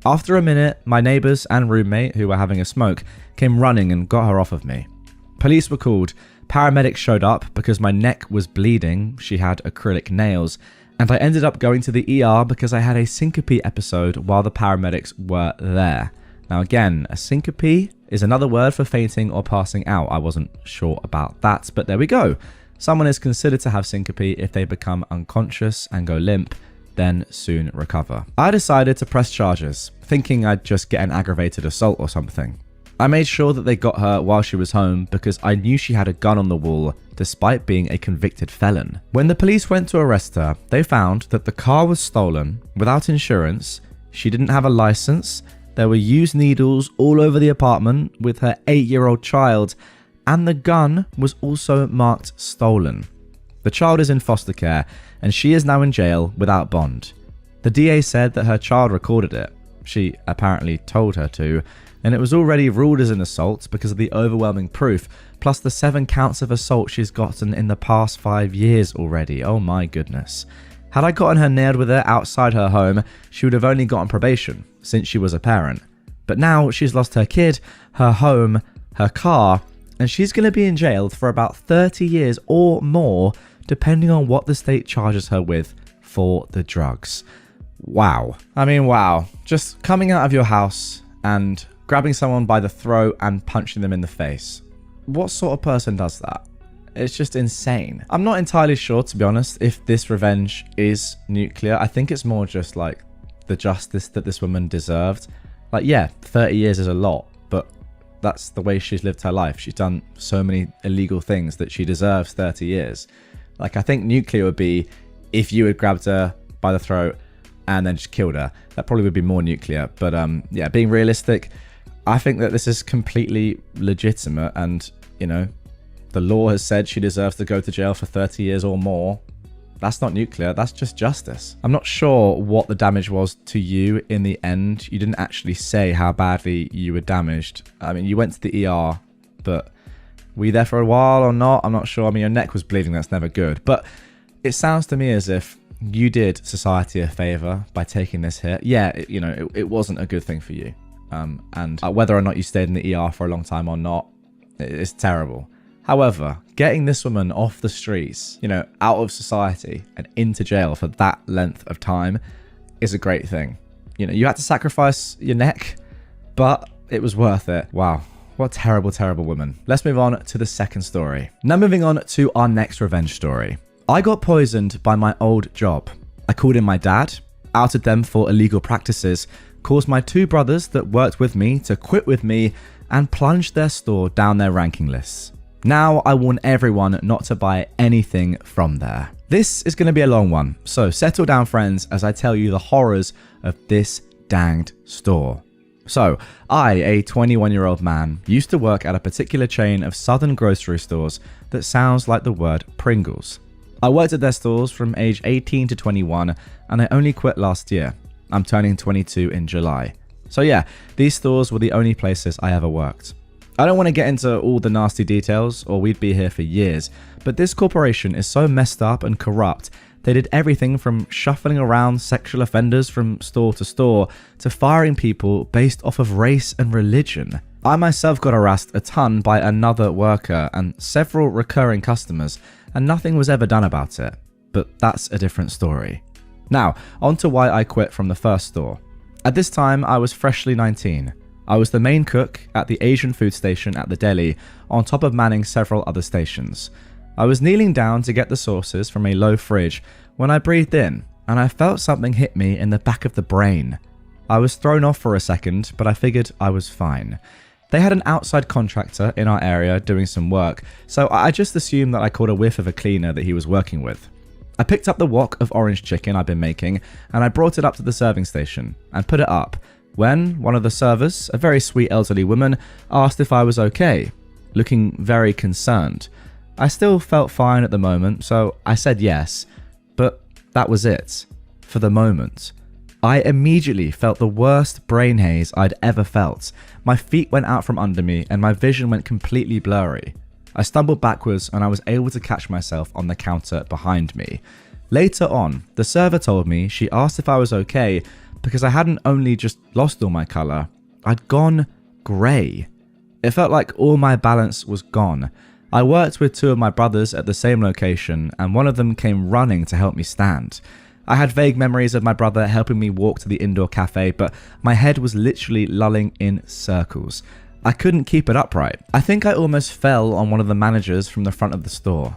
After a minute, my neighbours and roommate, who were having a smoke, came running and got her off of me. Police were called. Paramedics showed up because my neck was bleeding, she had acrylic nails, and I ended up going to the ER because I had a syncope episode while the paramedics were there. Now again, a syncope is another word for fainting or passing out. I wasn't sure about that, but there we go. Someone is considered to have syncope if they become unconscious and go limp, then soon recover. I decided to press charges, thinking I'd just get an aggravated assault or something. I made sure that they got her while she was home because I knew she had a gun on the wall despite being a convicted felon. When the police went to arrest her, they found that the car was stolen without insurance, she didn't have a license, there were used needles all over the apartment with her 8-year-old child, and the gun was also marked stolen. The child is in foster care and she is now in jail without bond. The DA said that her child recorded it. She apparently told her to, and it was already ruled as an assault because of the overwhelming proof, plus the 7 counts of assault she's gotten in the past 5 years already. Oh my goodness. Had I gotten her nailed with it outside her home, she would have only gotten probation, since she was a parent. But now she's lost her kid, her home, her car, and she's going to be in jail for about 30 years or more, depending on what the state charges her with for the drugs. Wow. I mean, wow. Just coming out of your house and grabbing someone by the throat and punching them in the face. What sort of person does that? It's just insane. I'm not entirely sure, to be honest, if this revenge is nuclear. I think it's more just like the justice that this woman deserved. Like, yeah, 30 years is a lot, but that's the way she's lived her life. She's done so many illegal things that she deserves 30 years. Like, I think nuclear would be if you had grabbed her by the throat and then just killed her. That probably would be more nuclear. But yeah, being realistic, I think that this is completely legitimate, and, you know, the law has said she deserves to go to jail for 30 years or more. That's not nuclear, that's just justice. I'm not sure what the damage was to you in the end. You didn't actually say how badly you were damaged. I mean, you went to the ER, but were you there for a while or not? I'm not sure. I mean, your neck was bleeding, that's never good. But it sounds to me as if you did society a favor by taking this hit. Yeah, it wasn't a good thing for you. And whether or not you stayed in the ER for a long time or not, it's terrible. However, getting this woman off the streets, out of society and into jail for that length of time is a great thing. You had to sacrifice your neck, but it was worth it. Wow. What a terrible, terrible woman. Let's move on to the second story. Now moving on to our next revenge story. I got poisoned by my old job. I called in my dad, outed them for illegal practices, caused my 2 brothers that worked with me to quit with me, and plunged their store down their ranking lists. Now I warn everyone not to buy anything from there. This is going to be a long one, so settle down friends as I tell you the horrors of this danged store. So, I, a 21-year-old man, used to work at a particular chain of southern grocery stores that sounds like the word Pringles. I worked at their stores from age 18 to 21 and I only quit last year. I'm turning 22 in July. So yeah, these stores were the only places I ever worked. I don't want to get into all the nasty details or we'd be here for years, but this corporation is so messed up and corrupt. They did everything from shuffling around sexual offenders from store to store to firing people based off of race and religion. I myself got harassed a ton by another worker and several recurring customers, and nothing was ever done about it. But that's a different story. Now, on to why I quit from the first store. At this time, I was freshly 19. I was the main cook at the Asian food station at the deli, on top of manning several other stations. I was kneeling down to get the sauces from a low fridge when I breathed in, and I felt something hit me in the back of the brain. I was thrown off for a second, but I figured I was fine. They had an outside contractor in our area doing some work, so I just assumed that I caught a whiff of a cleaner that he was working with. I picked up the wok of orange chicken I'd been making, and I brought it up to the serving station and put it up, when one of the servers, a very sweet elderly woman, asked if I was okay, looking very concerned. I still felt fine at the moment, so I said yes, but that was it, for the moment. I immediately felt the worst brain haze I'd ever felt. My feet went out from under me and my vision went completely blurry. I stumbled backwards and I was able to catch myself on the counter behind me. Later on, the server told me she asked if I was okay because I hadn't only just lost all my colour, I'd gone grey. It felt like all my balance was gone. I worked with two of my brothers at the same location and one of them came running to help me stand. I had vague memories of my brother helping me walk to the indoor cafe, but my head was literally lulling in circles. I couldn't keep it upright. I think I almost fell on one of the managers from the front of the store.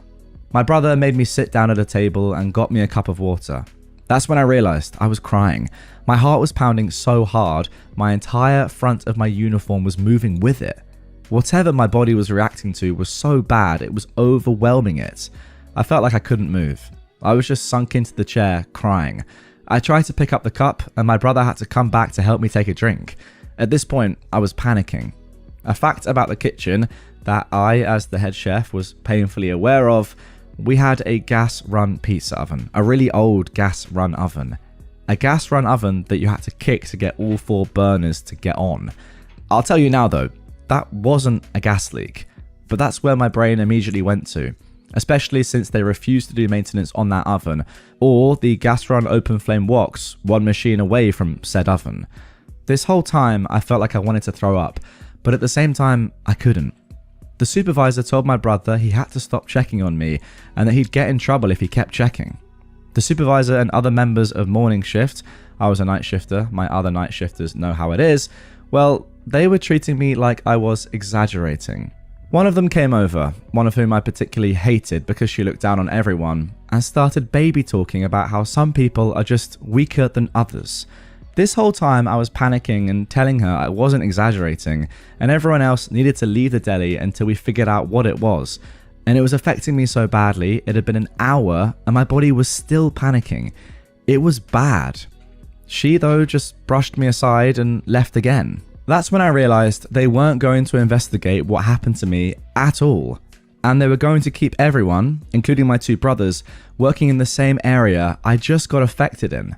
My brother made me sit down at a table and got me a cup of water. That's when I realised I was crying. My heart was pounding so hard, my entire front of my uniform was moving with it. Whatever my body was reacting to was so bad, it was overwhelming it. I felt like I couldn't move. I was just sunk into the chair, crying. I tried to pick up the cup, and my brother had to come back to help me take a drink. At this point, I was panicking. A fact about the kitchen that I, as the head chef, was painfully aware of: we had a gas-run pizza oven, a really old gas-run oven. A gas-run oven that you had to kick to get all 4 burners to get on. I'll tell you now though, that wasn't a gas leak, but that's where my brain immediately went to, especially since they refused to do maintenance on that oven, or the gas-run open flame woks, one machine away from said oven. This whole time I felt like I wanted to throw up, but at the same time I couldn't. The supervisor told my brother he had to stop checking on me and that he'd get in trouble if he kept checking. The supervisor and other members of morning shift, I was a night shifter, my other night shifters know how it is, well, they were treating me like I was exaggerating. One of them came over, one of whom I particularly hated because she looked down on everyone, and started baby talking about how some people are just weaker than others. This whole time I was panicking and telling her I wasn't exaggerating, and everyone else needed to leave the deli until we figured out what it was. And it was affecting me so badly, it had been an hour and my body was still panicking. It was bad. She though just brushed me aside and left again. That's when I realised they weren't going to investigate what happened to me at all. And they were going to keep everyone, including my 2 brothers, working in the same area I just got affected in.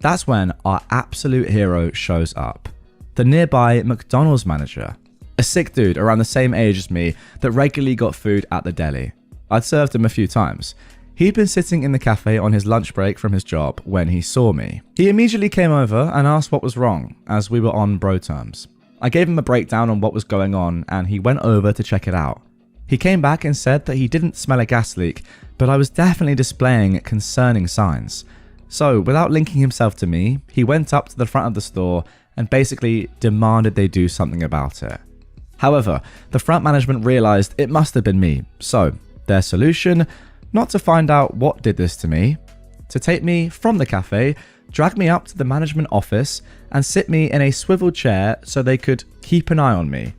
That's when our absolute hero shows up. The nearby McDonald's manager. A sick dude around the same age as me that regularly got food at the deli. I'd served him a few times. He'd been sitting in the cafe on his lunch break from his job when he saw me. He immediately came over and asked what was wrong, as we were on bro terms. I gave him a breakdown on what was going on and he went over to check it out. He came back and said that he didn't smell a gas leak, but I was definitely displaying concerning signs. So, without linking himself to me, he went up to the front of the store and basically demanded they do something about it. However, the front management realised it must have been me, so their solution, not to find out what did this to me, to take me from the cafe, drag me up to the management office and sit me in a swivel chair so they could keep an eye on me.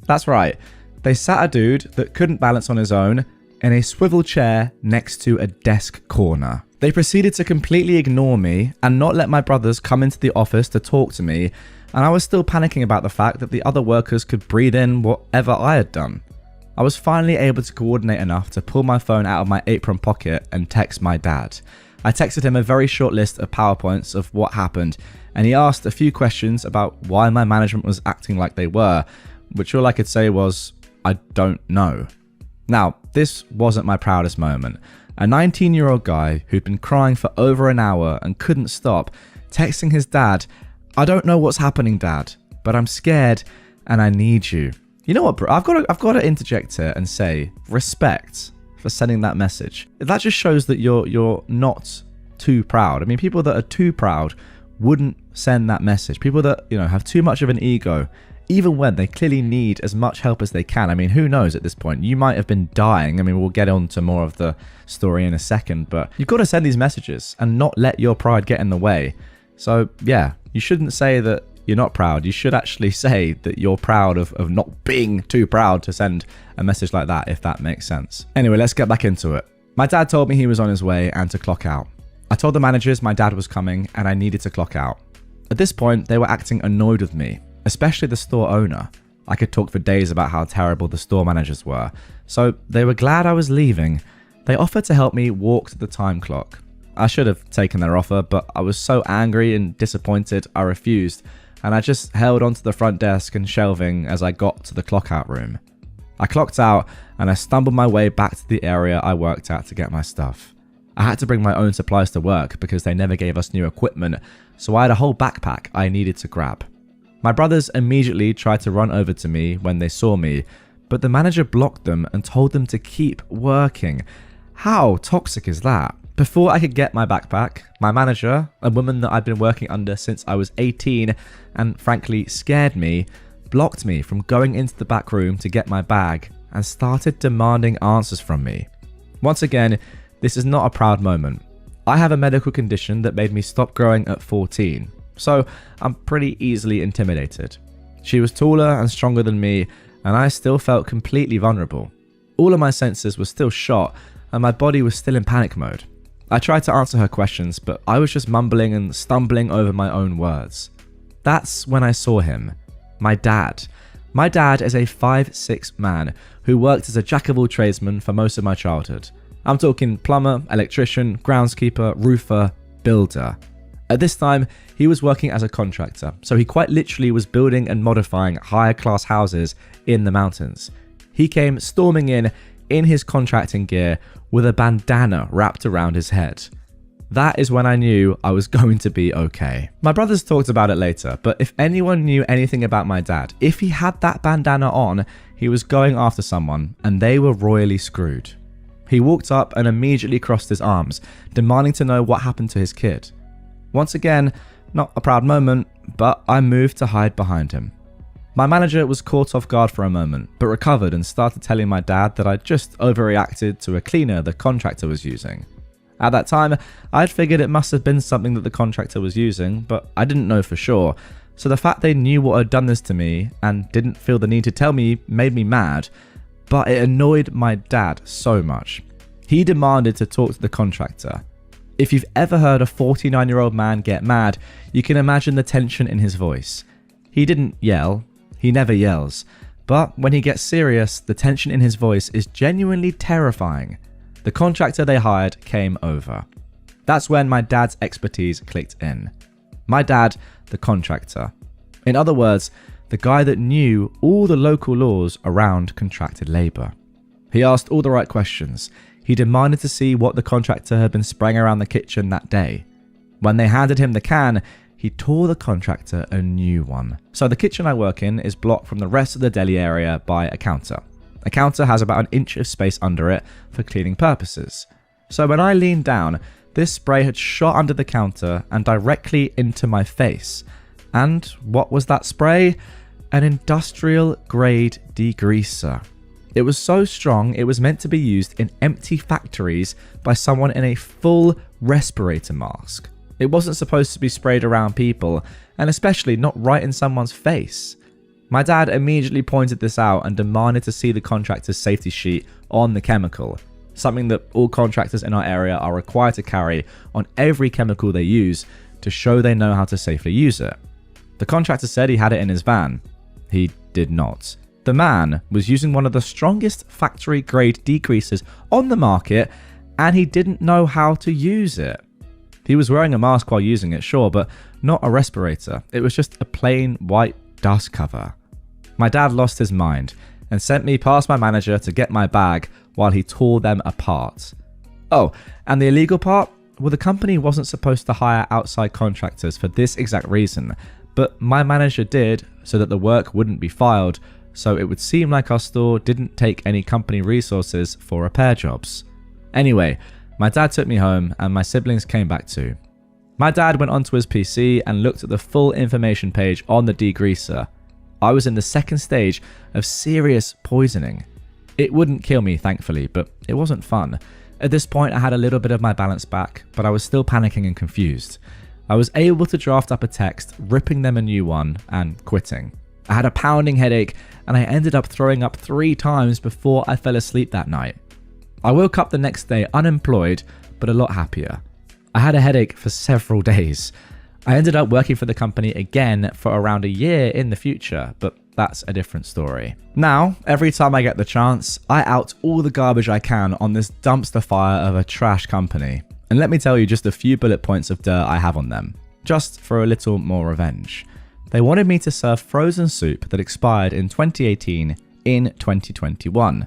That's right, they sat a dude that couldn't balance on his own in a swivel chair next to a desk corner. They proceeded to completely ignore me and not let my brothers come into the office to talk to me, and I was still panicking about the fact that the other workers could breathe in whatever I had done. I was finally able to coordinate enough to pull my phone out of my apron pocket and text my dad. I texted him a very short list of PowerPoints of what happened, and he asked a few questions about why my management was acting like they were, which all I could say was, I don't know. Now, this wasn't my proudest moment. A 19-year-old guy who'd been crying for over an hour and couldn't stop, texting his dad, I don't know what's happening, Dad, but I'm scared and I need you. You know what, bro? I've got to interject here and say respect for sending that message. That just shows that you're not too proud. I mean, people that are too proud wouldn't send that message. People that, have too much of an ego, even when they clearly need as much help as they can. I mean, who knows at this point? You might have been dying. I mean, we'll get on to more of the story in a second, but you've got to send these messages and not let your pride get in the way. So yeah, you shouldn't say that you're not proud. You should actually say that you're proud of not being too proud to send a message like that, if that makes sense. Anyway, let's get back into it. My dad told me he was on his way and to clock out. I told the managers my dad was coming and I needed to clock out. At this point, they were acting annoyed with me, especially the store owner. I could talk for days about how terrible the store managers were, so they were glad I was leaving. They offered to help me walk to the time clock. I should have taken their offer, but I was so angry and disappointed I refused, and I just held onto the front desk and shelving as I got to the clock out room. I clocked out and I stumbled my way back to the area I worked at to get my stuff. I had to bring my own supplies to work because they never gave us new equipment, so I had a whole backpack I needed to grab. My brothers immediately tried to run over to me when they saw me, but the manager blocked them and told them to keep working. How toxic is that? Before I could get my backpack, my manager, a woman that I'd been working under since I was 18 and frankly scared me, blocked me from going into the back room to get my bag and started demanding answers from me. Once again, this is not a proud moment. I have a medical condition that made me stop growing at 14, so I'm pretty easily intimidated. She was taller and stronger than me, and I still felt completely vulnerable. All of my senses were still shot, and my body was still in panic mode. I tried to answer her questions, but I was just mumbling and stumbling over my own words. That's when I saw him. My dad. My dad is a 5'6" man who worked as a jack-of-all-tradesman for most of my childhood. I'm talking plumber, electrician, groundskeeper, roofer, builder. At this time, he was working as a contractor, so he quite literally was building and modifying higher class houses in the mountains. He came storming in his contracting gear with a bandana wrapped around his head. That is when I knew I was going to be okay. My brothers talked about it later, but if anyone knew anything about my dad, if he had that bandana on, he was going after someone, and they were royally screwed. He walked up and immediately crossed his arms, demanding to know what happened to his kid. Once again, not a proud moment, but I moved to hide behind him. My manager was caught off guard for a moment, but recovered and started telling my dad that I'd just overreacted to a cleaner the contractor was using. At that time, I'd figured it must have been something that the contractor was using, but I didn't know for sure. So the fact they knew what had done this to me and didn't feel the need to tell me made me mad, but it annoyed my dad so much. He demanded to talk to the contractor. If you've ever heard a 49-year-old man get mad, you can imagine the tension in his voice. He didn't yell. He never yells. But when he gets serious, the tension in his voice is genuinely terrifying. The contractor they hired came over. That's when my dad's expertise clicked in. My dad, the contractor. In other words, the guy that knew all the local laws around contracted labour. He asked all the right questions. He demanded to see what the contractor had been spraying around the kitchen that day. When they handed him the can, he tore the contractor a new one. So the kitchen I work in is blocked from the rest of the deli area by a counter. A counter has about an inch of space under it for cleaning purposes. So when I leaned down, this spray had shot under the counter and directly into my face. And what was that spray? An industrial grade degreaser. It was so strong it was meant to be used in empty factories by someone in a full respirator mask. It wasn't supposed to be sprayed around people, and especially not right in someone's face. My dad immediately pointed this out and demanded to see the contractor's safety sheet on the chemical, something that all contractors in our area are required to carry on every chemical they use to show they know how to safely use it. The contractor said he had it in his van. He did not. The man was using one of the strongest factory-grade degreasers on the market, and he didn't know how to use it. He was wearing a mask while using it, sure, but not a respirator. It was just a plain white dust cover. My dad lost his mind and sent me past my manager to get my bag while he tore them apart. Oh, and the illegal part? Well, the company wasn't supposed to hire outside contractors for this exact reason, but my manager did so that the work wouldn't be filed, so it would seem like our store didn't take any company resources for repair jobs. Anyway, my dad took me home and my siblings came back too. My dad went onto his PC and looked at the full information page on the degreaser. I was in the second stage of serious poisoning. It wouldn't kill me, thankfully, but it wasn't fun. At this point, I had a little bit of my balance back, but I was still panicking and confused. I was able to draft up a text, ripping them a new one, and quitting. I had a pounding headache, and I ended up throwing up 3 times before I fell asleep that night. I woke up the next day unemployed, but a lot happier. I had a headache for several days. I ended up working for the company again for around a year in the future, but that's a different story. Now, every time I get the chance, I out all the garbage I can on this dumpster fire of a trash company. And let me tell you just a few bullet points of dirt I have on them, just for a little more revenge. They wanted me to serve frozen soup that expired in 2018 in 2021.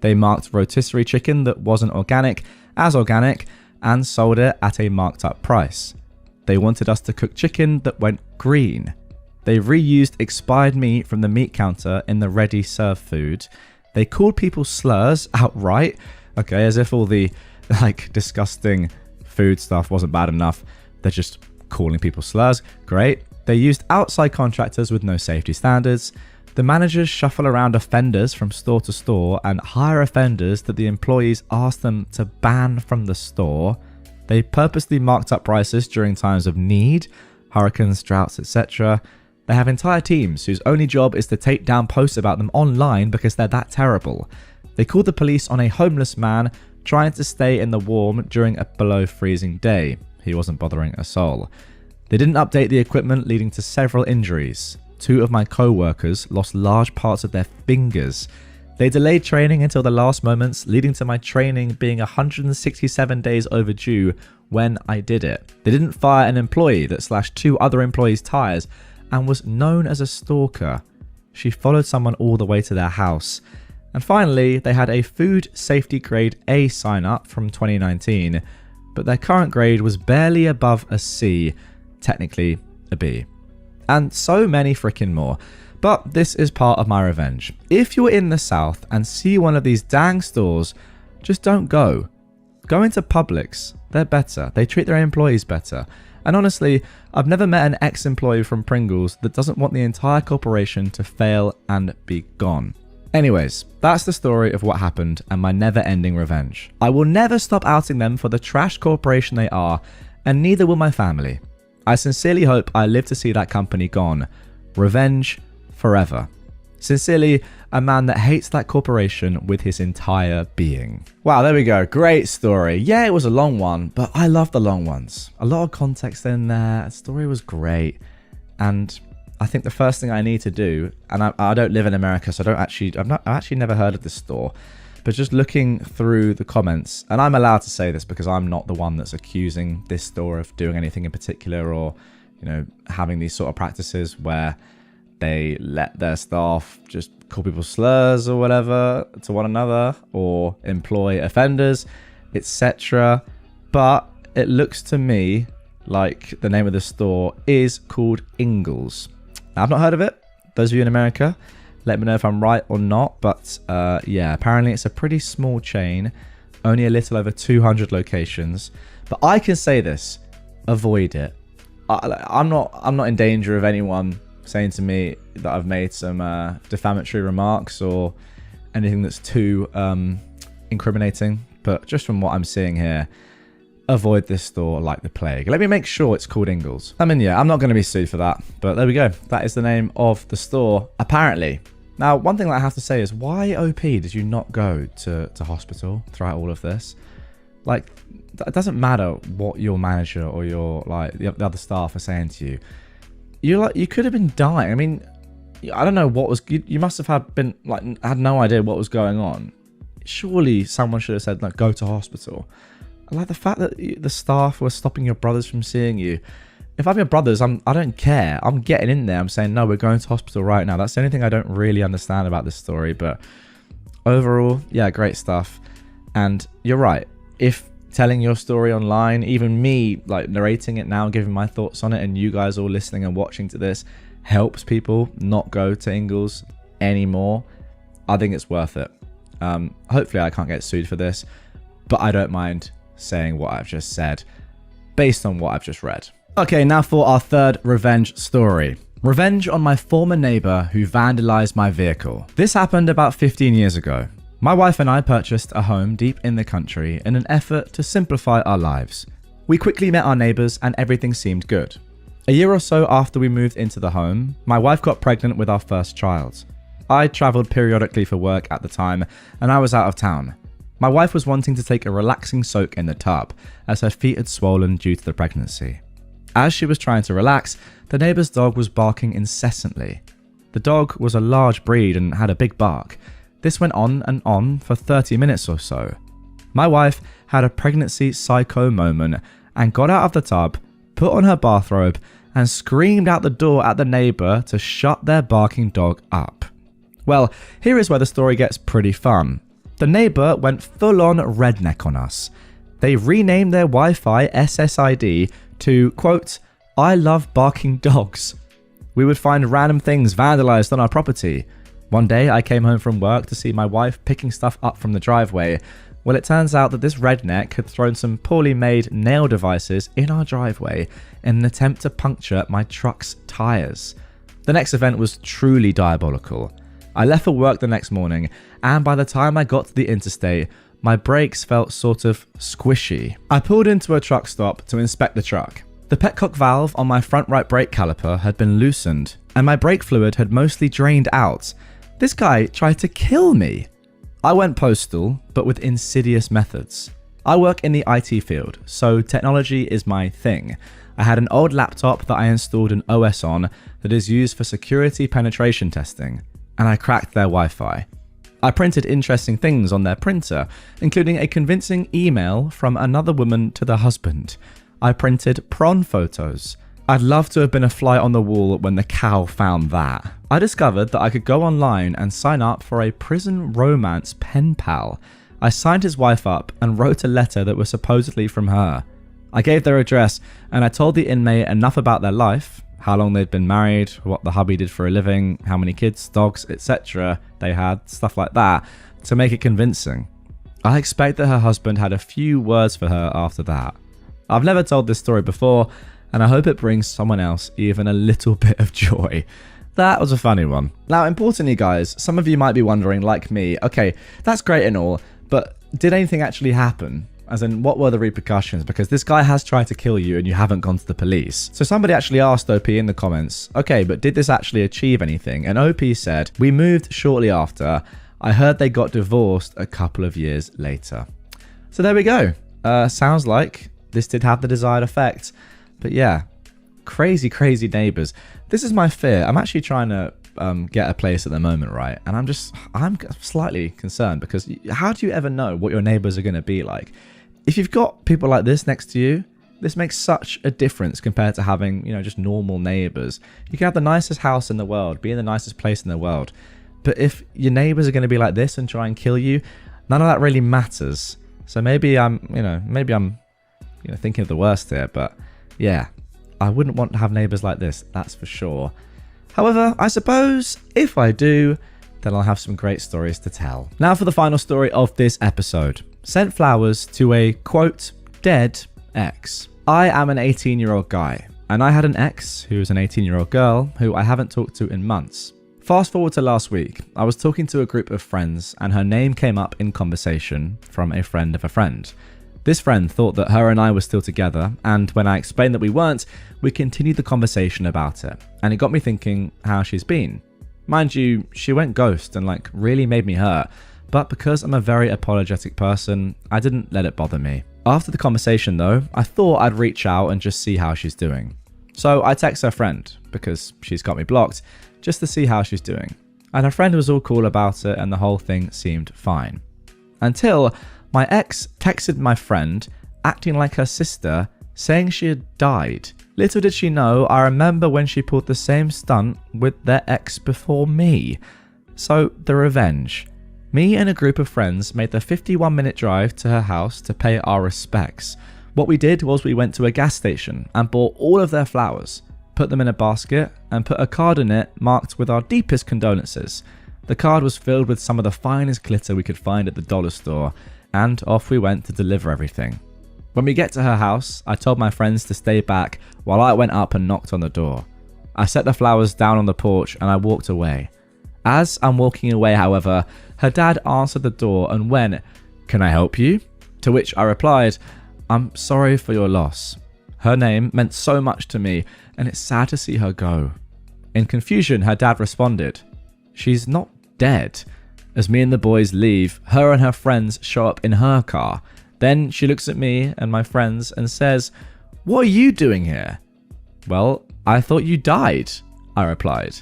They marked rotisserie chicken that wasn't organic as organic and sold it at a marked up price. They wanted us to cook chicken that went green. They reused expired meat from the meat counter in the ready serve food. They called people slurs outright. Okay, as if all the disgusting food stuff wasn't bad enough. They're just calling people slurs. Great. They used outside contractors with no safety standards. The managers shuffle around offenders from store to store and hire offenders that the employees ask them to ban from the store. They purposely marked up prices during times of need, hurricanes, droughts, etc. They have entire teams whose only job is to take down posts about them online because they're that terrible. They called the police on a homeless man trying to stay in the warm during a below freezing day. He wasn't bothering a soul. They didn't update the equipment, leading to several injuries. 2 of my co-workers lost large parts of their fingers. They delayed training until the last moments, leading to my training being 167 days overdue when I did it. They didn't fire an employee that slashed 2 other employees' tires and was known as a stalker. She followed someone all the way to their house. And finally, they had a food safety grade A sign up from 2019, but their current grade was barely above a C, technically a B. And so many freaking more. But this is part of my revenge. If you're in the South and see one of these dang stores, just don't go. Go into Publix. They're better. They treat their employees better. And honestly, I've never met an ex-employee from Pringles that doesn't want the entire corporation to fail and be gone. Anyways, that's the story of what happened and my never-ending revenge. I will never stop outing them for the trash corporation they are, and neither will my family. I sincerely hope I live to see that company gone. Revenge forever. Sincerely, a man that hates that corporation with his entire being. Wow, there we go. Great story. Yeah, it was a long one, but I love the long ones. A lot of context in there. The story was great. And I think the first thing I need to do, and I don't live in America, so I've actually never heard of this store, but just looking through the comments, and I'm allowed to say this because I'm not the one that's accusing this store of doing anything in particular or, having these sort of practices where they let their staff just call people slurs or whatever to one another or employ offenders, etc. But it looks to me like the name of the store is called Ingles. Now, I've not heard of it. Those of you in America, let me know if I'm right or not. But yeah, apparently it's a pretty small chain, only a little over 200 locations. But I can say this: avoid it. I'm not in danger of anyone saying to me that I've made some defamatory remarks or anything that's too incriminating. But just from what I'm seeing here, avoid this store like the plague. Let me make sure it's called Ingles. I mean, yeah, I'm not going to be sued for that, but there we go. That is the name of the store, apparently. Now, one thing that I have to say is, why OP did you not go to hospital throughout all of this? Like, it doesn't matter what your manager or your, like, the other staff are saying to you. You could have been dying. I mean, I don't know what was, you must have had no idea what was going on. Surely someone should have said, like, go to hospital. I like the fact that the staff were stopping your brothers from seeing you. If I'm your brothers, I don't care. I'm getting in there. I'm saying, no, we're going to hospital right now. That's the only thing I don't really understand about this story. But overall, yeah, great stuff. And you're right. If telling your story online, even me, like, narrating it now, giving my thoughts on it, and you guys all listening and watching to this, helps people not go to Ingles anymore, I think it's worth it. Hopefully I can't get sued for this, but I don't mind saying what I've just said based on what I've just read. Okay, now for our third revenge story. Revenge on my former neighbor who vandalized my vehicle. This happened about 15 years ago. My wife and I purchased a home deep in the country in an effort to simplify our lives. We quickly met our neighbors and everything seemed good. A year or so after we moved into the home, my wife got pregnant with our first child. I traveled periodically for work at the time and I was out of town. My wife was wanting to take a relaxing soak in the tub as her feet had swollen due to the pregnancy. As she was trying to relax, the neighbor's dog was barking incessantly. The dog was a large breed and had a big bark. This went on and on for 30 minutes or so. My wife had a pregnancy psycho moment and got out of the tub, put on her bathrobe, and screamed out the door at the neighbor to shut their barking dog up. Well, here is where the story gets pretty fun. The neighbor went full-on redneck on us. They renamed their Wi-Fi SSID to, quote, I love barking dogs. We would find random things vandalized on our property. One day I came home from work to see my wife picking stuff up from the driveway. Well, it turns out that this redneck had thrown some poorly made nail devices in our driveway in an attempt to puncture my truck's tires. The next event was truly diabolical. I left for work the next morning, and by the time I got to the interstate, my brakes felt sort of squishy. I pulled into a truck stop to inspect the truck. The petcock valve on my front right brake caliper had been loosened, and my brake fluid had mostly drained out. This guy tried to kill me. I went postal, but with insidious methods. I work in the IT field, so technology is my thing. I had an old laptop that I installed an OS on that is used for security penetration testing, and I cracked their Wi-Fi. I printed interesting things on their printer, including a convincing email from another woman to the husband. I printed prawn photos. I'd love to have been a fly on the wall when the cow found that. I discovered that I could go online and sign up for a prison romance pen pal. I signed his wife up and wrote a letter that was supposedly from her. I gave their address and I told the inmate enough about their life, how long they'd been married, what the hubby did for a living, how many kids, dogs, etc. they had, stuff like that, to make it convincing. I expect that her husband had a few words for her after that. I've never told this story before, and I hope it brings someone else even a little bit of joy. That was a funny one. Now, importantly, guys, some of you might be wondering, like me, okay, that's great and all, but did anything actually happen? As in, what were the repercussions? Because this guy has tried to kill you and you haven't gone to the police. So somebody actually asked OP in the comments, okay, but did this actually achieve anything? And OP said, we moved shortly after. I heard they got divorced a couple of years later. So there we go. Sounds like this did have the desired effect. But yeah, crazy, crazy neighbors. This is my fear. I'm actually trying to get a place at the moment, right? And I'm slightly concerned because how do you ever know what your neighbors are going to be like? If you've got people like this next to you, this makes such a difference compared to having, just normal neighbors. You can have the nicest house in the world, be in the nicest place in the world. But if your neighbors are going to be like this and try and kill you, none of that really matters. So maybe I'm thinking of the worst here, but yeah, I wouldn't want to have neighbors like this, that's for sure. However, I suppose if I do, then I'll have some great stories to tell. Now for the final story of this episode. Sent flowers to a, quote, dead ex. I am an 18-year-old guy, and I had an ex who was an 18-year-old girl who I haven't talked to in months. Fast forward to last week, I was talking to a group of friends and her name came up in conversation from a friend of a friend. This friend thought that her and I were still together, and when I explained that we weren't, we continued the conversation about it, and it got me thinking how she's been. Mind you, she went ghost and really made me hurt, but because I'm a very apologetic person, I didn't let it bother me. After the conversation though, I thought I'd reach out and just see how she's doing. So I text her friend, because she's got me blocked, just to see how she's doing. And her friend was all cool about it and the whole thing seemed fine. Until my ex texted my friend, acting like her sister, saying she had died. Little did she know, I remember when she pulled the same stunt with their ex before me. So, the revenge. Me and a group of friends made the 51-minute drive to her house to pay our respects. What we did was we went to a gas station and bought all of their flowers, put them in a basket, and put a card in it marked with our deepest condolences. The card was filled with some of the finest glitter we could find at the dollar store, and off we went to deliver everything. When we get to her house, I told my friends to stay back while I went up and knocked on the door. I set the flowers down on the porch and I walked away. As I'm walking away, however, her dad answered the door and went, "Can I help you?" To which I replied, "I'm sorry for your loss. Her name meant so much to me and it's sad to see her go." In confusion, her dad responded, "She's not dead." As me and the boys leave, her and her friends show up in her car. Then she looks at me and my friends and says, "What are you doing here?" "Well, I thought you died," I replied.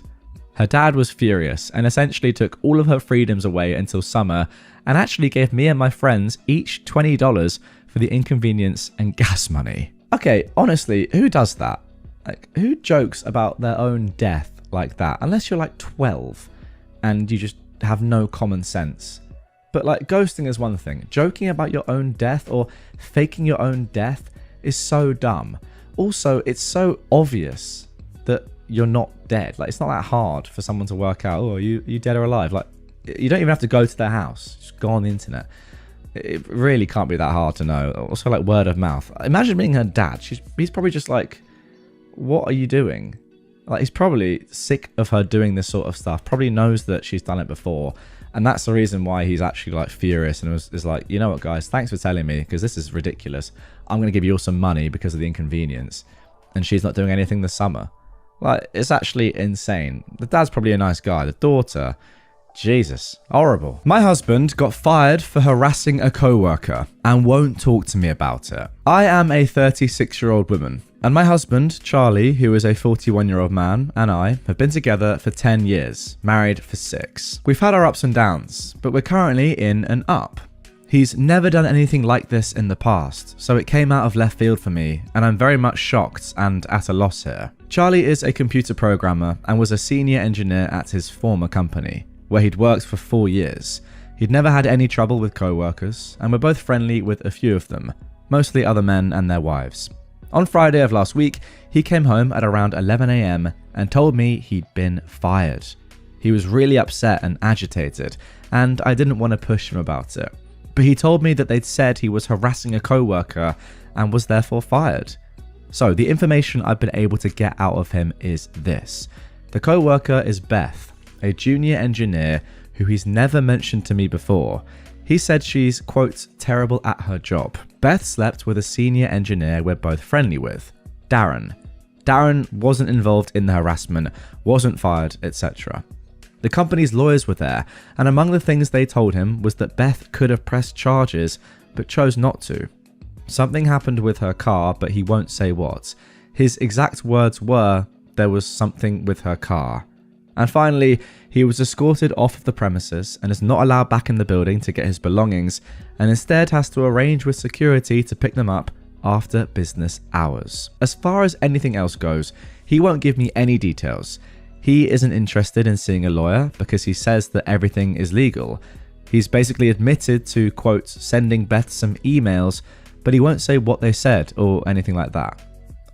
Her dad was furious and essentially took all of her freedoms away until summer and actually gave me and my friends each $20 for the inconvenience and gas money. Okay, honestly, who does that? Who jokes about their own death like that? Unless you're 12 and you just have no common sense. But ghosting is one thing. Joking about your own death or faking your own death is so dumb. Also, it's so obvious that you're not dead. It's not that hard for someone to work out, oh, you dead or alive. You don't even have to go to their house. Just go on the internet. It really can't be that hard to know. Also, word of mouth. Imagine being her dad. He's probably just what are you doing? He's probably sick of her doing this sort of stuff. Probably knows that she's done it before. And that's the reason why he's actually furious and is you know what, guys, thanks for telling me because this is ridiculous. I'm going to give you all some money because of the inconvenience. And she's not doing anything this summer. It's actually insane. The dad's probably a nice guy. The daughter, Jesus, horrible. My husband got fired for harassing a co-worker and won't talk to me about it. I am a 36-year-old woman. And my husband, Charlie, who is a 41-year-old man, and I have been together for 10 years, married for 6. We've had our ups and downs, but we're currently in an up. He's never done anything like this in the past, so it came out of left field for me, and I'm very much shocked and at a loss here. Charlie is a computer programmer and was a senior engineer at his former company, where he'd worked for 4 years. He'd never had any trouble with co-workers, and we're both friendly with a few of them, mostly other men and their wives. On Friday of last week, he came home at around 11 AM and told me he'd been fired. He was really upset and agitated, and I didn't want to push him about it. But he told me that they'd said he was harassing a co-worker and was therefore fired. So the information I've been able to get out of him is this. The co-worker is Beth, a junior engineer who he's never mentioned to me before. He said she's, quote, terrible at her job. Beth slept with a senior engineer we're both friendly with, Darren. Darren wasn't involved in the harassment, wasn't fired, etc. The company's lawyers were there, and among the things they told him was that Beth could have pressed charges, but chose not to. Something happened with her car, but he won't say what. His exact words were, there was something with her car. And finally, he was escorted off of the premises and is not allowed back in the building to get his belongings, and instead has to arrange with security to pick them up after business hours. As far as anything else goes, he won't give me any details. He isn't interested in seeing a lawyer because he says that everything is legal. He's basically admitted to, quote, sending Beth some emails, but he won't say what they said or anything like that.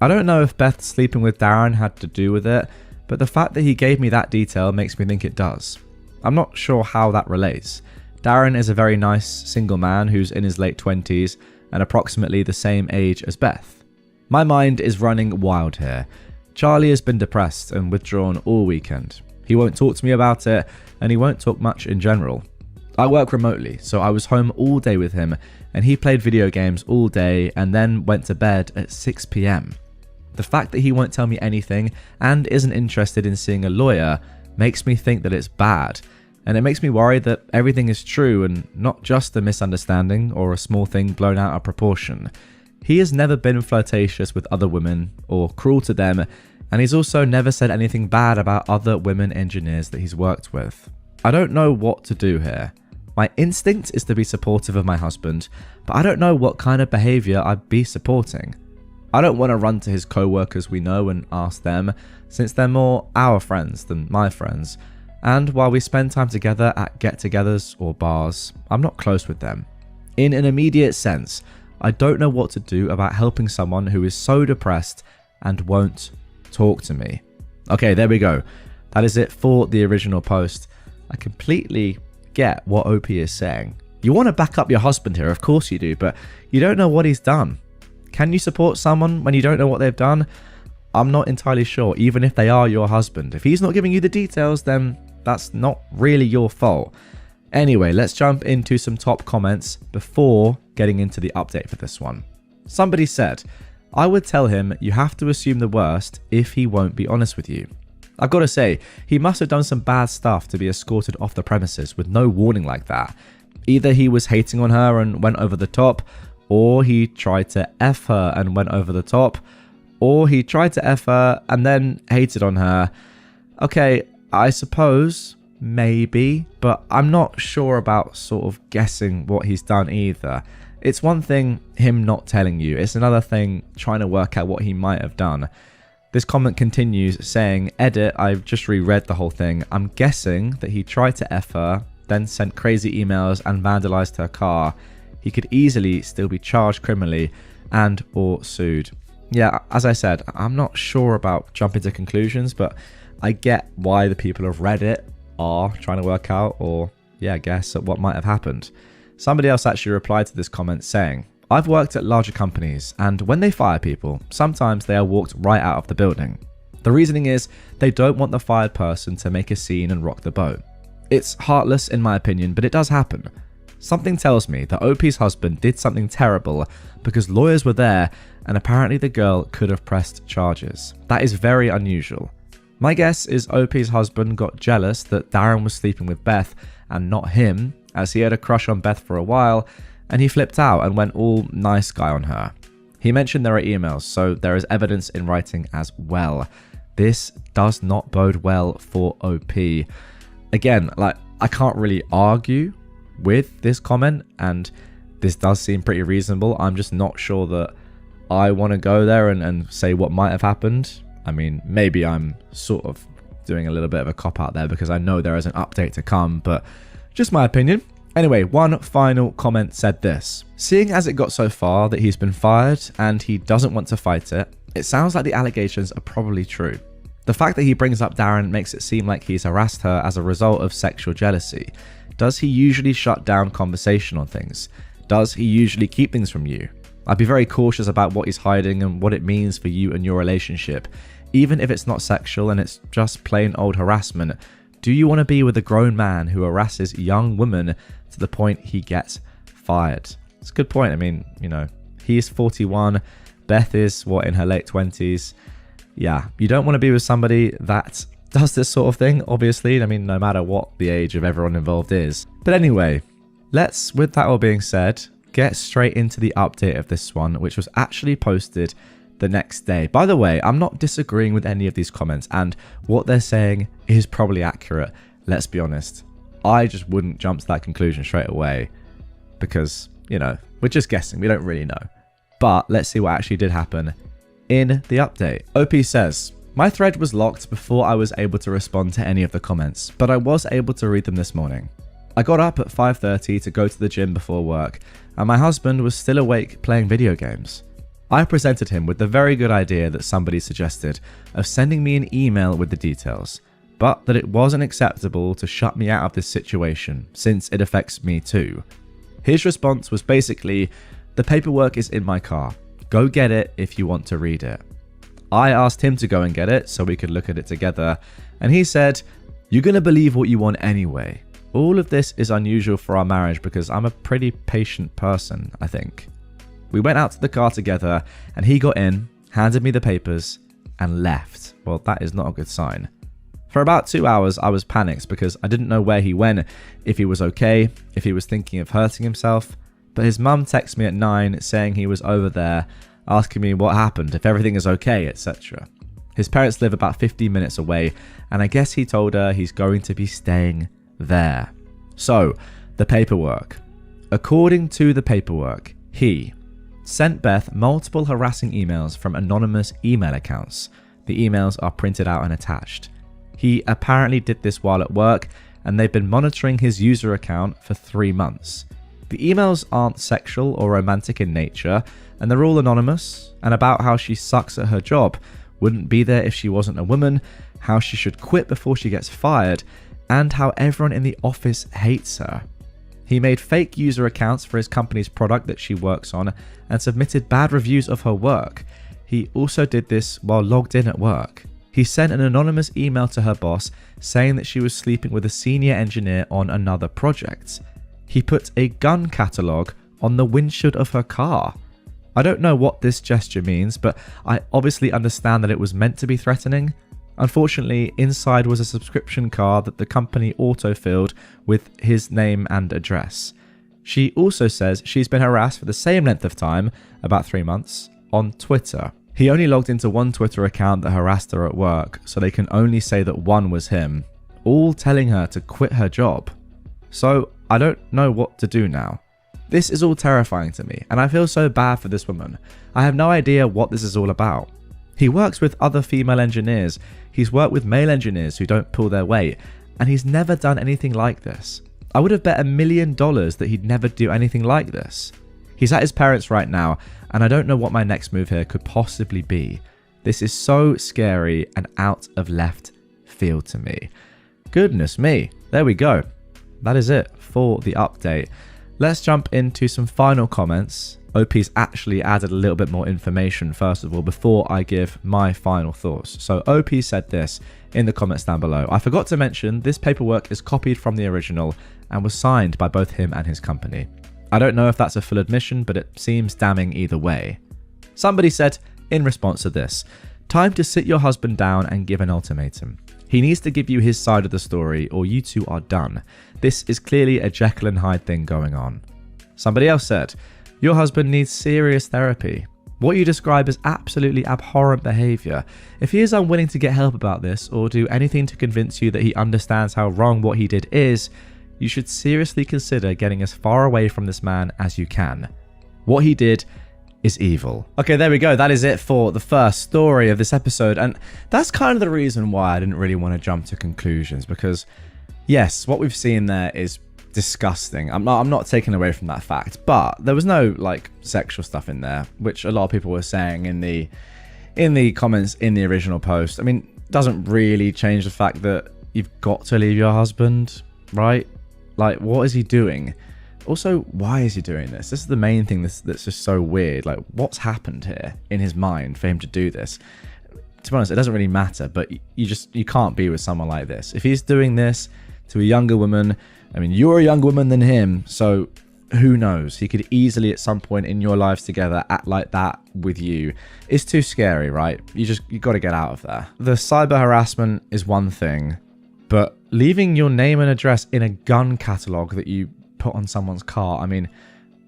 I don't know if Beth sleeping with Darren had to do with it, but the fact that he gave me that detail makes me think it does. I'm not sure how that relates. Darren is a very nice single man who's in his late 20s and approximately the same age as Beth. My mind is running wild here. Charlie has been depressed and withdrawn all weekend. He won't talk to me about it, and he won't talk much in general. I work remotely, so I was home all day with him, and he played video games all day and then went to bed at 6 p.m. The fact that he won't tell me anything and isn't interested in seeing a lawyer makes me think that it's bad, and it makes me worry that everything is true and not just a misunderstanding or a small thing blown out of proportion. He has never been flirtatious with other women or cruel to them, and he's also never said anything bad about other women engineers that he's worked with. I don't know what to do here. My instinct is to be supportive of my husband, but I don't know what kind of behaviour I'd be supporting. I don't want to run to his co-workers we know and ask them, since they're more our friends than my friends, and while we spend time together at get-togethers or bars, I'm not close with them. In an immediate sense, I don't know what to do about helping someone who is so depressed and won't talk to me. Okay, there we go. That is it for the original post. I completely get what OP is saying. You want to back up your husband here, of course you do, but you don't know what he's done. Can you support someone when you don't know what they've done? I'm not entirely sure, even if they are your husband. If he's not giving you the details, then that's not really your fault. Anyway, let's jump into some top comments before getting into the update for this one. Somebody said, I would tell him you have to assume the worst if he won't be honest with you. I've got to say, he must have done some bad stuff to be escorted off the premises with no warning like that. Either he was hating on her and went over the top, or he tried to F her and went over the top, or he tried to F her and then hated on her. Okay, I suppose, maybe, but I'm not sure about sort of guessing what he's done either. It's one thing him not telling you, it's another thing trying to work out what he might have done. This comment continues saying, edit, I've just reread the whole thing. I'm guessing that he tried to F her, then sent crazy emails and vandalized her car. He could easily still be charged criminally and or sued. Yeah, as I said, I'm not sure about jumping to conclusions, but I get why the people of Reddit are trying to work out or, yeah, guess at what might have happened. Somebody else actually replied to this comment saying, I've worked at larger companies, and when they fire people, sometimes they are walked right out of the building. The reasoning is they don't want the fired person to make a scene and rock the boat. It's heartless in my opinion, but it does happen. Something tells me that OP's husband did something terrible because lawyers were there and apparently the girl could have pressed charges. That is very unusual. My guess is OP's husband got jealous that Darren was sleeping with Beth and not him, as he had a crush on Beth for a while, and he flipped out and went all nice guy on her. He mentioned there are emails, so there is evidence in writing as well. This does not bode well for OP. Again, I can't really argue with this comment, and this does seem pretty reasonable. I'm just not sure that I want to go there and say what might have happened. I mean, maybe I'm sort of doing a little bit of a cop-out there because I know there is an update to come, but just my opinion. Anyway, one final comment said this. Seeing as it got so far that he's been fired and he doesn't want to fight it, it sounds like the allegations are probably true. The fact that he brings up Darren makes it seem like he's harassed her as a result of sexual jealousy. Does he usually shut down conversation on things? Does he usually keep things from you? I'd be very cautious about what he's hiding and what it means for you and your relationship. Even if it's not sexual and it's just plain old harassment, do you want to be with a grown man who harasses young women to the point he gets fired? It's a good point. I mean, you know, he's 41, Beth is, in her late 20s. Yeah, you don't want to be with somebody that does this sort of thing, obviously. I mean, no matter what the age of everyone involved is. But anyway, let's, with that all being said, get straight into the update of this one, which was actually posted the next day. By the way, I'm not disagreeing with any of these comments, and what they're saying is probably accurate. Let's be honest. I just wouldn't jump to that conclusion straight away because, you know, we're just guessing. We don't really know. But let's see what actually did happen in the update. OP says, my thread was locked before I was able to respond to any of the comments, but I was able to read them this morning. I got up at 5:30 to go to the gym before work, and my husband was still awake playing video games. I presented him with the very good idea that somebody suggested of sending me an email with the details, but that it wasn't acceptable to shut me out of this situation since it affects me too. His response was basically, the paperwork is in my car. Go get it if you want to read it. I asked him to go and get it so we could look at it together, and he said, you're going to believe what you want anyway. All of this is unusual for our marriage because I'm a pretty patient person, I think. We went out to the car together and he got in, handed me the papers, and left. Well, that is not a good sign. For about 2 hours, I was panicked because I didn't know where he went, if he was okay, if he was thinking of hurting himself. But his mum texted me at 9 saying he was over there, asking me what happened, if everything is okay, etc. His parents live about 15 minutes away, and I guess he told her he's going to be staying there. So, the paperwork. According to the paperwork, he sent Beth multiple harassing emails from anonymous email accounts. The emails are printed out and attached. He apparently did this while at work, and they've been monitoring his user account for 3 months. The emails aren't sexual or romantic in nature, and they're all anonymous, and about how she sucks at her job, wouldn't be there if she wasn't a woman, how she should quit before she gets fired, and how everyone in the office hates her. He made fake user accounts for his company's product that she works on and submitted bad reviews of her work. He also did this while logged in at work. He sent an anonymous email to her boss saying that she was sleeping with a senior engineer on another project. He put a gun catalogue on the windshield of her car. I don't know what this gesture means, but I obviously understand that it was meant to be threatening. Unfortunately, inside was a subscription card that the company auto-filled with his name and address. She also says she's been harassed for the same length of time, about 3 months, on Twitter. He only logged into one Twitter account that harassed her at work, so they can only say that one was him, all telling her to quit her job. So, I don't know what to do now. This is all terrifying to me, and I feel so bad for this woman. I have no idea what this is all about. He works with other female engineers, he's worked with male engineers who don't pull their weight, and he's never done anything like this. I would have bet $1 million that he'd never do anything like this. He's at his parents' right now, and I don't know what my next move here could possibly be. This is so scary and out of left field to me. Goodness me, there we go. That is it for the update. Let's jump into some final comments. OP's actually added a little bit more information first of all before I give my final thoughts. So OP said this in the comments down below. I forgot to mention this paperwork is copied from the original and was signed by both him and his company. I don't know if that's a full admission, but it seems damning either way. Somebody said in response to this, time to sit your husband down and give an ultimatum. He needs to give you his side of the story or you two are done. This is clearly a Jekyll and Hyde thing going on. Somebody else said, your husband needs serious therapy. What you describe as absolutely abhorrent behaviour. If he is unwilling to get help about this or do anything to convince you that he understands how wrong what he did is, you should seriously consider getting as far away from this man as you can. What he did is evil. Okay, there we go. That is it for the first story of this episode. And that's kind of the reason why I didn't really want to jump to conclusions, because yes, what we've seen there is disgusting. I'm not taking away from that fact, but there was no like sexual stuff in there, which a lot of people were saying in the comments in the original post. I mean, doesn't really change the fact that you've got to leave your husband, right? Like, what is he doing? Also, why is he doing this? This is the main thing that's just so weird. Like, what's happened here in his mind for him to do this? To be honest, it doesn't really matter, but you can't be with someone like this. If he's doing this to a younger woman, I mean, you're a younger woman than him, so who knows? He could easily at some point in your lives together act like that with you. It's too scary, right? You got to get out of there. The cyber harassment is one thing, but leaving your name and address in a gun catalogue that you put on someone's car, I mean,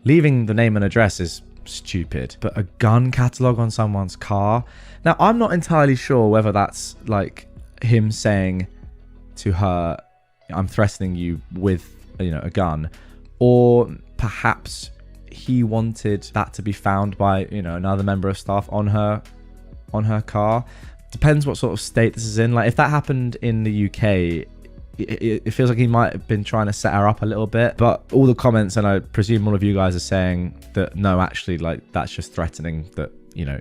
leaving the name and address is stupid, but a gun catalogue on someone's car? Now, I'm not entirely sure whether that's like him saying to her, I'm threatening you with, a gun, or perhaps he wanted that to be found by, another member of staff on her car. Depends what sort of state this is in. Like, if that happened in the UK, it feels like he might have been trying to set her up a little bit, but all the comments, and I presume all of you guys are saying that no, actually, like, that's just threatening that,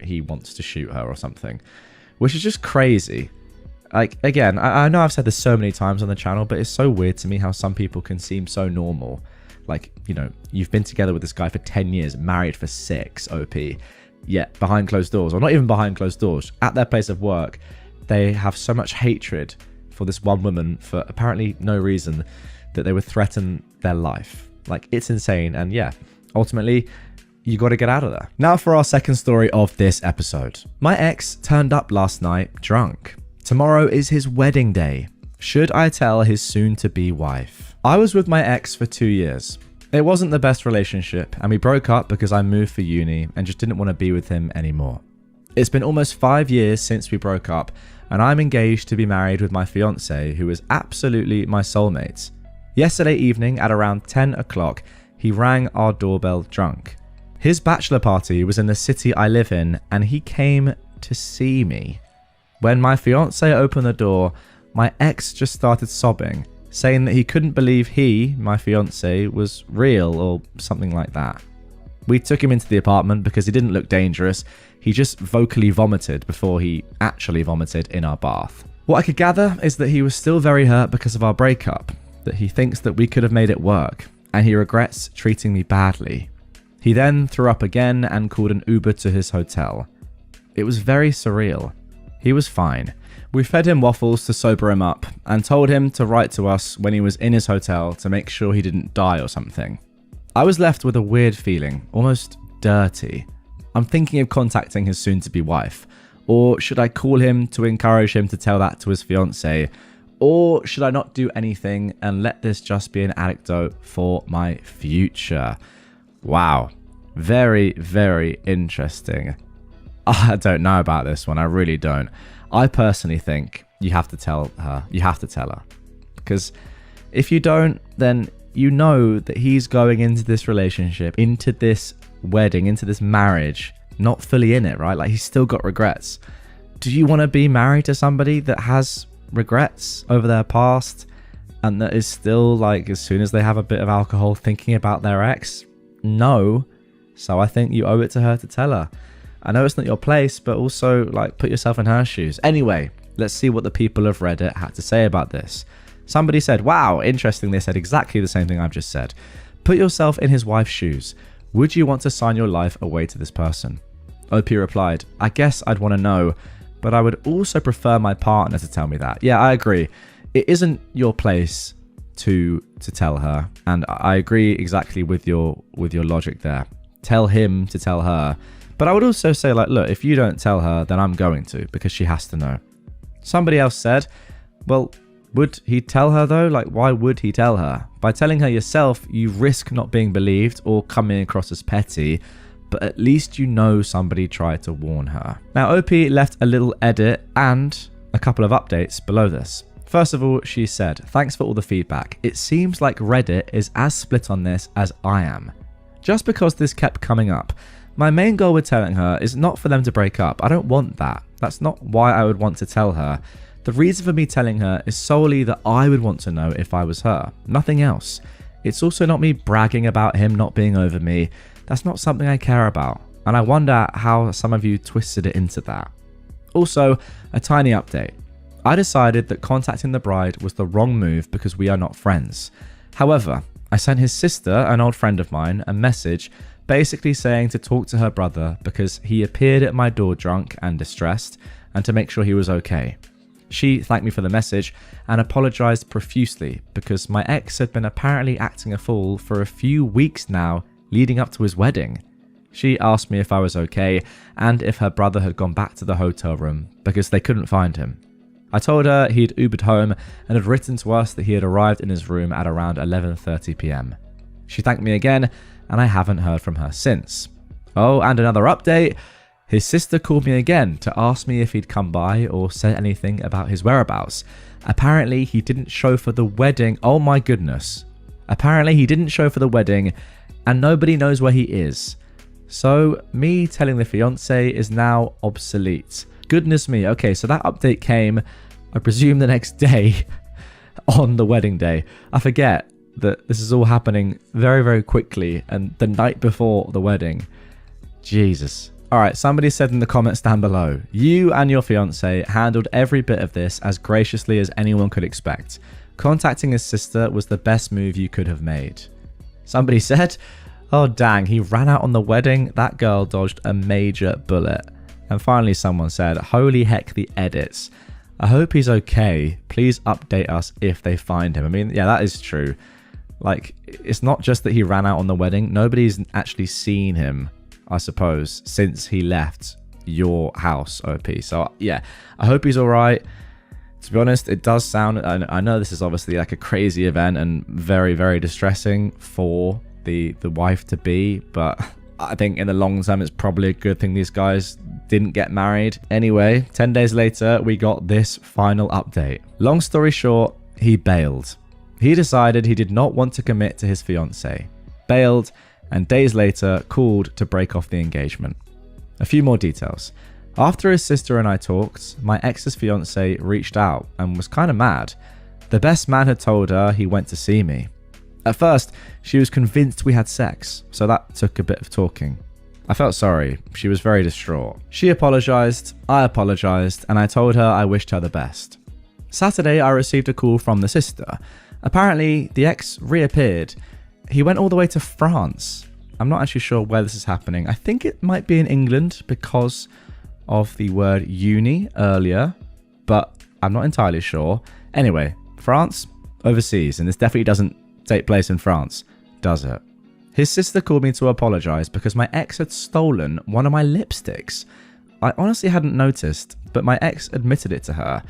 he wants to shoot her or something, which is just crazy. Like, again, I know I've said this so many times on the channel, but it's so weird to me how some people can seem so normal. Like, you've been together with this guy for 10 years, married for 6, OP, yet behind closed doors, or not even behind closed doors, at their place of work, they have so much hatred for this one woman for apparently no reason, that they would threaten their life. Like, it's insane. And yeah, ultimately, you got to get out of there. Now for our second story of this episode. My ex turned up last night drunk. Tomorrow is his wedding day. Should I tell his soon-to-be wife? I was with my ex for 2 years. It wasn't the best relationship, and we broke up because I moved for uni and just didn't want to be with him anymore. It's been almost 5 years since we broke up, and I'm engaged to be married with my fiance, who is absolutely my soulmate. Yesterday evening at around 10 o'clock, he rang our doorbell drunk. His bachelor party was in the city I live in, and he came to see me. When my fiance opened the door, my ex just started sobbing, saying that he couldn't believe he, my fiance, was real or something like that. We took him into the apartment because he didn't look dangerous. He just vocally vomited before he actually vomited in our bath. What I could gather is that he was still very hurt because of our breakup, that he thinks that we could have made it work, and he regrets treating me badly. He then threw up again and called an Uber to his hotel. It was very surreal. He was fine. We fed him waffles to sober him up and told him to write to us when he was in his hotel to make sure he didn't die or something. I was left with a weird feeling, almost dirty. I'm thinking of contacting his soon-to-be wife. Or should I call him to encourage him to tell that to his fiancée? Or should I not do anything and let this just be an anecdote for my future? Wow. Very, very interesting. I don't know about this one. I really don't. I personally think you have to tell her. You have to tell her. Because if you don't, then you know that he's going into this relationship, into this wedding, into this marriage, not fully in it, right? Like, he's still got regrets. Do you want to be married to somebody that has regrets over their past and that is still, like, as soon as they have a bit of alcohol, thinking about their ex? No. So I think you owe it to her to tell her. I know it's not your place, but also, like, put yourself in her shoes. Anyway, let's see what the people of Reddit had to say about this. Somebody said, wow, interesting. They said exactly the same thing I've just said. Put yourself in his wife's shoes. Would you want to sign your life away to this person? OP replied, I guess I'd want to know, but I would also prefer my partner to tell me that. Yeah, I agree. It isn't your place to tell her, and I agree exactly with your logic there. Tell him to tell her. But I would also say, like, look, if you don't tell her, then I'm going to, because she has to know. Somebody else said, well, would he tell her though? Like, why would he tell her? By telling her yourself, you risk not being believed or coming across as petty, but at least you know somebody tried to warn her. Now, OP left a little edit and a couple of updates below this. First of all, she said, thanks for all the feedback. It seems like Reddit is as split on this as I am. Just because this kept coming up, my main goal with telling her is not for them to break up. I don't want that. That's not why I would want to tell her. The reason for me telling her is solely that I would want to know if I was her. Nothing else. It's also not me bragging about him not being over me. That's not something I care about. And I wonder how some of you twisted it into that. Also, a tiny update. I decided that contacting the bride was the wrong move because we are not friends. However, I sent his sister, an old friend of mine, a message basically saying to talk to her brother because he appeared at my door drunk and distressed, and to make sure he was okay. She thanked me for the message and apologized profusely because my ex had been apparently acting a fool for a few weeks now leading up to his wedding. She asked me if I was okay and if her brother had gone back to the hotel room because they couldn't find him. I told her he'd Ubered home and had written to us that he had arrived in his room at around 11:30 p.m. She thanked me again, and I haven't heard from her since. Oh, and another update. His sister called me again to ask me if he'd come by or said anything about his whereabouts. Apparently, he didn't show for the wedding. Oh my goodness. Apparently, he didn't show for the wedding, and nobody knows where he is. So, me telling the fiancé is now obsolete. Goodness me. Okay, so that update came, I presume, the next day on the wedding day. I forget that this is all happening very, very quickly and the night before the wedding. Jesus. All right, somebody said in the comments down below, you and your fiancé handled every bit of this as graciously as anyone could expect. Contacting his sister was the best move you could have made. Somebody said, oh dang, he ran out on the wedding. That girl dodged a major bullet. And finally someone said, holy heck, the edits. I hope he's okay. Please update us if they find him. I mean, yeah, that is true. Like, it's not just that he ran out on the wedding. Nobody's actually seen him, I suppose, since he left your house, OP. So, yeah, I hope he's all right. To be honest, it does sound... I know this is obviously like a crazy event and very, very distressing for the wife-to-be, but I think in the long term, it's probably a good thing these guys didn't get married. Anyway, 10 days later, we got this final update. Long story short, he bailed. He decided he did not want to commit to his fiancée. Bailed, and days later, called to break off the engagement. A few more details. After his sister and I talked, my ex's fiancée reached out and was kind of mad. The best man had told her he went to see me. At first, she was convinced we had sex, so that took a bit of talking. I felt sorry. She was very distraught. She apologized, I apologized, and I told her I wished her the best. Saturday, I received a call from the sister. Apparently, the ex reappeared. He went all the way to France. I'm not actually sure where this is happening. I think it might be in England because of the word uni earlier, but I'm not entirely sure. Anyway, France, overseas, and this definitely doesn't take place in France, does it? His sister called me to apologize because my ex had stolen one of my lipsticks. I honestly hadn't noticed, but my ex admitted it to her.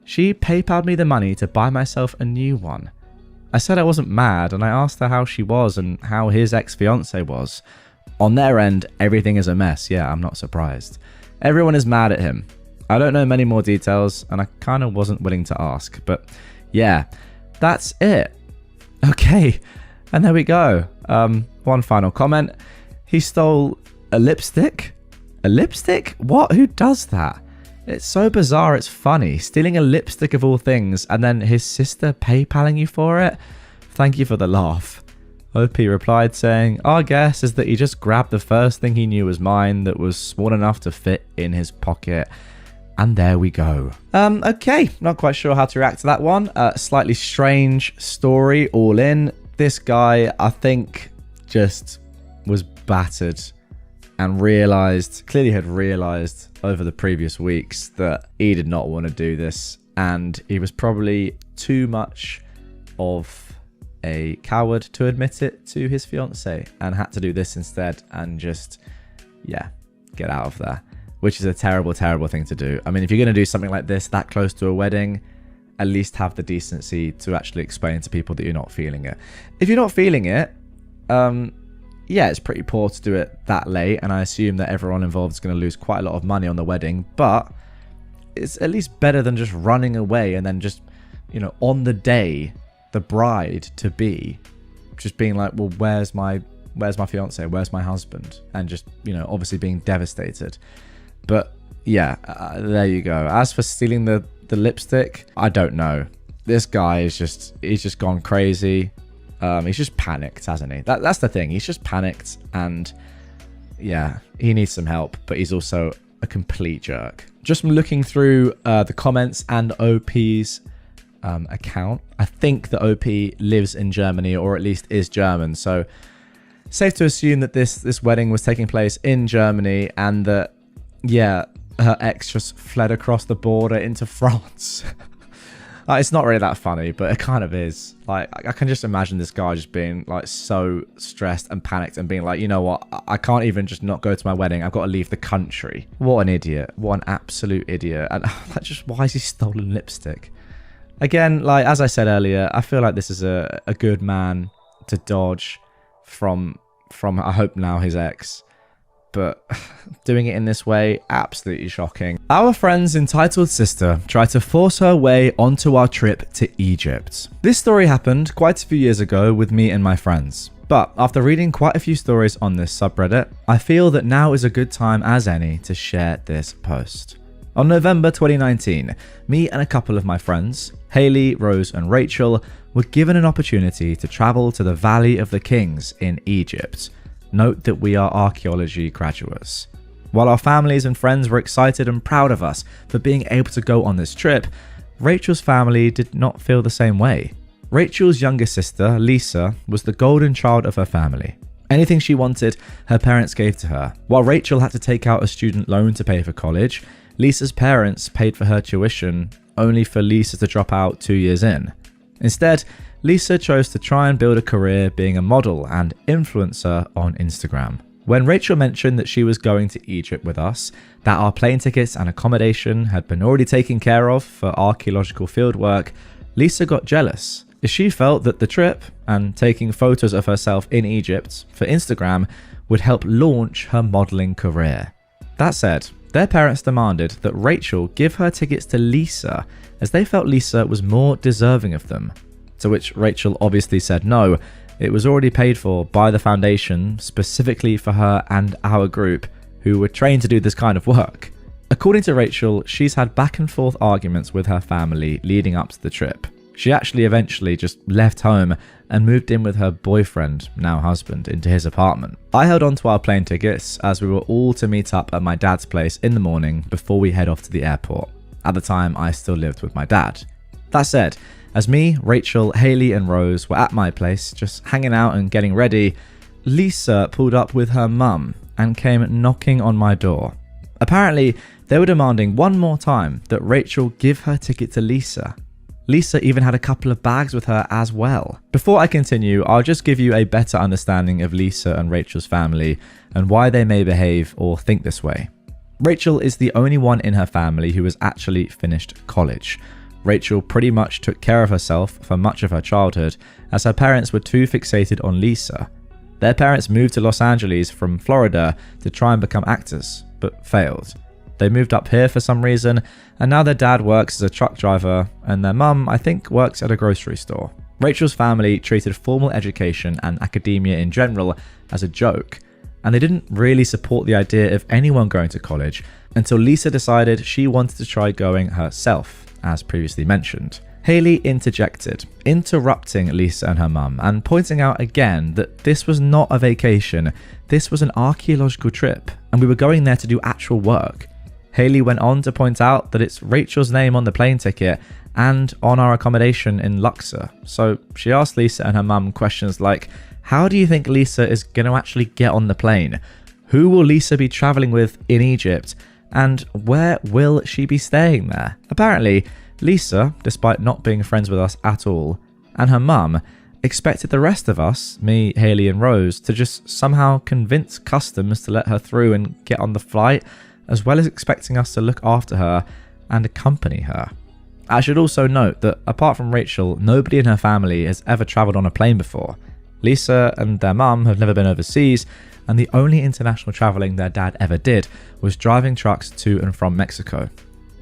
She PayPal'd me the money to buy myself a new one. I said I wasn't mad, and I asked her how she was and how his ex-fiancée was. On their end, everything is a mess. Yeah, I'm not surprised. Everyone is mad at him. I don't know many more details, and I kind of wasn't willing to ask, but yeah, that's it. Okay, and there we go. One final comment. He stole a lipstick? A lipstick? What? Who does that? It's so bizarre, it's funny. Stealing a lipstick of all things, and then his sister PayPaling you for it? Thank you for the laugh. OP replied saying, our guess is that he just grabbed the first thing he knew was mine that was small enough to fit in his pocket. And there we go. Okay, not quite sure how to react to that one. Slightly strange story all in. This guy, I think, just was battered and clearly had realized over the previous weeks that he did not want to do this. And he was probably too much of a coward to admit it to his fiancée and had to do this instead and just, yeah, get out of there. Which is a terrible, terrible thing to do. I mean, if you're going to do something like this that close to a wedding, at least have the decency to actually explain to people that you're not feeling it. If you're not feeling it, yeah, it's pretty poor to do it that late, and I assume that everyone involved is going to lose quite a lot of money on the wedding, but it's at least better than just running away and then just, you know, on the day, the bride-to-be just being like, well, where's my fiance? Where's my husband? And just, you know, obviously being devastated. But yeah, there you go. As for stealing the lipstick, I don't know. This guy is he's just gone crazy. He's just panicked, hasn't he? That's the thing. He's just panicked, and yeah, he needs some help, but he's also a complete jerk. Just looking through the comments and OP's account, I think that OP lives in Germany, or at least is German, so safe to assume that this wedding was taking place in Germany, and that, yeah, her ex just fled across the border into France. It's not really that funny, but it kind of is. Like, I can just imagine this guy just being like so stressed and panicked and being like, you know what, I can't even just not go to my wedding. I've got to leave the country. What an idiot. What an absolute idiot. And like, just why is he stolen lipstick? Again, like, as I said earlier, I feel like this is a good man to dodge from I hope now his ex. But doing it in this way, absolutely shocking. Our friend's entitled sister tried to force her way onto our trip to Egypt. This story happened quite a few years ago with me and my friends. But after reading quite a few stories on this subreddit, I feel that now is a good time as any to share this post. On November 2019, me and a couple of my friends, Haley, Rose and Rachel, were given an opportunity to travel to the Valley of the Kings in Egypt. Note that we are archaeology graduates. While our families and friends were excited and proud of us for being able to go on this trip, Rachel's family did not feel the same way. Rachel's younger sister, Lisa, was the golden child of her family. Anything she wanted, her parents gave to her. While Rachel had to take out a student loan to pay for college, Lisa's parents paid for her tuition only for Lisa to drop out 2 years in. Instead, Lisa chose to try and build a career being a model and influencer on Instagram. When Rachel mentioned that she was going to Egypt with us, that our plane tickets and accommodation had been already taken care of for archaeological fieldwork, Lisa got jealous, as she felt that the trip and taking photos of herself in Egypt for Instagram would help launch her modeling career. That said, their parents demanded that Rachel give her tickets to Lisa, as they felt Lisa was more deserving of them. To which Rachel obviously said no. It was already paid for by the foundation specifically for her and our group, who were trained to do this kind of work. According to Rachel, she's had back and forth arguments with her family leading up to the trip. She actually eventually just left home and moved in with her boyfriend, now husband, into his apartment. I held on to our plane tickets as we were all to meet up at my dad's place in the morning before we head off to the airport. At the time, I still lived with my dad. That said, as me, Rachel, Hayley and Rose were at my place just hanging out and getting ready, Lisa pulled up with her mum and came knocking on my door. Apparently, they were demanding one more time that Rachel give her ticket to Lisa. Lisa even had a couple of bags with her as well. Before I continue, I'll just give you a better understanding of Lisa and Rachel's family and why they may behave or think this way. Rachel is the only one in her family who has actually finished college. Rachel pretty much took care of herself for much of her childhood, as her parents were too fixated on Lisa. Their parents moved to Los Angeles from Florida to try and become actors, but failed. They moved up here for some reason, and now their dad works as a truck driver, and their mum, I think, works at a grocery store. Rachel's family treated formal education and academia in general as a joke, and they didn't really support the idea of anyone going to college until Lisa decided she wanted to try going herself, as previously mentioned. Hayley interjected, interrupting Lisa and her mum and pointing out again that this was not a vacation, this was an archaeological trip, and we were going there to do actual work. Hayley went on to point out that it's Rachel's name on the plane ticket and on our accommodation in Luxor, so she asked Lisa and her mum questions like, how do you think Lisa is going to actually get on the plane? Who will Lisa be travelling with in Egypt? And where will she be staying there? Apparently, Lisa, despite not being friends with us at all, and her mum, expected the rest of us, me, Hayley and Rose, to just somehow convince customs to let her through and get on the flight, as well as expecting us to look after her and accompany her. I should also note that apart from Rachel, nobody in her family has ever travelled on a plane before. Lisa and their mum have never been overseas, and the only international travelling their dad ever did was driving trucks to and from Mexico.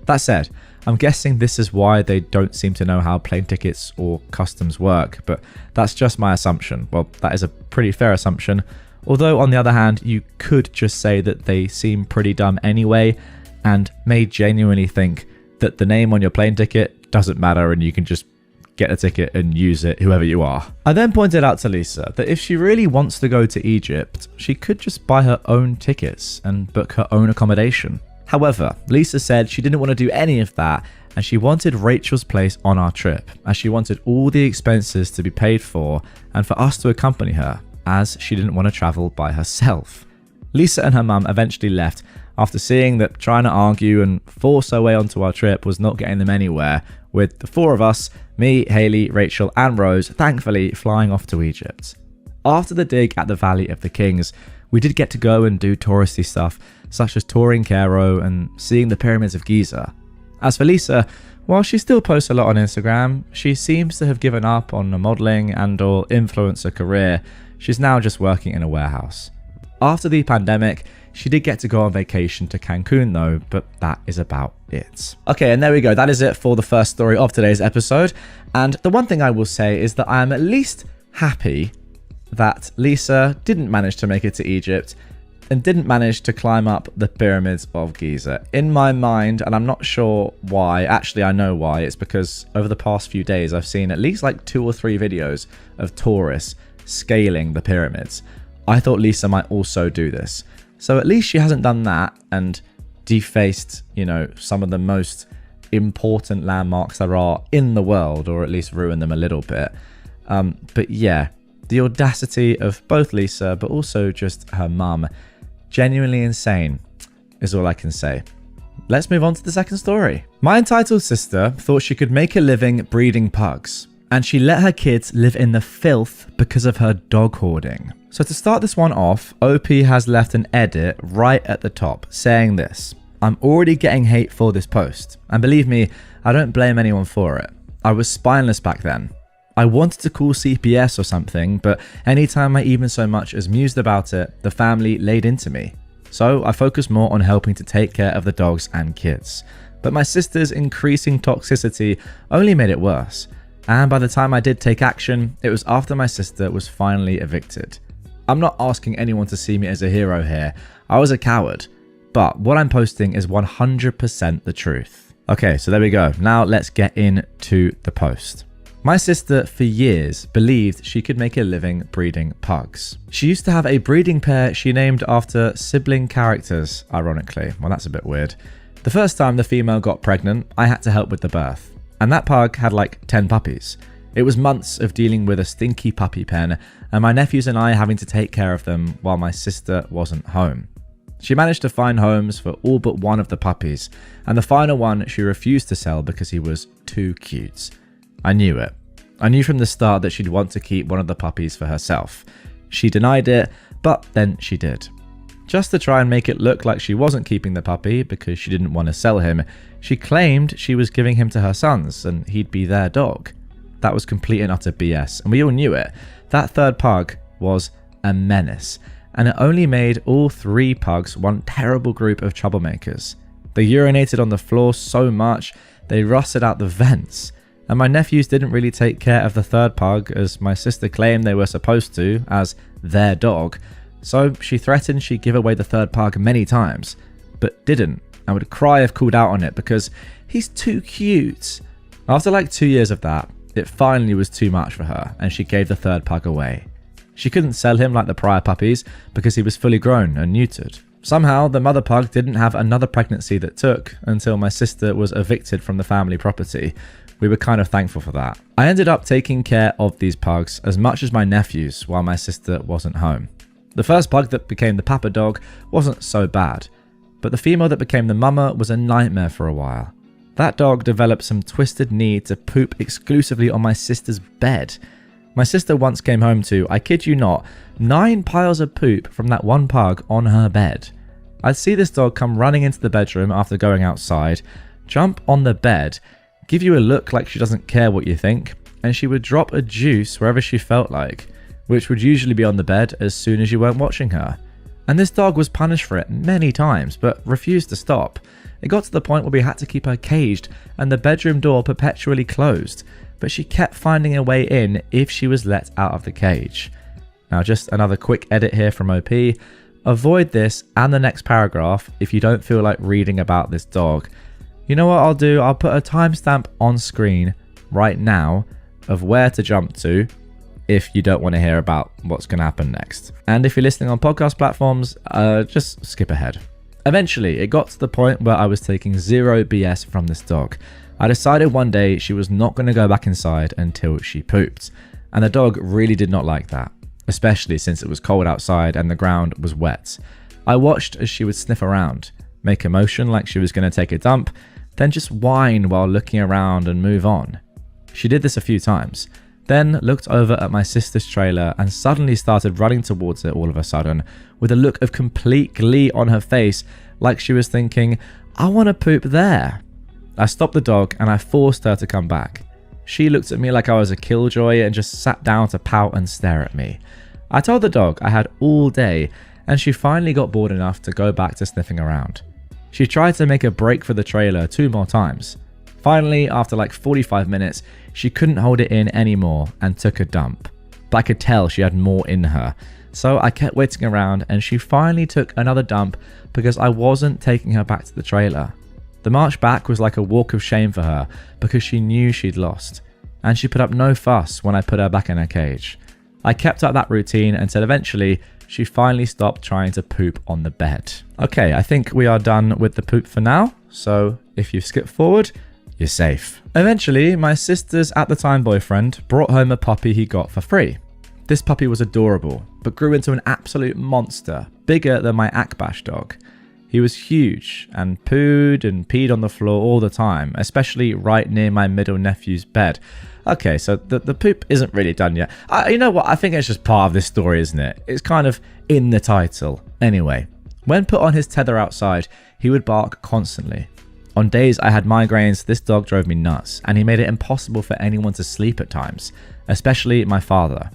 That said, I'm guessing this is why they don't seem to know how plane tickets or customs work, but that's just my assumption. Well, that is a pretty fair assumption, although on the other hand, you could just say that they seem pretty dumb anyway, and may genuinely think that the name on your plane ticket doesn't matter and you can just get a ticket and use it whoever you are. I then pointed out to Lisa that if she really wants to go to Egypt, she could just buy her own tickets and book her own accommodation. However, Lisa said she didn't want to do any of that, and she wanted Rachel's place on our trip, as she wanted all the expenses to be paid for and for us to accompany her, as she didn't want to travel by herself. Lisa and her mum eventually left after seeing that trying to argue and force her way onto our trip was not getting them anywhere, with the four of us, me, Hayley, Rachel and Rose, thankfully flying off to Egypt. After the dig at the Valley of the Kings, we did get to go and do touristy stuff, such as touring Cairo and seeing the pyramids of Giza. As for Lisa, while she still posts a lot on Instagram, she seems to have given up on a modelling and or influencer career. She's now just working in a warehouse. After the pandemic, she did get to go on vacation to Cancun though, but that is about it. Okay, and there we go. That is it for the first story of today's episode. And the one thing I will say is that I am at least happy that Lisa didn't manage to make it to Egypt and didn't manage to climb up the pyramids of Giza. In my mind, and I'm not sure why, actually I know why, it's because over the past few days I've seen at least like 2 or 3 videos of tourists scaling the pyramids. I thought Lisa might also do this. So at least she hasn't done that and defaced, you know, some of the most important landmarks there are in the world, or at least ruined them a little bit. But yeah, the audacity of both Lisa, but also just her mum, genuinely insane is all I can say. let's move on to the second story. My entitled sister thought she could make a living breeding pugs, and she let her kids live in the filth because of her dog hoarding. So to start this one off, OP has left an edit right at the top saying this: I'm already getting hate for this post, and believe me, I don't blame anyone for it. I was spineless back then. I wanted to call CPS or something, but anytime I even so much as mused about it, the family laid into me. So I focused more on helping to take care of the dogs and kids. But my sister's increasing toxicity only made it worse. And by the time I did take action, it was after my sister was finally evicted. I'm not asking anyone to see me as a hero here. I was a coward. But what I'm posting is 100% the truth. Okay, so there we go. Now let's get into the post. My sister, for years, believed she could make a living breeding pugs. She used to have a breeding pair she named after sibling characters, ironically. Well, that's a bit weird. The first time the female got pregnant, I had to help with the birth. And that pug had like 10 puppies. It was months of dealing with a stinky puppy pen, and my nephews and I having to take care of them while my sister wasn't home. She managed to find homes for all but one of the puppies, and the final one she refused to sell because he was too cute. I knew it. I knew from the start that she'd want to keep one of the puppies for herself. She denied it, but then she did. Just to try and make it look like she wasn't keeping the puppy because she didn't want to sell him, she claimed she was giving him to her sons and he'd be their dog. That was complete and utter BS, and we all knew it. That third pug was a menace, and it only made all 3 pugs one terrible group of troublemakers. They urinated on the floor so much, they rusted out the vents. And my nephews didn't really take care of the third pug as my sister claimed they were supposed to as their dog. So she threatened she'd give away the third pug many times, but didn't, and would cry if called out on it because he's too cute. After like 2 years of that, it finally was too much for her and she gave the third pug away. She couldn't sell him like the prior puppies because he was fully grown and neutered. Somehow, the mother pug didn't have another pregnancy that took until my sister was evicted from the family property. We were kind of thankful for that. I ended up taking care of these pugs as much as my nephews while my sister wasn't home. The first pug that became the papa dog wasn't so bad, but the female that became the mama was a nightmare for a while. That dog developed some twisted need to poop exclusively on my sister's bed. My sister once came home to, I kid you not, 9 piles of poop from that one pug on her bed. I'd see this dog come running into the bedroom after going outside, jump on the bed, give you a look like she doesn't care what you think, and she would drop a juice wherever she felt like, which would usually be on the bed as soon as you weren't watching her. And this dog was punished for it many times, but refused to stop. It got to the point where we had to keep her caged and the bedroom door perpetually closed, but she kept finding a way in if she was let out of the cage. Now just another quick edit here from OP. Avoid this and the next paragraph if you don't feel like reading about this dog. You know what I'll do? I'll put a timestamp on screen right now of where to jump to if you don't want to hear about what's going to happen next. And if you're listening on podcast platforms, just skip ahead. Eventually, it got to the point where I was taking zero BS from this dog. I decided one day she was not going to go back inside until she pooped. And the dog really did not like that, especially since it was cold outside and the ground was wet. I watched as she would sniff around, make a motion like she was going to take a dump, then just whine while looking around and move on. She did this a few times, then looked over at my sister's trailer and suddenly started running towards it all of a sudden with a look of complete glee on her face like she was thinking, I want to poop there. I stopped the dog and I forced her to come back. She looked at me like I was a killjoy and just sat down to pout and stare at me. I told the dog I had all day and she finally got bored enough to go back to sniffing around. She tried to make a break for the trailer 2 more times. Finally, after like 45 minutes, she couldn't hold it in anymore and took a dump. But I could tell she had more in her. So I kept waiting around and she finally took another dump because I wasn't taking her back to the trailer. The march back was like a walk of shame for her because she knew she'd lost. And she put up no fuss when I put her back in her cage. I kept up that routine until eventually she finally stopped trying to poop on the bed. Okay, I think we are done with the poop for now. So if you skip forward, you're safe. Eventually, my sister's at the time boyfriend brought home a puppy he got for free. This puppy was adorable, but grew into an absolute monster, bigger than my Akbash dog. He was huge and pooed and peed on the floor all the time, especially right near my middle nephew's bed. Okay, so the poop isn't really done yet. You know what? I think it's just part of this story, isn't it? It's kind of in the title. Anyway, when put on his tether outside, he would bark constantly. On days I had migraines, this dog drove me nuts, and he made it impossible for anyone to sleep at times, especially my father.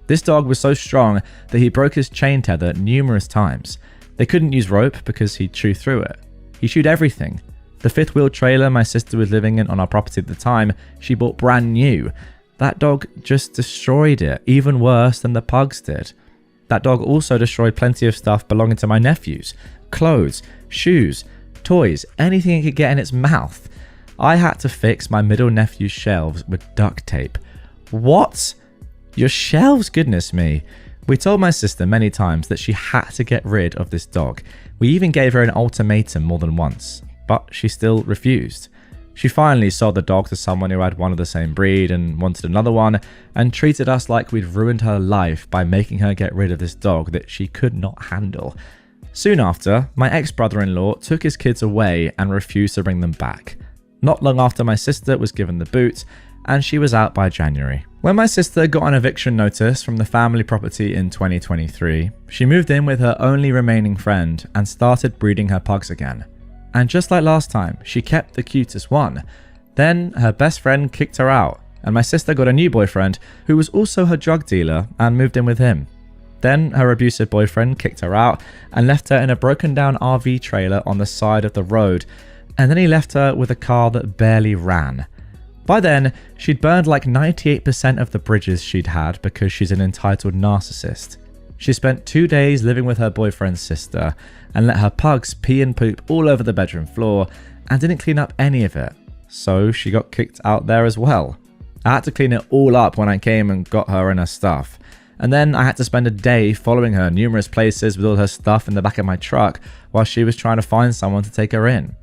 This dog was so strong that he broke his chain tether numerous times. They couldn't use rope because he'd chew through it. He chewed everything. The fifth wheel trailer my sister was living in on our property at the time, she bought brand new. That dog just destroyed it, even worse than the pugs did. That dog also destroyed plenty of stuff belonging to my nephews. Clothes, shoes, toys, anything it could get in its mouth. I had to fix my middle nephew's shelves with duct tape. What? Your shelves? Goodness me. We told my sister many times that she had to get rid of this dog. We even gave her an ultimatum more than once, but she still refused. She finally sold the dog to someone who had one of the same breed and wanted another one, and treated us like we'd ruined her life by making her get rid of this dog that she could not handle. Soon after, my ex-brother-in-law took his kids away and refused to bring them back. Not long after, my sister was given the boot, and she was out by January. When my sister got an eviction notice from the family property in 2023, she moved in with her only remaining friend and started breeding her pugs again. And just like last time, she kept the cutest one. Then her best friend kicked her out, and my sister got a new boyfriend who was also her drug dealer and moved in with him. Then her abusive boyfriend kicked her out and left her in a broken down RV trailer on the side of the road, and then he left her with a car that barely ran. By then, she'd burned like 98% of the bridges she'd had because she's an entitled narcissist. She spent 2 days living with her boyfriend's sister and let her pugs pee and poop all over the bedroom floor and didn't clean up any of it, so she got kicked out there as well. I had to clean it all up when I came and got her and her stuff, and then I had to spend a day following her numerous places with all her stuff in the back of my truck while she was trying to find someone to take her in.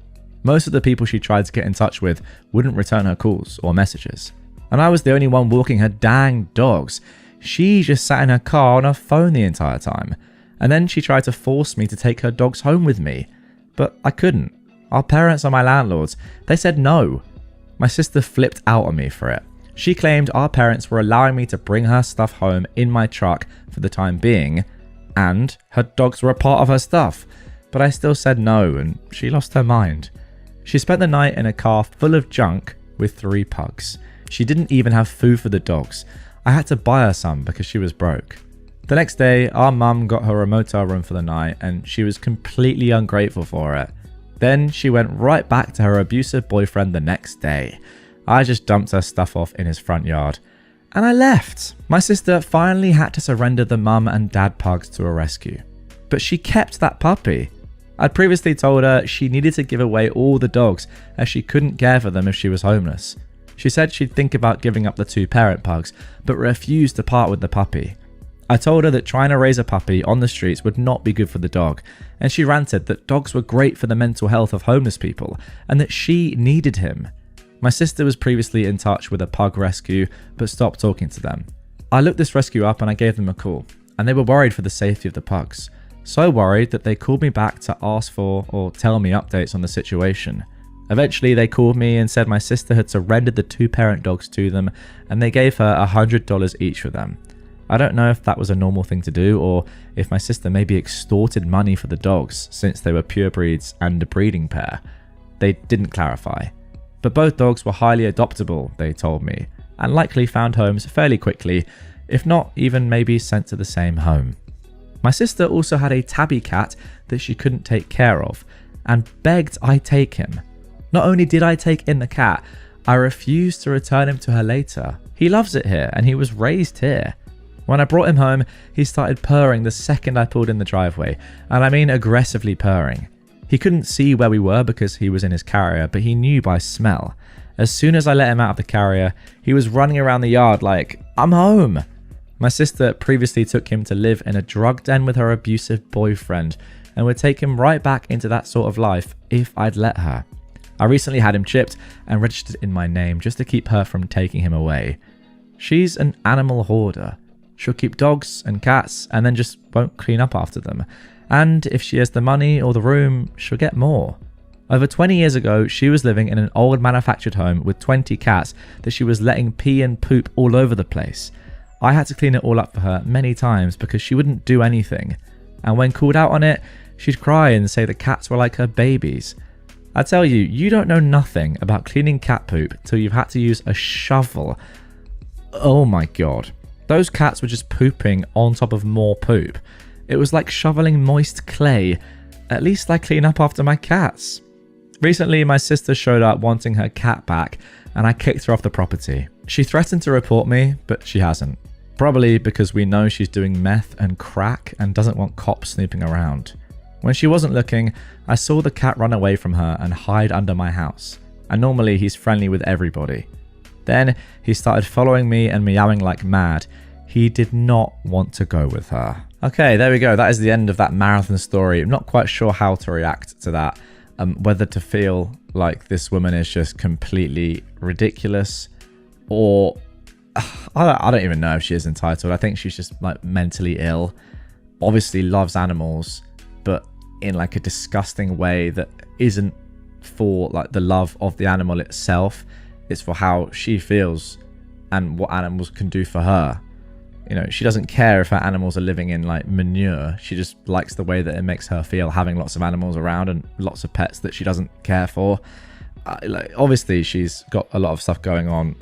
Most of the people she tried to get in touch with wouldn't return her calls or messages, and I was the only one walking her dang dogs. She just sat in her car on her phone the entire time, and then she tried to force me to take her dogs home with me, but I couldn't. Our parents are my landlords. They said no. My sister flipped out on me for it. She claimed our parents were allowing me to bring her stuff home in my truck for the time being, and her dogs were a part of her stuff, but I still said no, and she lost her mind. She spent the night in a car full of junk with 3 pugs. She didn't even have food for the dogs. I had to buy her some because she was broke. The next day, our mum got her a motel room for the night, and she was completely ungrateful for it. Then she went right back to her abusive boyfriend the next day. I just dumped her stuff off in his front yard, and I left. My sister finally had to surrender the mum and dad pugs to a rescue, but she kept that puppy. I'd previously told her she needed to give away all the dogs as she couldn't care for them if she was homeless. She said she'd think about giving up the 2 parent pugs, but refused to part with the puppy. I told her that trying to raise a puppy on the streets would not be good for the dog, and she ranted that dogs were great for the mental health of homeless people, and that she needed him. My sister was previously in touch with a pug rescue, but stopped talking to them. I looked this rescue up and I gave them a call, and they were worried for the safety of the pugs. So worried that they called me back to ask for or tell me updates on the situation. Eventually they called me and said my sister had surrendered the 2 parent dogs to them, and they gave her $100 each for them. I don't know if that was a normal thing to do, or if my sister maybe extorted money for the dogs since they were pure breeds and a breeding pair. They didn't clarify. But both dogs were highly adoptable, they told me, and likely found homes fairly quickly, if not even maybe sent to the same home. My sister also had a tabby cat that she couldn't take care of, and begged I take him. Not only did I take in the cat, I refused to return him to her later. He loves it here, and he was raised here. When I brought him home, he started purring the second I pulled in the driveway, and I mean aggressively purring. He couldn't see where we were because he was in his carrier, but he knew by smell. As soon as I let him out of the carrier, he was running around the yard like, "I'm home." My sister previously took him to live in a drug den with her abusive boyfriend, and would take him right back into that sort of life if I'd let her. I recently had him chipped and registered in my name just to keep her from taking him away. She's an animal hoarder. She'll keep dogs and cats and then just won't clean up after them. And if she has the money or the room, she'll get more. Over 20 years ago, she was living in an old manufactured home with 20 cats that she was letting pee and poop all over the place. I had to clean it all up for her many times because she wouldn't do anything. And when called out on it, she'd cry and say the cats were like her babies. I tell you, you don't know nothing about cleaning cat poop till you've had to use a shovel. Oh my god. Those cats were just pooping on top of more poop. It was like shoveling moist clay. At least I clean up after my cats. Recently, my sister showed up wanting her cat back, and I kicked her off the property. She threatened to report me, but she hasn't. Probably because we know she's doing meth and crack and doesn't want cops snooping around. When she wasn't looking, I saw the cat run away from her and hide under my house. And normally he's friendly with everybody. Then he started following me and meowing like mad. He did not want to go with her. Okay, there we go. That is the end of that marathon story. I'm not quite sure how to react to that. Whether to feel like this woman is just completely ridiculous, or I don't even know if she is entitled. I think she's just like mentally ill. Obviously loves animals, but in like a disgusting way that isn't for like the love of the animal itself. It's for how she feels and what animals can do for her. You know, she doesn't care if her animals are living in like manure. She just likes the way that it makes her feel having lots of animals around and lots of pets that she doesn't care for. Like, obviously, she's got a lot of stuff going on.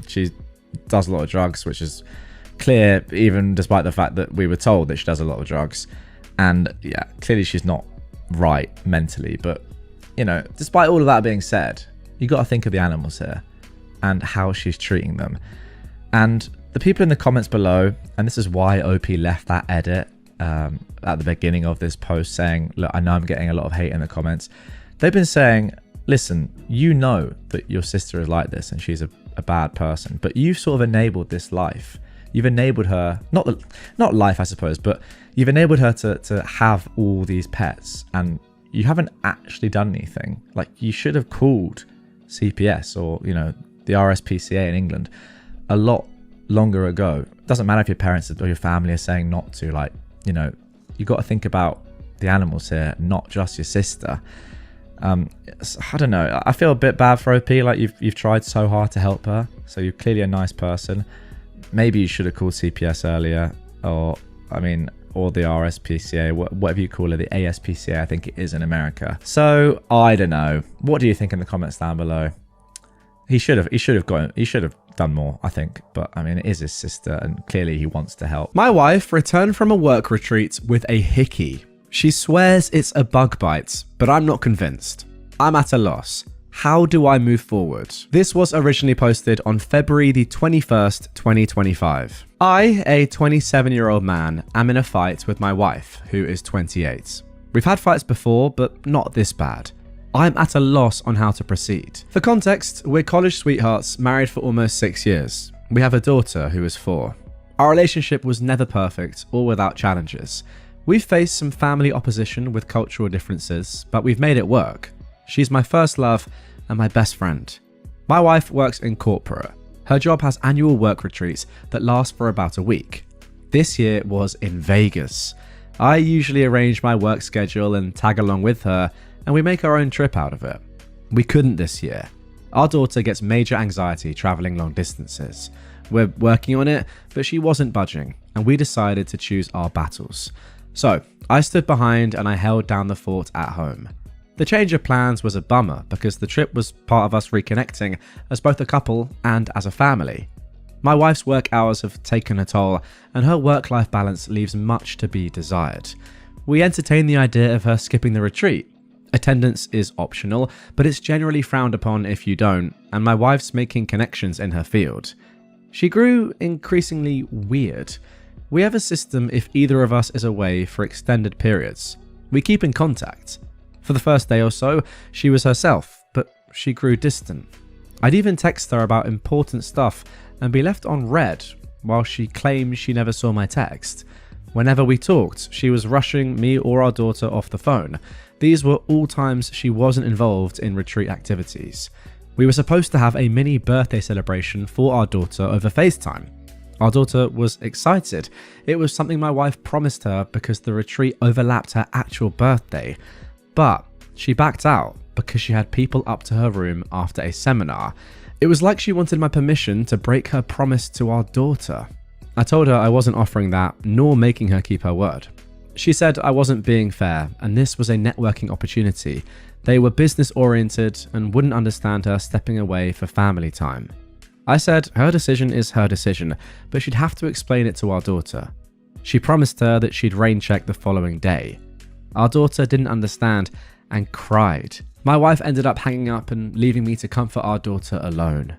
She does a lot of drugs, which is clear, even despite the fact that we were told that she does a lot of drugs. And yeah, clearly she's not right mentally. But, you know, despite all of that being said, you got to think of the animals here and how she's treating them. And the people in the comments below, and this is why OP left that edit at the beginning of this post saying, look, I know I'm getting a lot of hate in the comments. They've been saying, listen, you know that your sister is like this and she's a bad person, but you've sort of enabled this life. You've enabled her, not life, I suppose, but you've enabled her to have all these pets, and you haven't actually done anything. Like, you should have called CPS or, you know, the RSPCA in England a lot longer ago. It doesn't matter if your parents or your family are saying not to. Like, you know, you got to think about the animals here, not just your sister. I don't know, I feel a bit bad for OP. Like, you've tried so hard to help her, so you're clearly a nice person. Maybe you should have called CPS earlier, or the RSPCA, whatever you call it, the ASPCA, I think it is in America. So I don't know, what do you think in the comments down below? He should have done more, I think, but I mean, it is his sister and clearly he wants to help. My wife returned from a work retreat with a hickey. She swears it's a bug bite, but I'm not convinced. I'm at a loss. How do I move forward? This was originally posted on February the 21st, 2025. I, a 27-year-old man, am in a fight with my wife, who is 28. We've had fights before, but not this bad. I'm at a loss on how to proceed. For context, we're college sweethearts, married for almost 6 years. We have a daughter who is 4. Our relationship was never perfect or without challenges. We've faced some family opposition with cultural differences, but we've made it work. She's my first love and my best friend. My wife works in corporate. Her job has annual work retreats that last for about a week. This year was in Vegas. I usually arrange my work schedule and tag along with her, and we make our own trip out of it. We couldn't this year. Our daughter gets major anxiety traveling long distances. We're working on it, but she wasn't budging, and we decided to choose our battles. So I stood behind and I held down the fort at home. The change of plans was a bummer because the trip was part of us reconnecting as both a couple and as a family. My wife's work hours have taken a toll, and her work-life balance leaves much to be desired. We entertained the idea of her skipping the retreat. Attendance is optional, but it's generally frowned upon if you don't, and my wife's making connections in her field. She grew increasingly weird. We have a system if either of us is away for extended periods. We keep in contact. For the first day or so, she was herself, but she grew distant. I'd even text her about important stuff and be left on read while she claimed she never saw my text. Whenever we talked, she was rushing me or our daughter off the phone. These were all times she wasn't involved in retreat activities. We were supposed to have a mini birthday celebration for our daughter over FaceTime. Our daughter was excited. It was something my wife promised her because the retreat overlapped her actual birthday. But she backed out because she had people up to her room after a seminar. It was like she wanted my permission to break her promise to our daughter. I told her I wasn't offering that, nor making her keep her word. She said I wasn't being fair, and this was a networking opportunity. They were business oriented and wouldn't understand her stepping away for family time. I said her decision is her decision, but she'd have to explain it to our daughter. She promised her that she'd rain check the following day. Our daughter didn't understand and cried. My wife ended up hanging up and leaving me to comfort our daughter alone.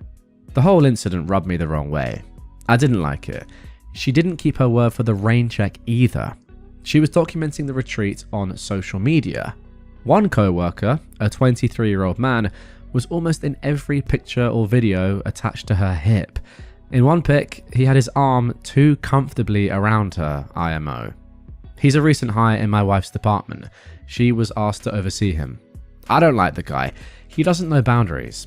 The whole incident rubbed me the wrong way. I didn't like it. She didn't keep her word for the rain check either. She was documenting the retreat on social media. One co-worker, a 23-year-old man, was almost in every picture or video attached to her hip. In one pic, he had his arm too comfortably around her, IMO. He's a recent hire in my wife's department. She was asked to oversee him. I don't like the guy. He doesn't know boundaries.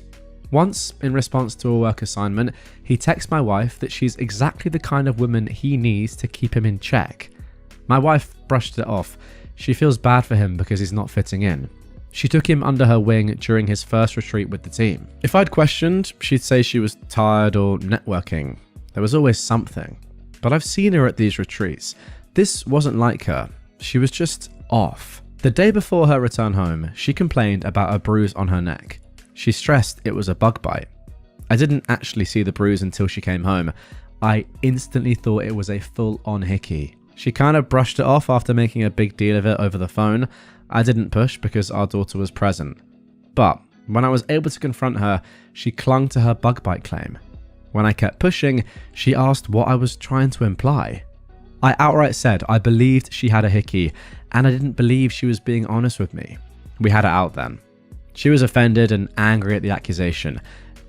Once, in response to a work assignment, he texts my wife that she's exactly the kind of woman he needs to keep him in check. My wife brushed it off. She feels bad for him because he's not fitting in. She took him under her wing during his first retreat with the team. If I'd questioned, she'd say she was tired or networking. There was always something. But I've seen her at these retreats. This wasn't like her. She was just off. The day before her return home, she complained about a bruise on her neck. She stressed it was a bug bite. I didn't actually see the bruise until she came home. I instantly thought it was a full-on hickey. She kind of brushed it off after making a big deal of it over the phone. I didn't push because our daughter was present. But when I was able to confront her, she clung to her bug bite claim. When I kept pushing, she asked what I was trying to imply. I outright said I believed she had a hickey, and I didn't believe she was being honest with me. We had it out then. She was offended and angry at the accusation.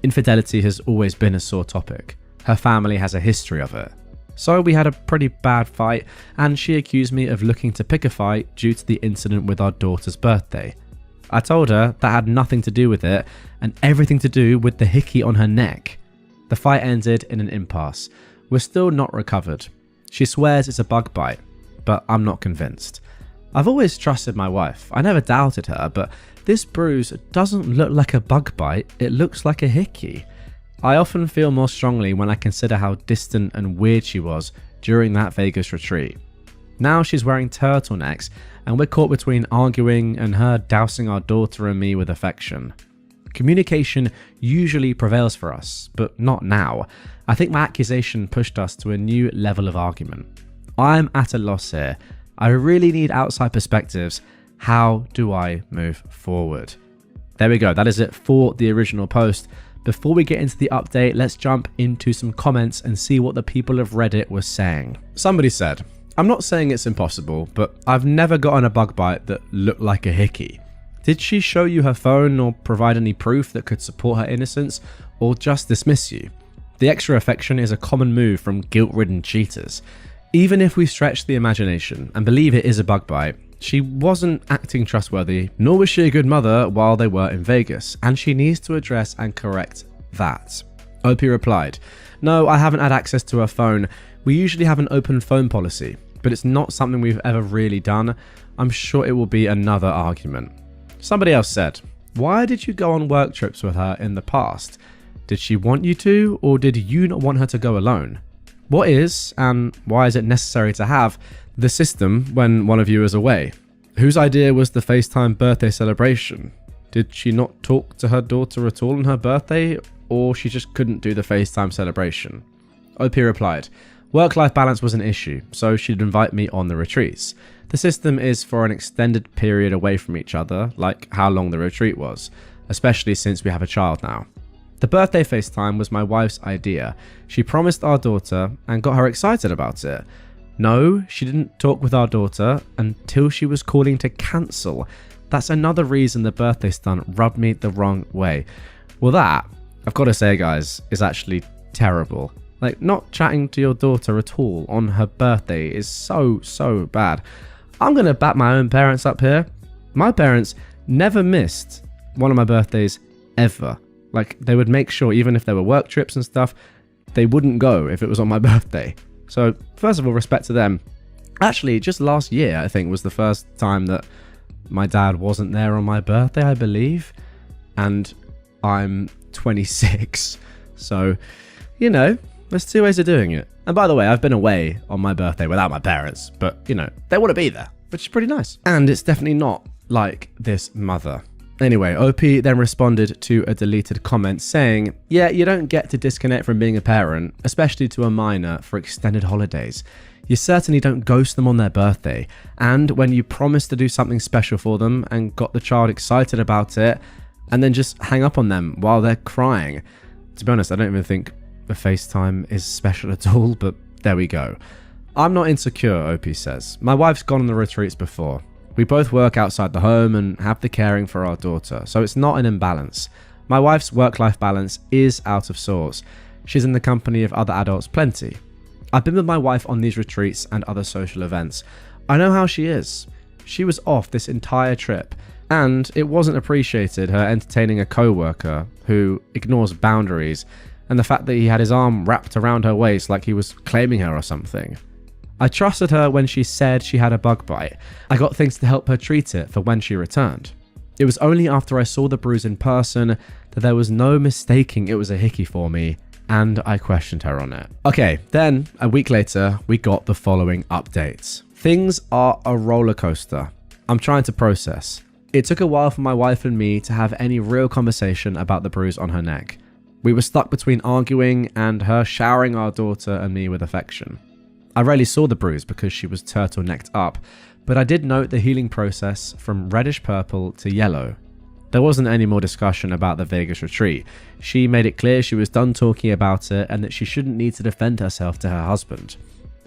Infidelity has always been a sore topic. Her family has a history of it. So we had a pretty bad fight, and she accused me of looking to pick a fight due to the incident with our daughter's birthday. I told her that had nothing to do with it, and everything to do with the hickey on her neck. The fight ended in an impasse. We're still not recovered. She swears it's a bug bite, but I'm not convinced. I've always trusted my wife. I never doubted her, but this bruise doesn't look like a bug bite, it looks like a hickey. I often feel more strongly when I consider how distant and weird she was during that Vegas retreat. Now she's wearing turtlenecks, and we're caught between arguing and her dousing our daughter and me with affection. Communication usually prevails for us, but not now. I think my accusation pushed us to a new level of argument. I'm at a loss here. I really need outside perspectives. How do I move forward? There we go. That is it for the original post. Before we get into the update, let's jump into some comments and see what the people of Reddit were saying. Somebody said, I'm not saying it's impossible, but I've never gotten a bug bite that looked like a hickey. Did she show you her phone or provide any proof that could support her innocence, or just dismiss you? The extra affection is a common move from guilt-ridden cheaters. Even if we stretch the imagination and believe it is a bug bite, she wasn't acting trustworthy, nor was she a good mother while they were in Vegas, and she needs to address and correct that. OP replied, no, I haven't had access to her phone. We usually have an open phone policy, but it's not something we've ever really done. I'm sure it will be another argument. Somebody else said, why did you go on work trips with her in the past? Did she want you to, or did you not want her to go alone? What is, and why is it necessary to have, the system when one of you is away? Whose idea was the FaceTime birthday celebration? Did she not talk to her daughter at all on her birthday, or she just couldn't do the FaceTime celebration? OP replied, work-life balance was an issue, so she'd invite me on the retreats. The system is for an extended period away from each other, like how long the retreat was, especially since we have a child now. The birthday FaceTime was my wife's idea. She promised our daughter and got her excited about it. No, she didn't talk with our daughter until she was calling to cancel. That's another reason the birthday stunt rubbed me the wrong way. Well, that, I've got to say guys, is actually terrible. Like, not chatting to your daughter at all on her birthday is so bad. I'm going to back my own parents up here. My parents never missed one of my birthdays ever. Like, they would make sure, even if there were work trips and stuff, they wouldn't go if it was on my birthday. So first of all, respect to them. Actually, just last year, I think, was the first time that my dad wasn't there on my birthday, I believe. And I'm 26. So, you know, there's two ways of doing it. And by the way, I've been away on my birthday without my parents, but, you know, they want to be there, which is pretty nice. And it's definitely not like this mother. Anyway, OP then responded to a deleted comment saying, yeah, you don't get to disconnect from being a parent, especially to a minor, for extended holidays. You certainly don't ghost them on their birthday. And when you promise to do something special for them and got the child excited about it, and then just hang up on them while they're crying. To be honest, I don't even think the FaceTime is special at all, but there we go. I'm not insecure, OP says. My wife's gone on the retreats before. We both work outside the home and have the caring for our daughter, so it's not an imbalance. My wife's work-life balance is out of sorts. She's in the company of other adults plenty. I've been with my wife on these retreats and other social events. I know how she is. She was off this entire trip, and it wasn't appreciated her entertaining a co-worker who ignores boundaries and the fact that he had his arm wrapped around her waist like he was claiming her or something. I trusted her when she said she had a bug bite. I got things to help her treat it for when she returned. It was only after I saw the bruise in person that there was no mistaking it was a hickey for me, and I questioned her on it. Okay, then a week later, we got the following updates. Things are a roller coaster. I'm trying to process. It took a while for my wife and me to have any real conversation about the bruise on her neck. We were stuck between arguing and her showering our daughter and me with affection. I rarely saw the bruise because she was turtlenecked up, but I did note the healing process from reddish purple to yellow. There wasn't any more discussion about the Vegas retreat. She made it clear she was done talking about it and that she shouldn't need to defend herself to her husband.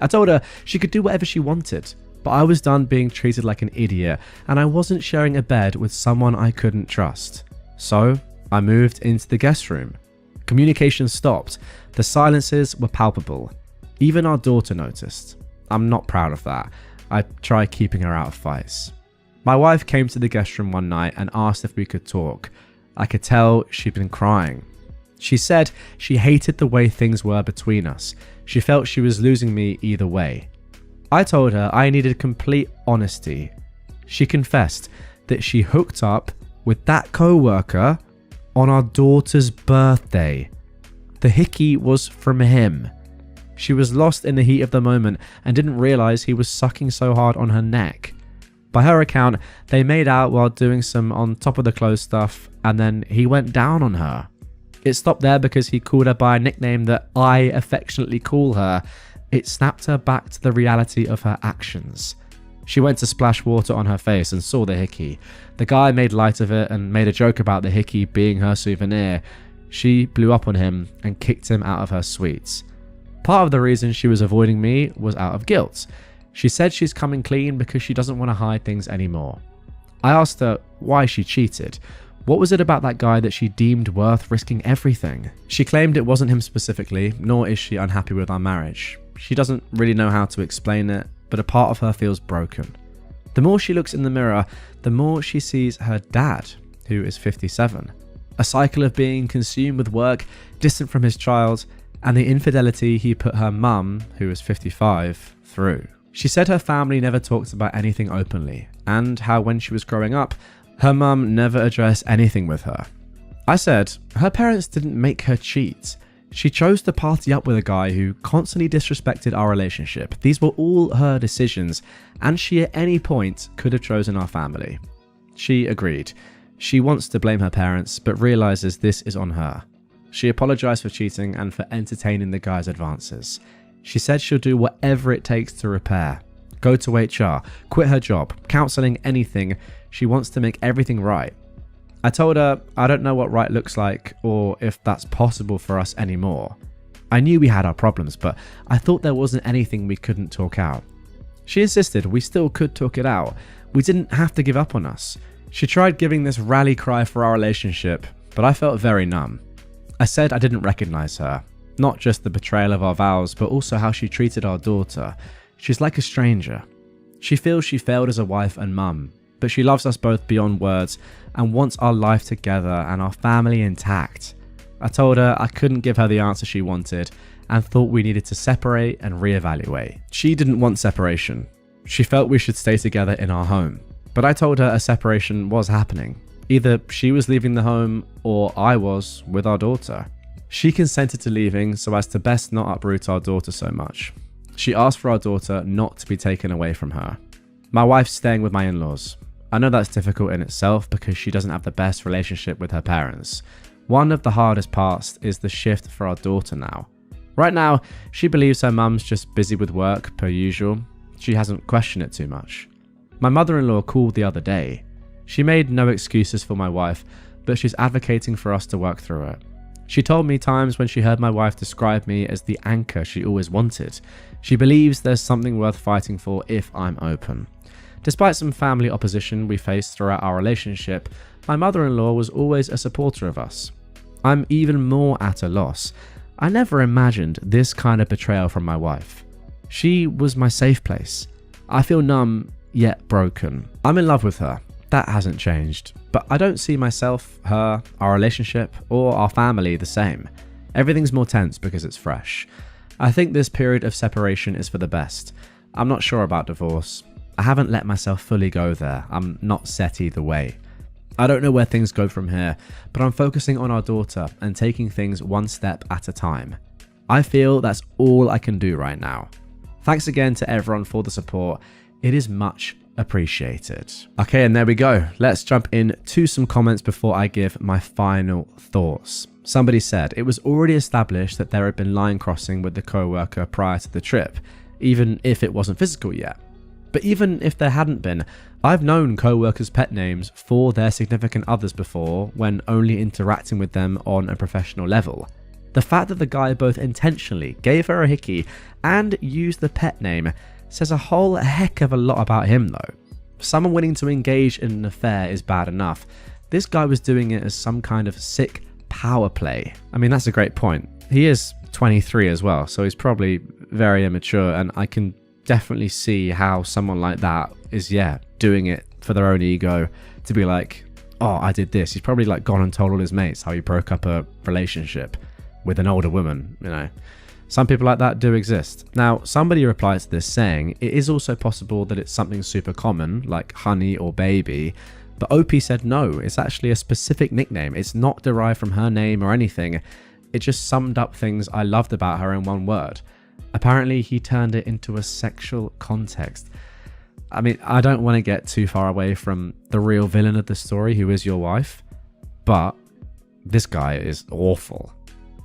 I told her she could do whatever she wanted, but I was done being treated like an idiot and I wasn't sharing a bed with someone I couldn't trust. So I moved into the guest room. Communication stopped. The silences were palpable. Even our daughter noticed. I'm not proud of that. I try keeping her out of fights. My wife came to the guest room one night and asked if we could talk. I could tell she'd been crying. She said she hated the way things were between us. She felt she was losing me either way. I told her I needed complete honesty. She confessed that she hooked up with that co-worker on our daughter's birthday. The hickey was from him. She was lost in the heat of the moment and didn't realize he was sucking so hard on her neck. By her account, they made out while doing some on top of the clothes stuff, and then he went down on her. It stopped there because he called her by a nickname that I affectionately call her. It snapped her back to the reality of her actions. She went to splash water on her face and saw the hickey. The guy made light of it and made a joke about the hickey being her souvenir. She blew up on him and kicked him out of her suites. Part of the reason she was avoiding me was out of guilt. She said she's coming clean because she doesn't want to hide things anymore. I asked her why she cheated. What was it about that guy that she deemed worth risking everything? She claimed it wasn't him specifically, nor is she unhappy with our marriage. She doesn't really know how to explain it, but a part of her feels broken. The more she looks in the mirror, the more she sees her dad, who is 57. A cycle of being consumed with work, distant from his child, and the infidelity he put her mum, who is 55, through. She said her family never talked about anything openly, and how when she was growing up, her mum never addressed anything with her. I said, her parents didn't make her cheat. She chose to party up with a guy who constantly disrespected our relationship. These were all her decisions, and she at any point could have chosen our family. She agreed. She wants to blame her parents, but realizes this is on her. She apologized for cheating and for entertaining the guy's advances. She said she'll do whatever it takes to repair. Go to HR, quit her job, counseling, anything. She wants to make everything right. I told her I don't know what right looks like or if that's possible for us anymore. I knew we had our problems, but I thought there wasn't anything we couldn't talk out. She insisted we still could talk it out. We didn't have to give up on us. She tried giving this rally cry for our relationship, but I felt very numb. I said I didn't recognize her. Not just the betrayal of our vows, but also how she treated our daughter. She's like a stranger. She feels she failed as a wife and mum, but she loves us both beyond words and wants our life together and our family intact. I told her I couldn't give her the answer she wanted and thought we needed to separate and reevaluate. She didn't want separation. She felt we should stay together in our home. But I told her a separation was happening. Either she was leaving the home or I was with our daughter. She consented to leaving so as to best not uproot our daughter so much. She asked for our daughter not to be taken away from her. My wife's staying with my in-laws. I know that's difficult in itself because she doesn't have the best relationship with her parents. One of the hardest parts is the shift for our daughter now. Right now, she believes her mum's just busy with work per usual. She hasn't questioned it too much. My mother-in-law called the other day. She made no excuses for my wife, but she's advocating for us to work through it. She told me times when she heard my wife describe me as the anchor she always wanted. She believes there's something worth fighting for if I'm open. Despite some family opposition we faced throughout our relationship, my mother-in-law was always a supporter of us. I'm even more at a loss. I never imagined this kind of betrayal from my wife. She was my safe place. I feel numb, yet broken. I'm in love with her. That hasn't changed. But I don't see myself, her, our relationship, or our family the same. Everything's more tense because it's fresh. I think this period of separation is for the best. I'm not sure about divorce. I haven't let myself fully go there. I'm not set either way. I don't know where things go from here, but I'm focusing on our daughter and taking things one step at a time. I feel that's all I can do right now. Thanks again to everyone for the support. It is much appreciated. Okay, and there we go. Let's jump into some comments before I give my final thoughts. Somebody said, it was already established that there had been line crossing with the co-worker prior to the trip, even if it wasn't physical yet. But even if there hadn't been, I've known co-workers' pet names for their significant others before when only interacting with them on a professional level. The fact that the guy both intentionally gave her a hickey and used the pet name says a whole heck of a lot about him though. Someone willing to engage in an affair is bad enough. This guy was doing it as some kind of sick power play. I mean, that's a great point. He is 23 as well, so he's probably very immature, and I can definitely see how someone like that is, doing it for their own ego, to be like, oh, I did this. He's probably like gone and told all his mates how he broke up a relationship with an older woman, you know. Some people like that do exist. Now, somebody replied to this saying, it is also possible that it's something super common, like honey or baby, but OP said no, it's actually a specific nickname. It's not derived from her name or anything. It just summed up things I loved about her in one word. Apparently, he turned it into a sexual context. I mean, I don't want to get too far away from the real villain of the story, who is your wife, but this guy is awful.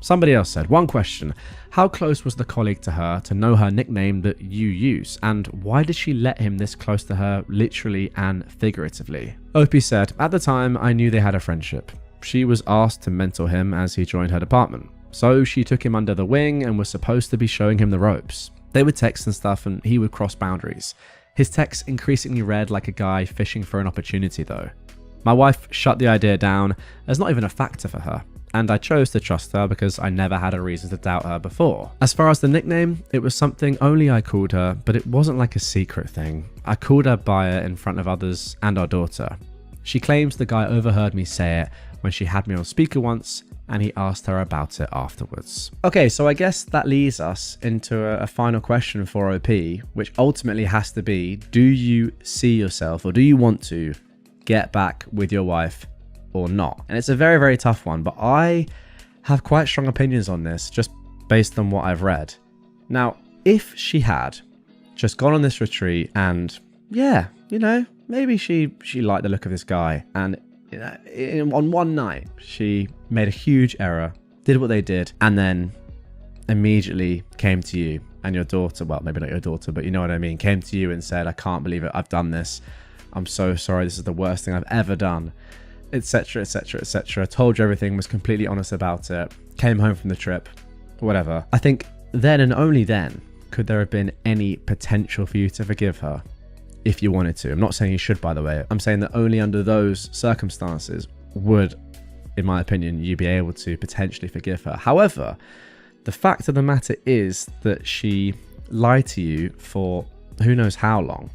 Somebody else said, one question, how close was the colleague to her to know her nickname that you use? And why did she let him this close to her, literally and figuratively? OP said, at the time, I knew they had a friendship. She was asked to mentor him as he joined her department. So she took him under the wing and was supposed to be showing him the ropes. They would text and stuff and he would cross boundaries. His texts increasingly read like a guy fishing for an opportunity though. My wife shut the idea down as not even a factor for her, and I chose to trust her because I never had a reason to doubt her before. As far as the nickname, it was something only I called her, but it wasn't like a secret thing. I called her by it in front of others and our daughter. She claims the guy overheard me say it when she had me on speaker once, and he asked her about it afterwards. Okay, so I guess that leads us into a final question for OP, which ultimately has to be, do you see yourself, or do you want to get back with your wife or not? And it's a very, very tough one, but I have quite strong opinions on this just based on what I've read. Now, if she had just gone on this retreat and maybe she liked the look of this guy, and on one night she made a huge error, did what they did, and then immediately came to you and your daughter, well, maybe not your daughter, but you know what I mean, came to you and said, I can't believe it, I've done this, I'm so sorry, this is the worst thing I've ever done, etc, etc, etc, told you everything, was completely honest about it, came home from the trip, whatever. I think then and only then could there have been any potential for you to forgive her if you wanted to. I'm not saying you should, by the way. I'm saying that only under those circumstances would, in my opinion, you be able to potentially forgive her. However, the fact of the matter is that she lied to you for who knows how long.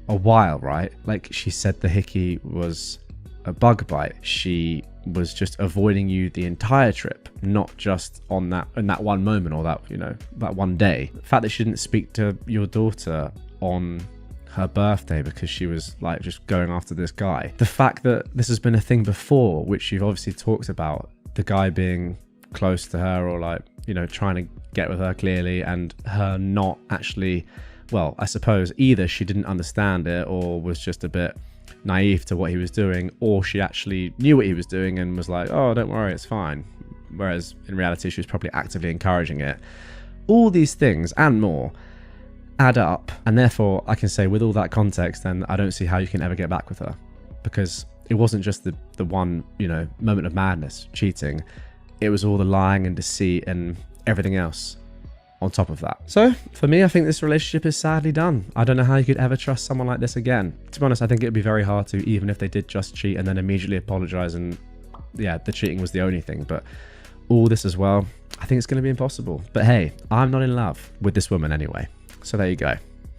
A while, right? Like she said the hickey was a bug bite. She was just avoiding you the entire trip, not just in that one moment or that one day. The fact that she didn't speak to your daughter on her birthday because she was like just going after this guy. The fact that this has been a thing before, which you've obviously talked about, the guy being close to her or like, trying to get with her clearly, and her not actually, well, I suppose either she didn't understand it or was just a bit naive to what he was doing, or she actually knew what he was doing and was like, oh, don't worry, it's fine. Whereas in reality, she was probably actively encouraging it. All these things and more add up, and therefore I can say with all that context, then I don't see how you can ever get back with her, because it wasn't just the one, moment of madness, cheating. It was all the lying and deceit and everything else on top of that. So for me, I think this relationship is sadly done. I don't know how you could ever trust someone like this again. To be honest, I think it would be very hard to, even if they did just cheat and then immediately apologize and yeah, the cheating was the only thing. But all this as well, I think it's going to be impossible. But hey, I'm not in love with this woman anyway. So there you go.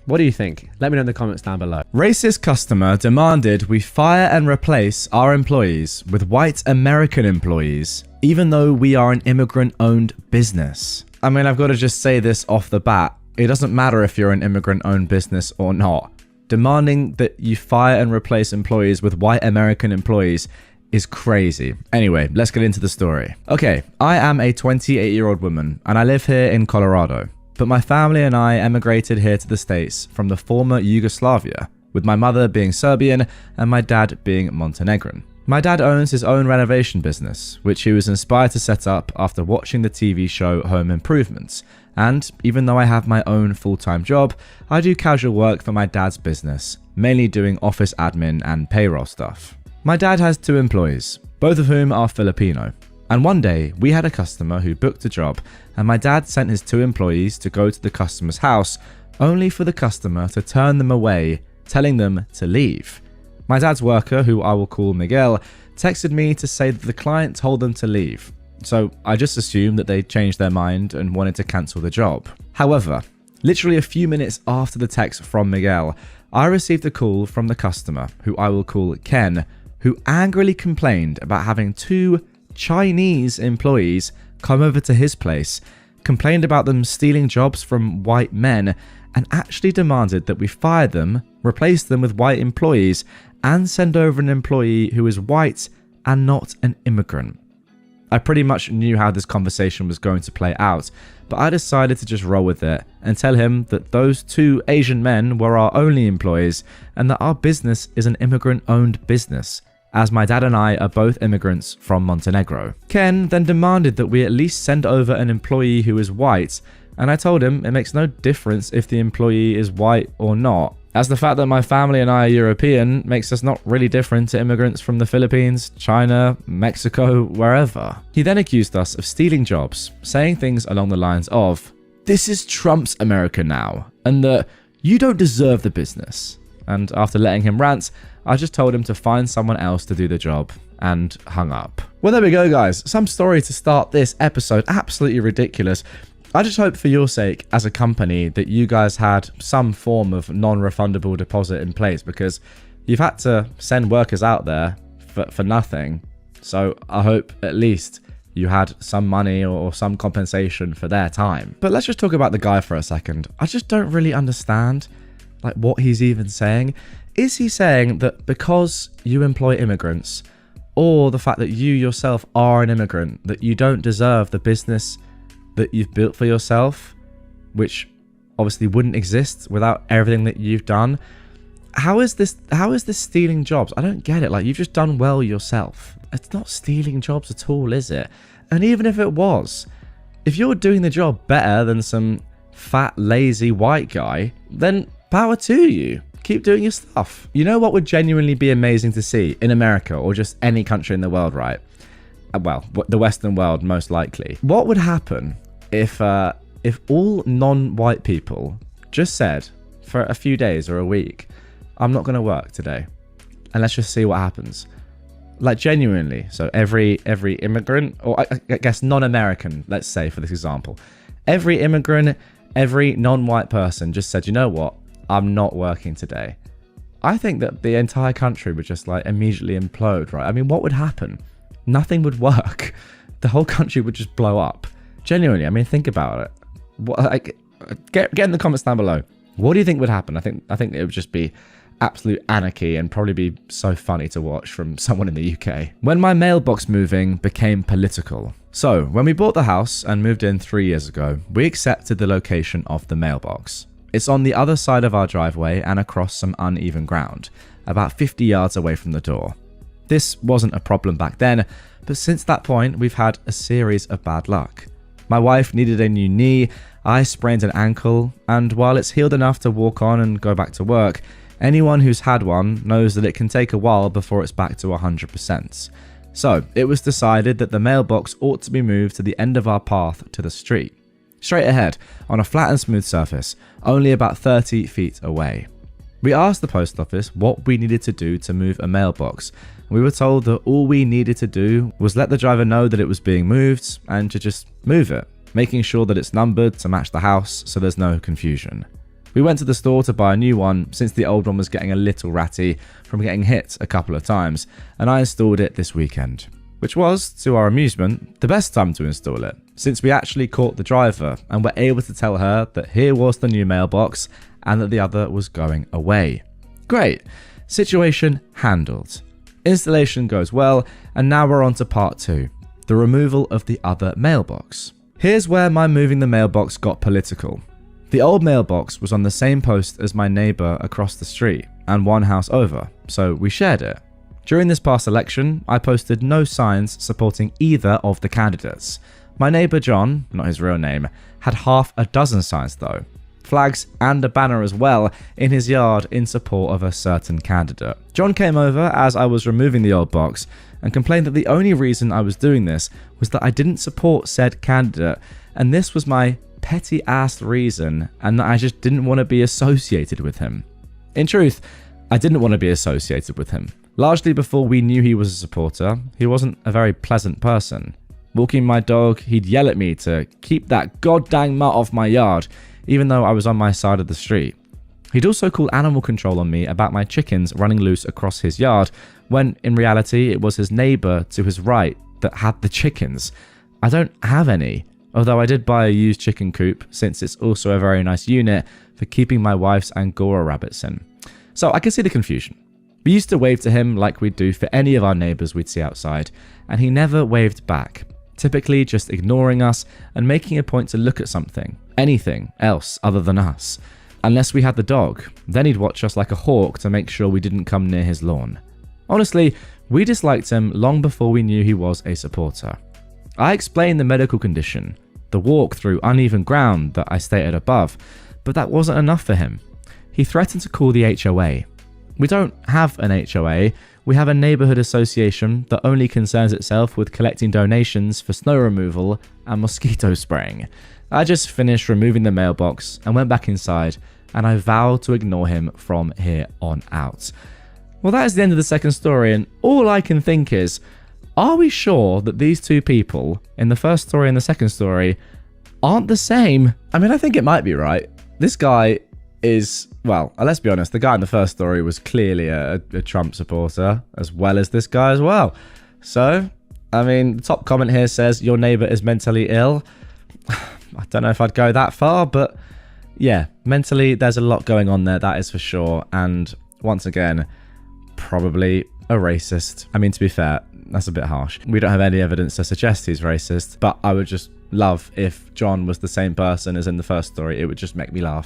What do you think? Let me know in the comments down below. Racist customer demanded we fire and replace our employees with white American employees, even though we are an immigrant-owned business. I mean, I've got to just say this off the bat. It doesn't matter if you're an immigrant-owned business or not. Demanding that you fire and replace employees with white American employees is crazy. Anyway, let's get into the story. Okay, I am a 28-year-old woman, and I live here in Colorado. But my family and I emigrated here to the States from the former Yugoslavia, with my mother being Serbian and my dad being Montenegrin. My dad owns his own renovation business, which he was inspired to set up after watching the TV show Home Improvements. And even though I have my own full-time job, I do casual work for my dad's business, mainly doing office admin and payroll stuff. My dad has 2 employees, both of whom are Filipino. And one day, we had a customer who booked a job, and my dad sent his 2 employees to go to the customer's house, only for the customer to turn them away, telling them to leave. My dad's worker, who I will call Miguel, texted me to say that the client told them to leave. So I just assumed that they changed their mind and wanted to cancel the job. However, literally a few minutes after the text from Miguel, I received a call from the customer, who I will call Ken, who angrily complained about having 2 Chinese employees come over to his place, complained about them stealing jobs from white men, and actually demanded that we fire them, replace them with white employees, and send over an employee who is white and not an immigrant. I pretty much knew how this conversation was going to play out, but I decided to just roll with it and tell him that those 2 Asian men were our only employees and that our business is an immigrant-owned business, as my dad and I are both immigrants from Montenegro. Ken then demanded that we at least send over an employee who is white, and I told him it makes no difference if the employee is white or not, as the fact that my family and I are European makes us not really different to immigrants from the Philippines, China, Mexico, wherever. He then accused us of stealing jobs, saying things along the lines of, "This is Trump's America now, and that you don't deserve the business." And after letting him rant, I just told him to find someone else to do the job, and hung up. Well, there we go, guys. Some story to start this episode. Absolutely ridiculous. I just hope for your sake as a company that you guys had some form of non-refundable deposit in place, because you've had to send workers out there for nothing. So I hope at least you had some money or some compensation for their time. But let's just talk about the guy for a second. I just don't really understand like what he's even saying. Is he saying that because you employ immigrants, or the fact that you yourself are an immigrant, that you don't deserve the business that you've built for yourself, which obviously wouldn't exist without everything that you've done? How is this stealing jobs? I don't get it. Like, you've just done well yourself. It's not stealing jobs at all, is it? And even if it was, if you're doing the job better than some fat, lazy white guy, then power to you. Keep doing your stuff. You know what would genuinely be amazing to see in America, or just any country in the world, right? Well, the Western world, most likely. What would happen if all non-white people just said for a few days or a week, "I'm not going to work today, and let's just see what happens." Like, genuinely. So every immigrant, or I guess non-American, let's say for this example, every immigrant, every non-white person just said, "You know what? I'm not working today." I think that the entire country would just like immediately implode, right? I mean, what would happen? Nothing would work. The whole country would just blow up. Genuinely, I mean, think about it. What, like, get in the comments down below. What do you think would happen? I think it would just be absolute anarchy and probably be so funny to watch from someone in the UK. When my mailbox moving became political. So, when we bought the house and moved in 3 years ago, we accepted the location of the mailbox. It's on the other side of our driveway and across some uneven ground, about 50 yards away from the door. This wasn't a problem back then, but since that point, we've had a series of bad luck. My wife needed a new knee, I sprained an ankle, and while it's healed enough to walk on and go back to work, anyone who's had one knows that it can take a while before it's back to 100%. So, it was decided that the mailbox ought to be moved to the end of our path to the street. Straight ahead, on a flat and smooth surface, only about 30 feet away. We asked the post office what we needed to do to move a mailbox. We were told that all we needed to do was let the driver know that it was being moved and to just move it, making sure that it's numbered to match the house so there's no confusion. We went to the store to buy a new one since the old one was getting a little ratty from getting hit a couple of times, and I installed it this weekend. Which was, to our amusement, the best time to install it, since we actually caught the driver and were able to tell her that here was the new mailbox and that the other was going away. Great. Situation handled. Installation goes well, and now we're on to part 2, the removal of the other mailbox. Here's where my moving the mailbox got political. The old mailbox was on the same post as my neighbour across the street and one house over, so we shared it. During this past election, I posted no signs supporting either of the candidates. My neighbour John, not his real name, had half a dozen signs though. Flags and a banner as well in his yard in support of a certain candidate. John came over as I was removing the old box and complained that the only reason I was doing this was that I didn't support said candidate, and this was my petty ass reason, and that I just didn't want to be associated with him. In truth, I didn't want to be associated with him. Largely before we knew he was a supporter, he wasn't a very pleasant person. Walking my dog, he'd yell at me to keep that goddamn mutt off my yard, even though I was on my side of the street. He'd also call animal control on me about my chickens running loose across his yard, when in reality it was his neighbour to his right that had the chickens. I don't have any, although I did buy a used chicken coop since it's also a very nice unit for keeping my wife's Angora rabbits in. So I can see the confusion. We used to wave to him like we'd do for any of our neighbours we'd see outside, and he never waved back, typically just ignoring us and making a point to look at something, anything else other than us. Unless we had the dog, then he'd watch us like a hawk to make sure we didn't come near his lawn. Honestly, we disliked him long before we knew he was a supporter. I explained the medical condition, the walk through uneven ground that I stated above, but that wasn't enough for him. He threatened to call the HOA. We don't have an HOA, we have a neighbourhood association that only concerns itself with collecting donations for snow removal and mosquito spraying. I just finished removing the mailbox and went back inside, and I vowed to ignore him from here on out. Well, that is the end of the second story, and all I can think is, are we sure that these two people in the first story and the second story aren't the same? I mean, I think it might be right. This guy is, well, let's be honest, the guy in the first story was clearly a Trump supporter, as well as this guy as well. So, I mean, the top comment here says, your neighbour is mentally ill. I don't know if I'd go that far, but yeah, mentally there's a lot going on there, that is for sure. And once again, probably a racist. I mean, to be fair, that's a bit harsh. We don't have any evidence to suggest he's racist, but I would just love if John was the same person as in the first story. It would just make me laugh.